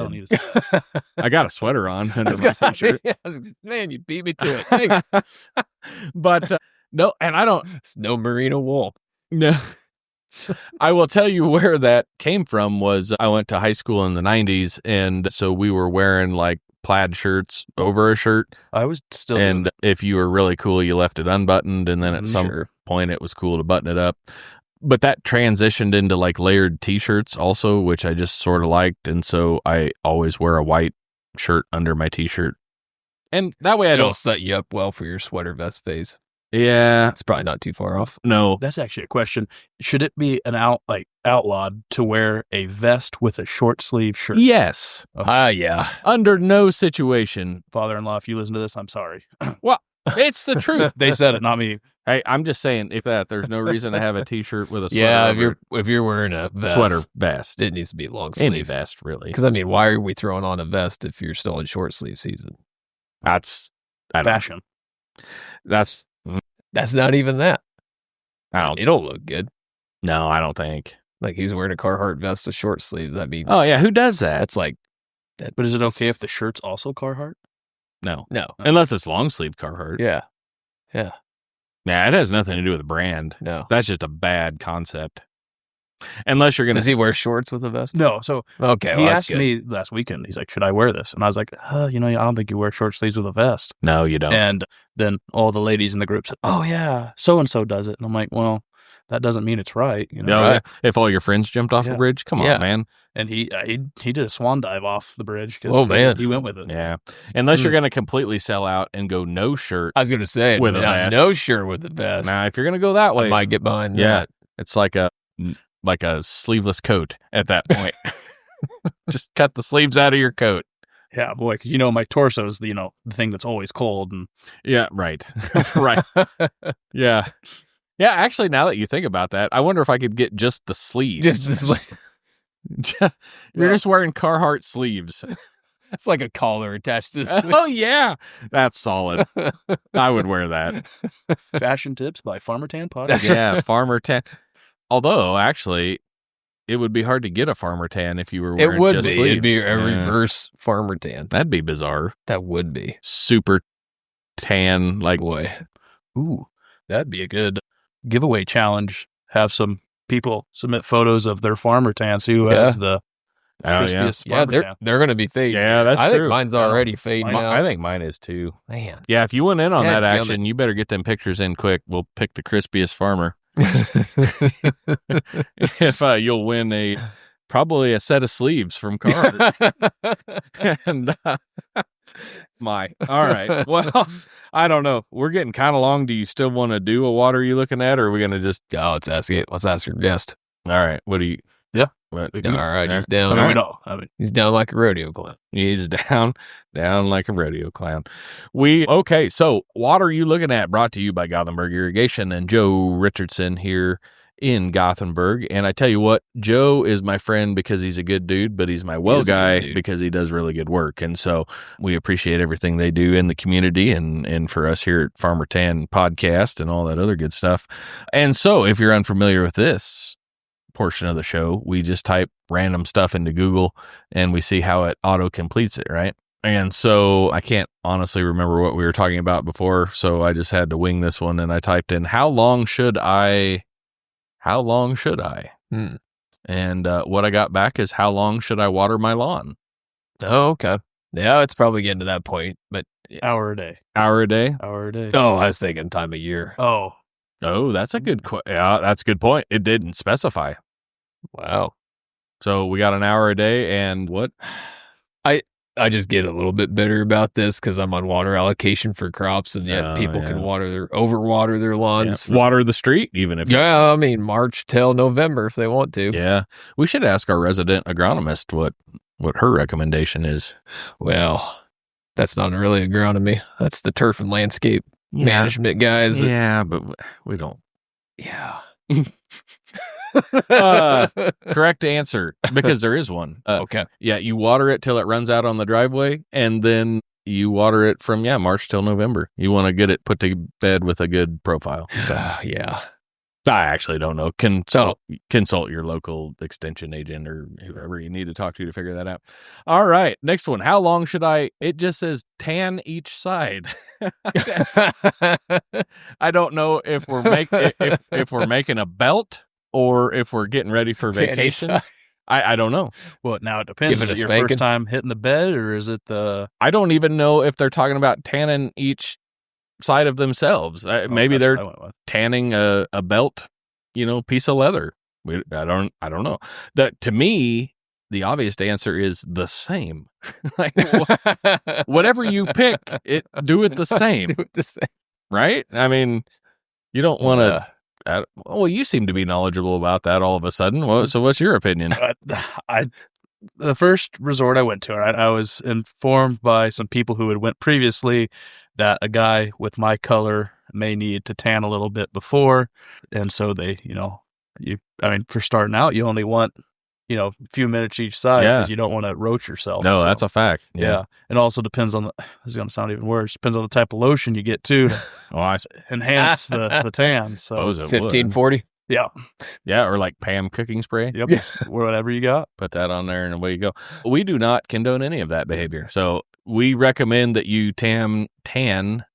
I got a sweater on under my T-shirt. Man, you beat me to it. Thanks. But no, and I don't. It's no merino wool. No, I will tell you where that came from. Was I went to high school in the '90s, and so we were wearing like plaid shirts over a shirt. I was still. And if you were really cool, you left it unbuttoned, and then at some Sure. point, it was cool to button it up. But that transitioned into like layered T-shirts also, which I just sort of liked, and so I always wear a white shirt under my T-shirt, and that way I It'll don't. set you up well for your sweater vest phase. Yeah, It's probably not too far off. no, That's actually a question. Should it be outlawed to wear a vest with a short sleeve shirt? yes, Yeah. under no situation. Father-in-law, if you listen to this, I'm sorry. Well, it's the truth. They said it, not me. Hey, I'm just saying, there's no reason to have a T-shirt with a sweater. Yeah, over if you're wearing a vest, sweater vest, it needs to be long any sleeve. vest really. Because I mean, why are we throwing on a vest if you're still in short sleeve season? That's I don't- Fashion. That's That's not even that. I don't. It'll look good. No, I don't think. Like he's wearing a Carhartt vest with short sleeves. I mean, Oh yeah, who does that? that's like But is it okay if the shirt's also Carhartt? No, no. unless it's long sleeve Carhartt. Yeah. Yeah, it has nothing to do with the brand. No. That's just a bad concept. Unless you're gonna. Does he wear shorts with a vest? No. So Okay. he well, that's asked good. me last weekend, he's like, should I wear this? And I was like, I don't think you wear short sleeves with a vest. No, you don't. And then all the ladies in the group said, oh, yeah, so-and-so does it. And I'm like, well, that doesn't mean it's right. You know? No, right. if all your friends jumped off a Yeah. bridge, come Yeah. on, man. And he did a swan dive off the bridge. Oh, man. He went with it. Yeah, unless you're gonna completely sell out and go no shirt. I was going to say, With a now, vest. no shirt with a vest. Now, if you're gonna go that I way, might get behind yeah, that. it's like a sleeveless coat at that point. Just cut the sleeves out of your coat. Yeah, boy, 'cause my torso's the thing that's always cold. And Yeah, right. Right. Yeah. Yeah, actually, now that you think about that, I wonder if I could get just the sleeves. Just this, like, You're just wearing Carhartt sleeves. it's like a collar attached to the sleeve. Oh, yeah. That's solid. I would wear that. Fashion tips by Farmer Tan Podcast. Yeah, farmer tan. Although, actually, it would be hard to get a farmer tan if you were wearing It would just be. sleeves. It'd be a Yeah. reverse farmer tan. That'd be bizarre. That would be. Super tan, like Boy. Ooh, that'd be a good giveaway challenge. Have some people submit photos of their farmer tan. See who has the crispiest Yeah, farmer they're tan. going to be fading. Yeah, that's I true. think mine's already fading out. I think mine is too. Man. Yeah, if you went in on that Dadgummit. action, you better get them pictures in quick. We'll pick the crispiest farmer. If you'll win probably a set of sleeves from Carhartt. And all right. Well, I don't know. We're getting kind of long. Do you still want to do a what are you looking at, or are we going to just? Oh, let's ask our guest. All right. What do you? Yeah. But, All right, he's down. I mean, no, I mean, He's down like a rodeo clown. He's down like a rodeo clown. Okay, so what are you looking at? Brought to you by Gothenburg Irrigation and Joe Richardson here in Gothenburg. And I tell you what, Joe is my friend because he's a good dude, but he's my well guy because he does really good work. And so we appreciate everything they do in the community and for us here at Farmer Tan Podcast and all that other good stuff. And so if you're unfamiliar with this portion of the show, we just type random stuff into Google and we see how it auto completes it, right? And so I can't honestly remember what we were talking about before, so I just had to wing this one and I typed in how long should I? And what I got back is how long should I water my lawn? Oh, okay. Yeah, it's probably getting to that point, but hour a day. Hour a day? Hour a day. Oh, I was thinking time of year. Oh, that's a good that's a good point. It didn't specify. Wow. So we got an hour a day and what? I just get a little bit bitter about this because I'm on water allocation for crops, and yet people can overwater their lawns. Water the street, even if I mean March till November if they want to. Yeah, we should ask our resident agronomist what her recommendation is. Well, that's not really agronomy. That's the turf and landscape management guys. Yeah, but we don't. Yeah. Correct answer, because there is one. Okay. Yeah, you water it till it runs out on the driveway, and then you water it from March till November. You want to get it put to bed with a good profile. So, yeah. I actually don't know. Consult your local extension agent or whoever you need to talk to figure that out. All right, next one. How long should I? It just says tan each side. I don't know if we're making a belt or if we're getting ready for vacation. I don't know. Well, now it depends. Is it your first time hitting the bed, or is it the? I don't even know if they're talking about tanning each side of themselves. Maybe they're tanning a belt, piece of leather. I don't know. That to me, the obvious answer is the same. Like whatever you pick, do it the same. Do it the same, right? I mean, you don't want to. Well, you seem to be knowledgeable about that all of a sudden. So what's your opinion? The first resort I went to, I was informed by some people who had went previously that a guy with my color may need to tan a little bit before. And so they, for starting out, you only want, a few minutes each side because you don't want to roach yourself. No, that's a fact. Yeah. It also depends on this is going to sound even worse. Depends on the type of lotion you get too to enhance the tan. So 1540. Yeah. Yeah. Or like Pam cooking spray. Yep. Whatever you got. Put that on there and away you go. We do not condone any of that behavior. So we recommend that you tan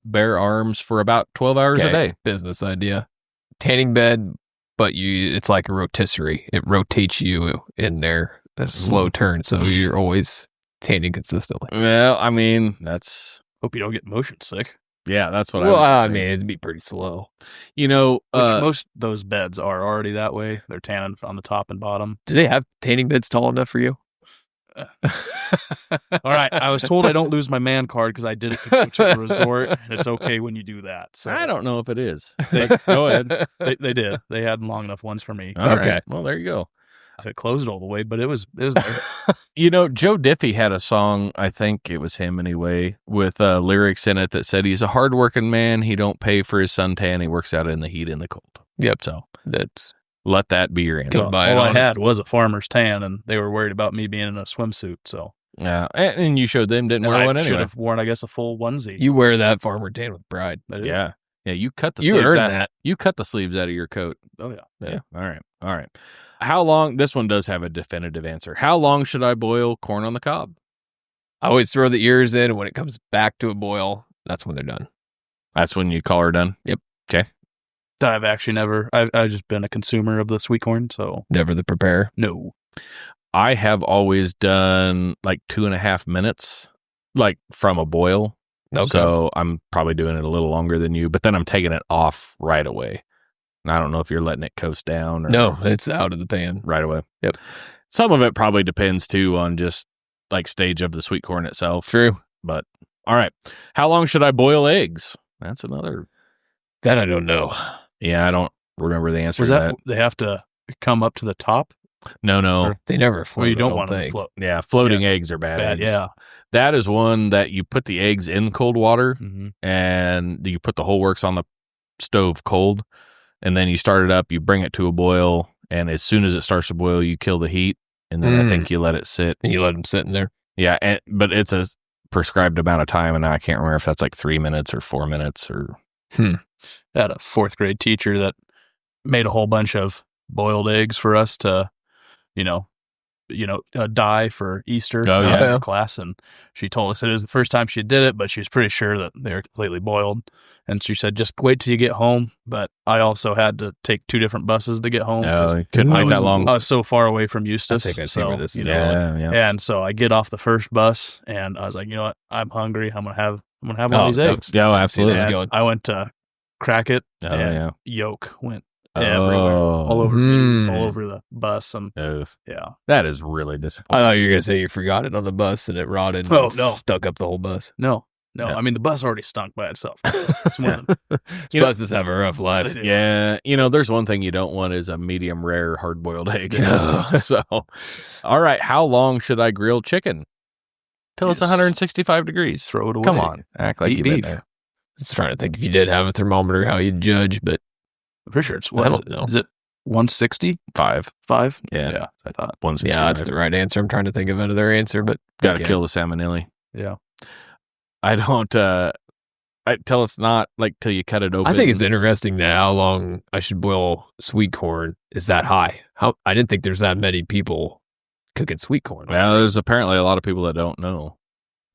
bare arms for about 12 hours a day. Business idea. Tanning bed, but it's like a rotisserie. It rotates you in there. That's a slow turn. So you're always tanning consistently. Well, I mean, hope you don't get motion sick. Yeah, that's what I mean, it'd be pretty slow. Most of those beds are already that way. They're tanning on the top and bottom. Do they have tanning beds tall enough for you? All right. I was told I don't lose my man card because I did it to go to the resort, and it's okay when you do that. So I don't know if it is. Go ahead. They did. They had long enough ones for me. All right. Well, there you go. If it closed all the way, but it was there. Joe Diffie had a song, I think it was him anyway, with lyrics in it that said he's a hardworking man. He don't pay for his suntan. He works out in the heat and the cold. Yep. So that's let that be your answer. All I had was a farmer's tan, and they were worried about me being in a swimsuit. So yeah, and you showed them didn't wear one anyway. I should have worn, I guess, a full onesie. You wear that farmer tan with pride. Yeah. Yeah, you cut the sleeves that. You cut the sleeves out of your coat. Oh yeah. All right. How long? This one does have a definitive answer. How long should I boil corn on the cob? I always throw the ears in, and when it comes back to a boil, that's when they're done. That's when you call her done? Yep. Okay. I've actually never. I've just been a consumer of the sweet corn, so never the preparer. No. I have always done like 2.5 minutes, like from a boil. Okay. So I'm probably doing it a little longer than you, but then I'm taking it off right away. And I don't know if you're letting it coast down. No, it's out of the pan. Right away. Yep. Some of it probably depends, too, on just like stage of the sweet corn itself. True. But, all right. How long should I boil eggs? That's another. That I don't know. Yeah, I don't remember the answer to that. They have to come up to the top No. They never float. Well, you I don't want them to think. float. Yeah, floating eggs are bad eggs. Yeah. That is one that you put the eggs in cold water Mm-hmm. and you put the whole works on the stove cold, and then you start it up, you bring it to a boil, and as soon as it starts to boil, you kill the heat, and then I think you let it sit. And you let them sit in there. Yeah, but it's a prescribed amount of time, and I can't remember if that's like 3 minutes or 4 minutes or... I had a 4th grade teacher that made a whole bunch of boiled eggs for us to, dye for Easter class. And she told us it was the first time she did it, but she was pretty sure that they were completely boiled. And she said, just wait till you get home. But I also had to take 2 different buses to get home. Oh, you couldn't wait that long. I was so far away from Eustis. I think I see where this is going. Yeah. And so I get off the first bus and I was like, you know what? I'm hungry. I'm going to have one of these eggs. Yeah, absolutely. And I went to crack it and yolk went everywhere, all over the bus. And that is really I disappointing. thought you were going to say you forgot it on the bus and it rotted and stuck up the whole bus. No. Yeah. I mean, the bus already stunk by itself. Buses have a rough life. Yeah, there's one thing you don't want is a medium rare hard boiled egg. So, all right, how long should I grill chicken? Till it's 165 degrees. Throw it away. Come on, act like Eat you've been beef. there. I was trying to think if you did have a thermometer, how you'd judge, but I'm pretty sure it's I don't know. Is it 160? 5. 5? Yeah, I thought. 165. yeah, that's the right answer. I'm trying to think of another answer, but Got to kill the salmonella. Yeah. I don't. Tell us not like till you cut it open. I think it's interesting that how long I should boil sweet corn is that high. I didn't think there's that many people cooking sweet corn. Well, there's apparently a lot of people that don't know.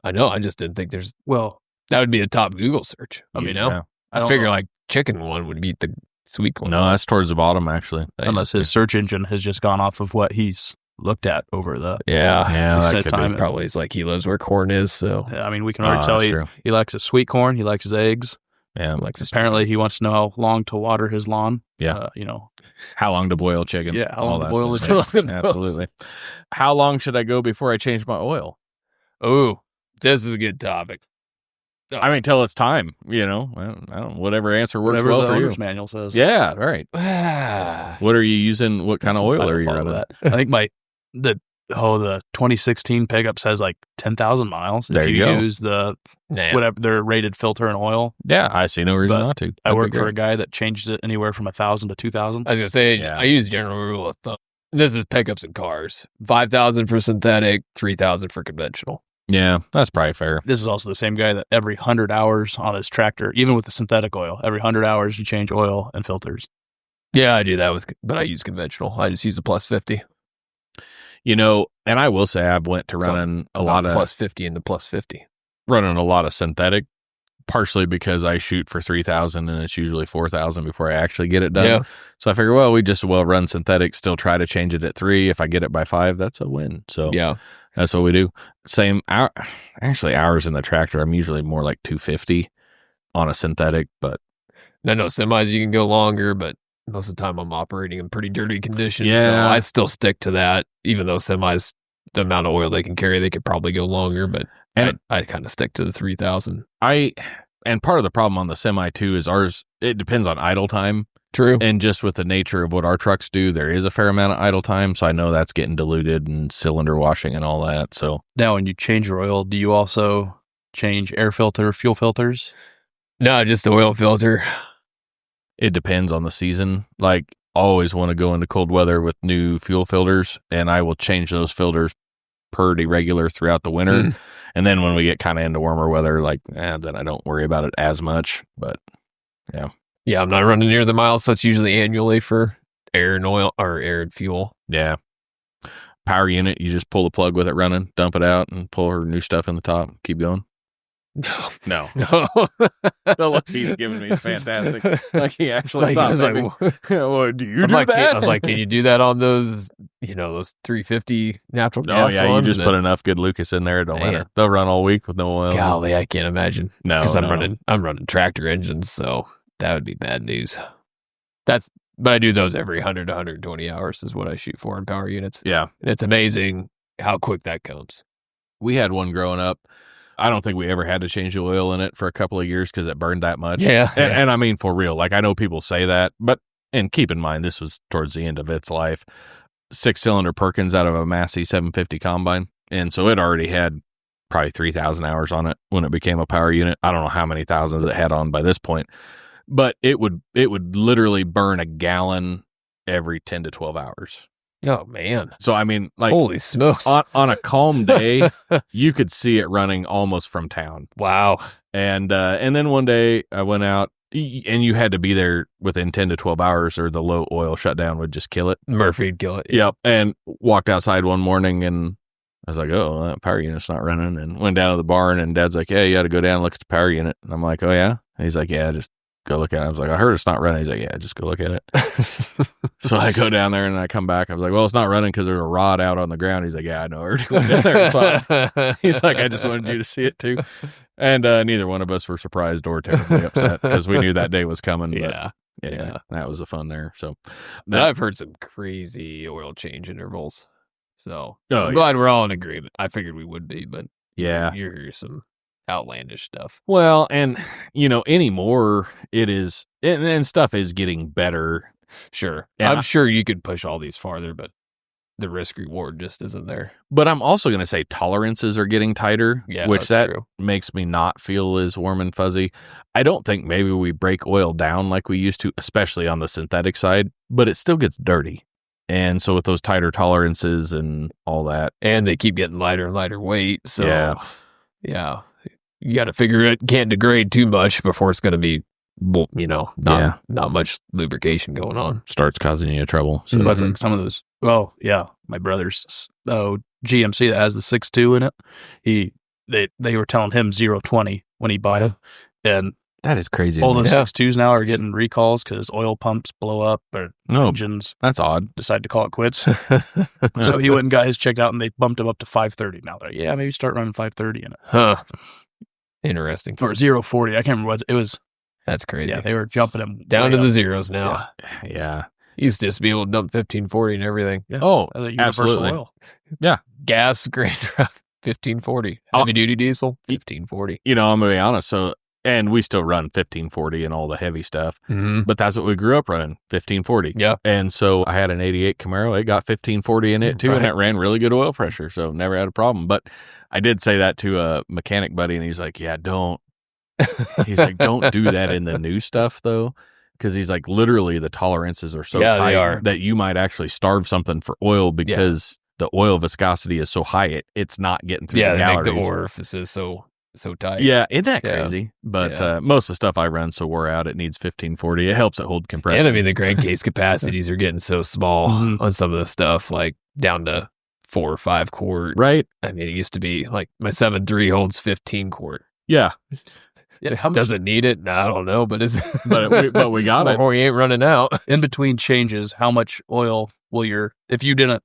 I know. I just didn't think there's. Well, that would be a top Google search. Yeah. I figure like chicken one would beat the sweet corn. No, that's towards the bottom actually. Unless his search engine has just gone off of what he's looked at over the that set could time. be. Probably it's like he lives where corn is. So I mean, we can already tell he likes his sweet corn. He likes his eggs. Yeah, like Apparently, he wants to know how long to water his lawn. Yeah, how long to boil chicken. Yeah, how long to that boil the stuff. chicken. Absolutely. How long should I go before I change my oil? Oh, this is a good topic. I mean, till it's time. I don't. Whatever answer works Whatever well the for you. owner's manual says. Yeah, right. What are you using? What kind of oil are you follow running? that. I think the 2016 pickup says like 10,000 miles. There if you go. Use the whatever their rated filter and oil. Yeah, I see no reason not to. I work for a guy that changes it anywhere from 1,000 to 2,000. I was gonna say I use general rule of thumb. This is pickups and cars. 5,000 for synthetic, 3,000 for conventional. Yeah, that's probably fair. This is also the same guy that every 100 hours on his tractor, even with the synthetic oil, every 100 hours you change oil and filters. Yeah, I do that but I use conventional. I just use the plus 50. And I will say I went to running a lot of plus 50 into plus 50. Running a lot of synthetic, partially because I shoot for 3,000 and it's usually 4,000 before I actually get it done. Yeah. So I figure, well, we just run synthetic, still try to change it at 3. If I get it by 5, that's a win. So yeah, that's what we do. Same hours in the tractor. I'm usually more like 250 on a synthetic, but I know semis you can go longer, but most of the time I'm operating in pretty dirty conditions. Yeah. So I still stick to that, even though semis, the amount of oil they can carry, they could probably go longer, but I kind of stick to the 3,000. And part of the problem on the semi too is ours, it depends on idle time. True. And just with the nature of what our trucks do, there is a fair amount of idle time. So I know that's getting diluted and cylinder washing and all that. So now when you change your oil, do you also change air filter, fuel filters? No, just the oil filter. It depends on the season. Like, always want to go into cold weather with new fuel filters, and I will change those filters pretty regular throughout the winter. And then when we get kind of into warmer weather, then I don't worry about it as much. But yeah. Yeah, I'm not running near the miles, so it's usually annually for air and oil or air and fuel. Yeah. Power unit, you just pull the plug with it running, dump it out, and pull her new stuff in the top. Keep going. No. The look he's giving me is fantastic. Like he actually thought, well, do you do that? I was like, can you do that on those, those 350 natural gas Oh, yeah, ones? you just put enough good Lucas in there, it don't matter. They'll run all week with no oil. Golly, I can't imagine. No, because I'm running tractor engines, so that would be bad news. But I do those every 100 to 120 hours is what I shoot for in power units. Yeah. And it's amazing how quick that comes. We had one growing up. I don't think we ever had to change the oil in it for a couple of years because it burned that much. Yeah. And I mean, for real, I know people say that, and keep in mind, this was towards the end of its life. 6-cylinder Perkins out of a Massey 750 combine. And so it already had probably 3,000 hours on it when it became a power unit. I don't know how many thousands it had on by this point, but it would literally burn a gallon every 10 to 12 hours. Oh, man. So, I mean, like, holy smokes. on a calm day, you could see it running almost from town. Wow. And then one day I went out, and you had to be there within 10 to 12 hours or the low oil shutdown would just kill it. Murphy'd kill it. Yep. And walked outside one morning, and I was like, oh, that power unit's not running. And went down to the barn, and Dad's like, yeah, you got to go down and look at the power unit. And I'm like, oh, yeah? And he's like, yeah, just go look at it. I was like, I heard it's not running. He's like, yeah, just go look at it. So I go down there, and I come back. I was like, well, it's not running because there's a rod out on the ground. He's like, yeah, I know. I already went down there. So he's like, I just wanted you to see it too. And neither one of us were surprised or terribly upset because we knew that day was coming. Yeah. But anyway, Yeah. that was the fun there. So But I've heard some crazy oil change intervals. So Oh, I'm glad we're all in agreement. I figured we would be, but yeah. you hear some outlandish stuff. Well, and anymore it is, and stuff is getting better. Sure. And I'm sure you could push all these farther, but the risk reward just isn't there. But I'm also going to say tolerances are getting tighter, Yeah, which that's that true. makes me not feel as warm and fuzzy. I don't think maybe we break oil down like we used to, especially on the synthetic side, but it still gets dirty. And so with those tighter tolerances and all that. And they keep getting lighter and lighter weight. So Yeah. You got to figure it can't degrade too much before it's going to be, not much lubrication going on. Starts causing you trouble. So But like some of those, well, yeah, my brother's GMC that has the 6.2 in it. They were telling him 0.20 when he bought it, and that is crazy. all those Yeah. 6.2s now are getting recalls because oil pumps blow up or No, engines that's odd. decide to call it quits. So he went and got his checked out, and they bumped him up to 530. Now they're like, yeah, maybe start running 530 in it Huh. Interesting. or 0.40. I can't remember what it was. That's crazy. Yeah, they were jumping him Down way to the up. zeros now. Yeah. Used to just be able to dump 1540 and everything. Yeah. Oh, As a universal absolutely. oil. Gas grain 1540. Heavy duty diesel 1540. I'm going to be honest. So, and we still run 1540 and all the heavy stuff, Mm-hmm. but that's what we grew up running, 1540. Yeah. And so I had an 88 Camaro. It got 1540 in it too, Right. and it ran really good oil pressure. So never had a problem. But I did say that to a mechanic buddy, and he's like, yeah, don't. He's like, don't do that in the new stuff though. Because he's like, literally the tolerances are so Yeah, they tight are. that you might actually starve something for oil because the oil viscosity is so high, it's not getting through Yeah, the they make galleries. the orifices so tight. Yeah, isn't that Yeah. crazy? But Yeah. most of the stuff I run so wore out, it needs 1540. It helps it hold compression. And I mean, the crankcase capacities are getting so small Mhm. on some of the stuff, like down to 4 or 5 quart. right? I mean, it used to be like my 7.3 holds 15 quart. Yeah, Yeah, how much Does it need it? No, I don't know, but it's but we got it. Or we ain't running out. in between changes, how much oil will if you didn't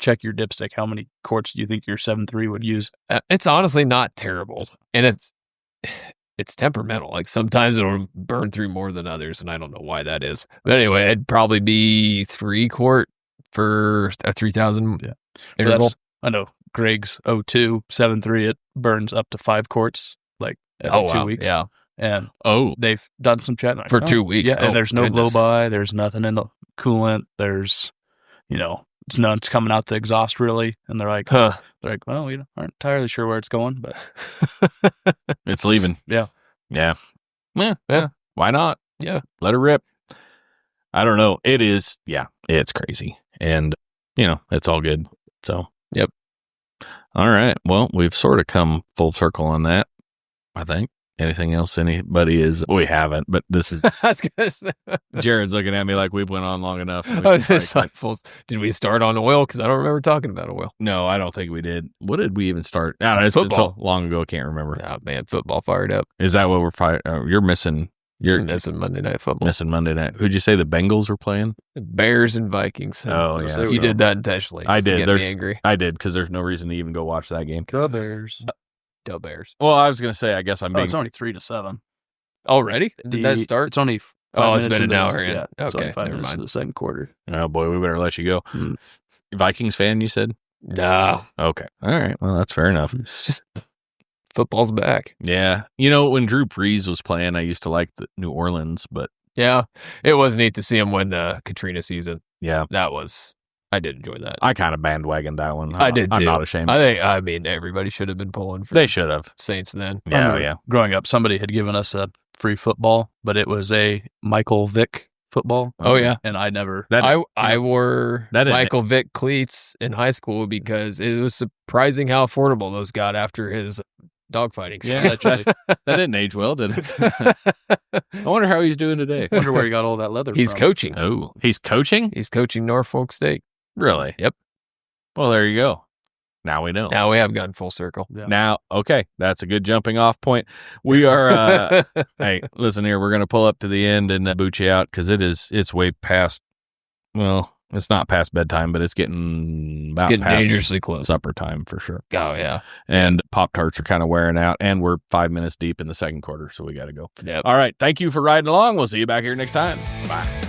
check your dipstick, how many quarts do you think your 7.3 would use? It's honestly not terrible, and it's temperamental. Like sometimes it'll burn through more than others, and I don't know why that is. But anyway, it'd probably be 3 quart for a 3,000 Yeah. interval. I know Greg's 02 7.3, it burns up to 5 quarts like every 2 weeks. Yeah, And Oh, they've done some chat for 2 weeks. Yeah, Oh, and there's no goodness. blow by, there's nothing in the coolant, there's it's none's coming out the exhaust really, and they're like, Huh. well, we aren't entirely sure where it's going, but it's leaving. Yeah. Yeah. Yeah. Yeah. Why not? Yeah. Let her rip. I don't know. It is. Yeah. It's crazy. And, it's all good. So. Yep. All right. Well, we've sort of come full circle on that, I think. Anything else anybody is? We haven't, but this is. I was gonna say, Jared's looking at me like we've went on long enough. I was just like, did we start on oil? Because I don't remember talking about oil. No, I don't think we did. What did we even start? I don't know. It's been so Football. long ago. I can't remember. Oh man, football fired up. Is that what we're fighting? You're missing. You're Missing Monday Night Football. missing Monday night. Who'd you say the Bengals were playing? Bears and Vikings. Oh, yeah. So you did that intentionally. I just to did. Get There's- me angry. I did because there's no reason to even go watch that game. the Bears. Go Bears. Well, I was gonna say. I guess I'm Oh, being. it's only 3-7. Already? Did that start? It's only 5 Oh, it's minutes been an into hour the- in. Yeah, it's only Okay, 5 never minutes mind. into the second quarter. Oh boy, we better let you go. Hmm. Vikings fan, you said? No. Okay. All right. Well, that's fair enough. It's just football's back. Yeah. When Drew Brees was playing, I used to like the New Orleans, but Yeah. It was neat to see him win the Katrina season. yeah, That was I did enjoy that. I kind of bandwagoned that one. I did too. I'm not ashamed. I mean, everybody should have been pulling for They should have. Saints then. Yeah, yeah. Growing up, somebody had given us a free football, but it was a Michael Vick football. Oh, yeah. And I never. I wore That didn't- Michael Vick cleats in high school because it was surprising how affordable those got after his dogfighting. Yeah, that didn't age well, did it? I wonder how he's doing today. wonder where he got all that leather He's from. coaching. Oh, he's coaching? He's coaching Norfolk State. Really? Yep. Well, there you go. Now we know. Now we have gotten full circle. Yeah. Now, okay, that's a good jumping off point. We are, hey, listen here, we're going to pull up to the end and boot you out because it's way past, well, it's not past bedtime, but it's getting about It's getting past dangerously close. supper time for sure. Oh, yeah. And Pop-Tarts are kind of wearing out, and we're 5 minutes deep in the second quarter, so we got to go. Yep. All right, thank you for riding along. We'll see you back here next time. Bye.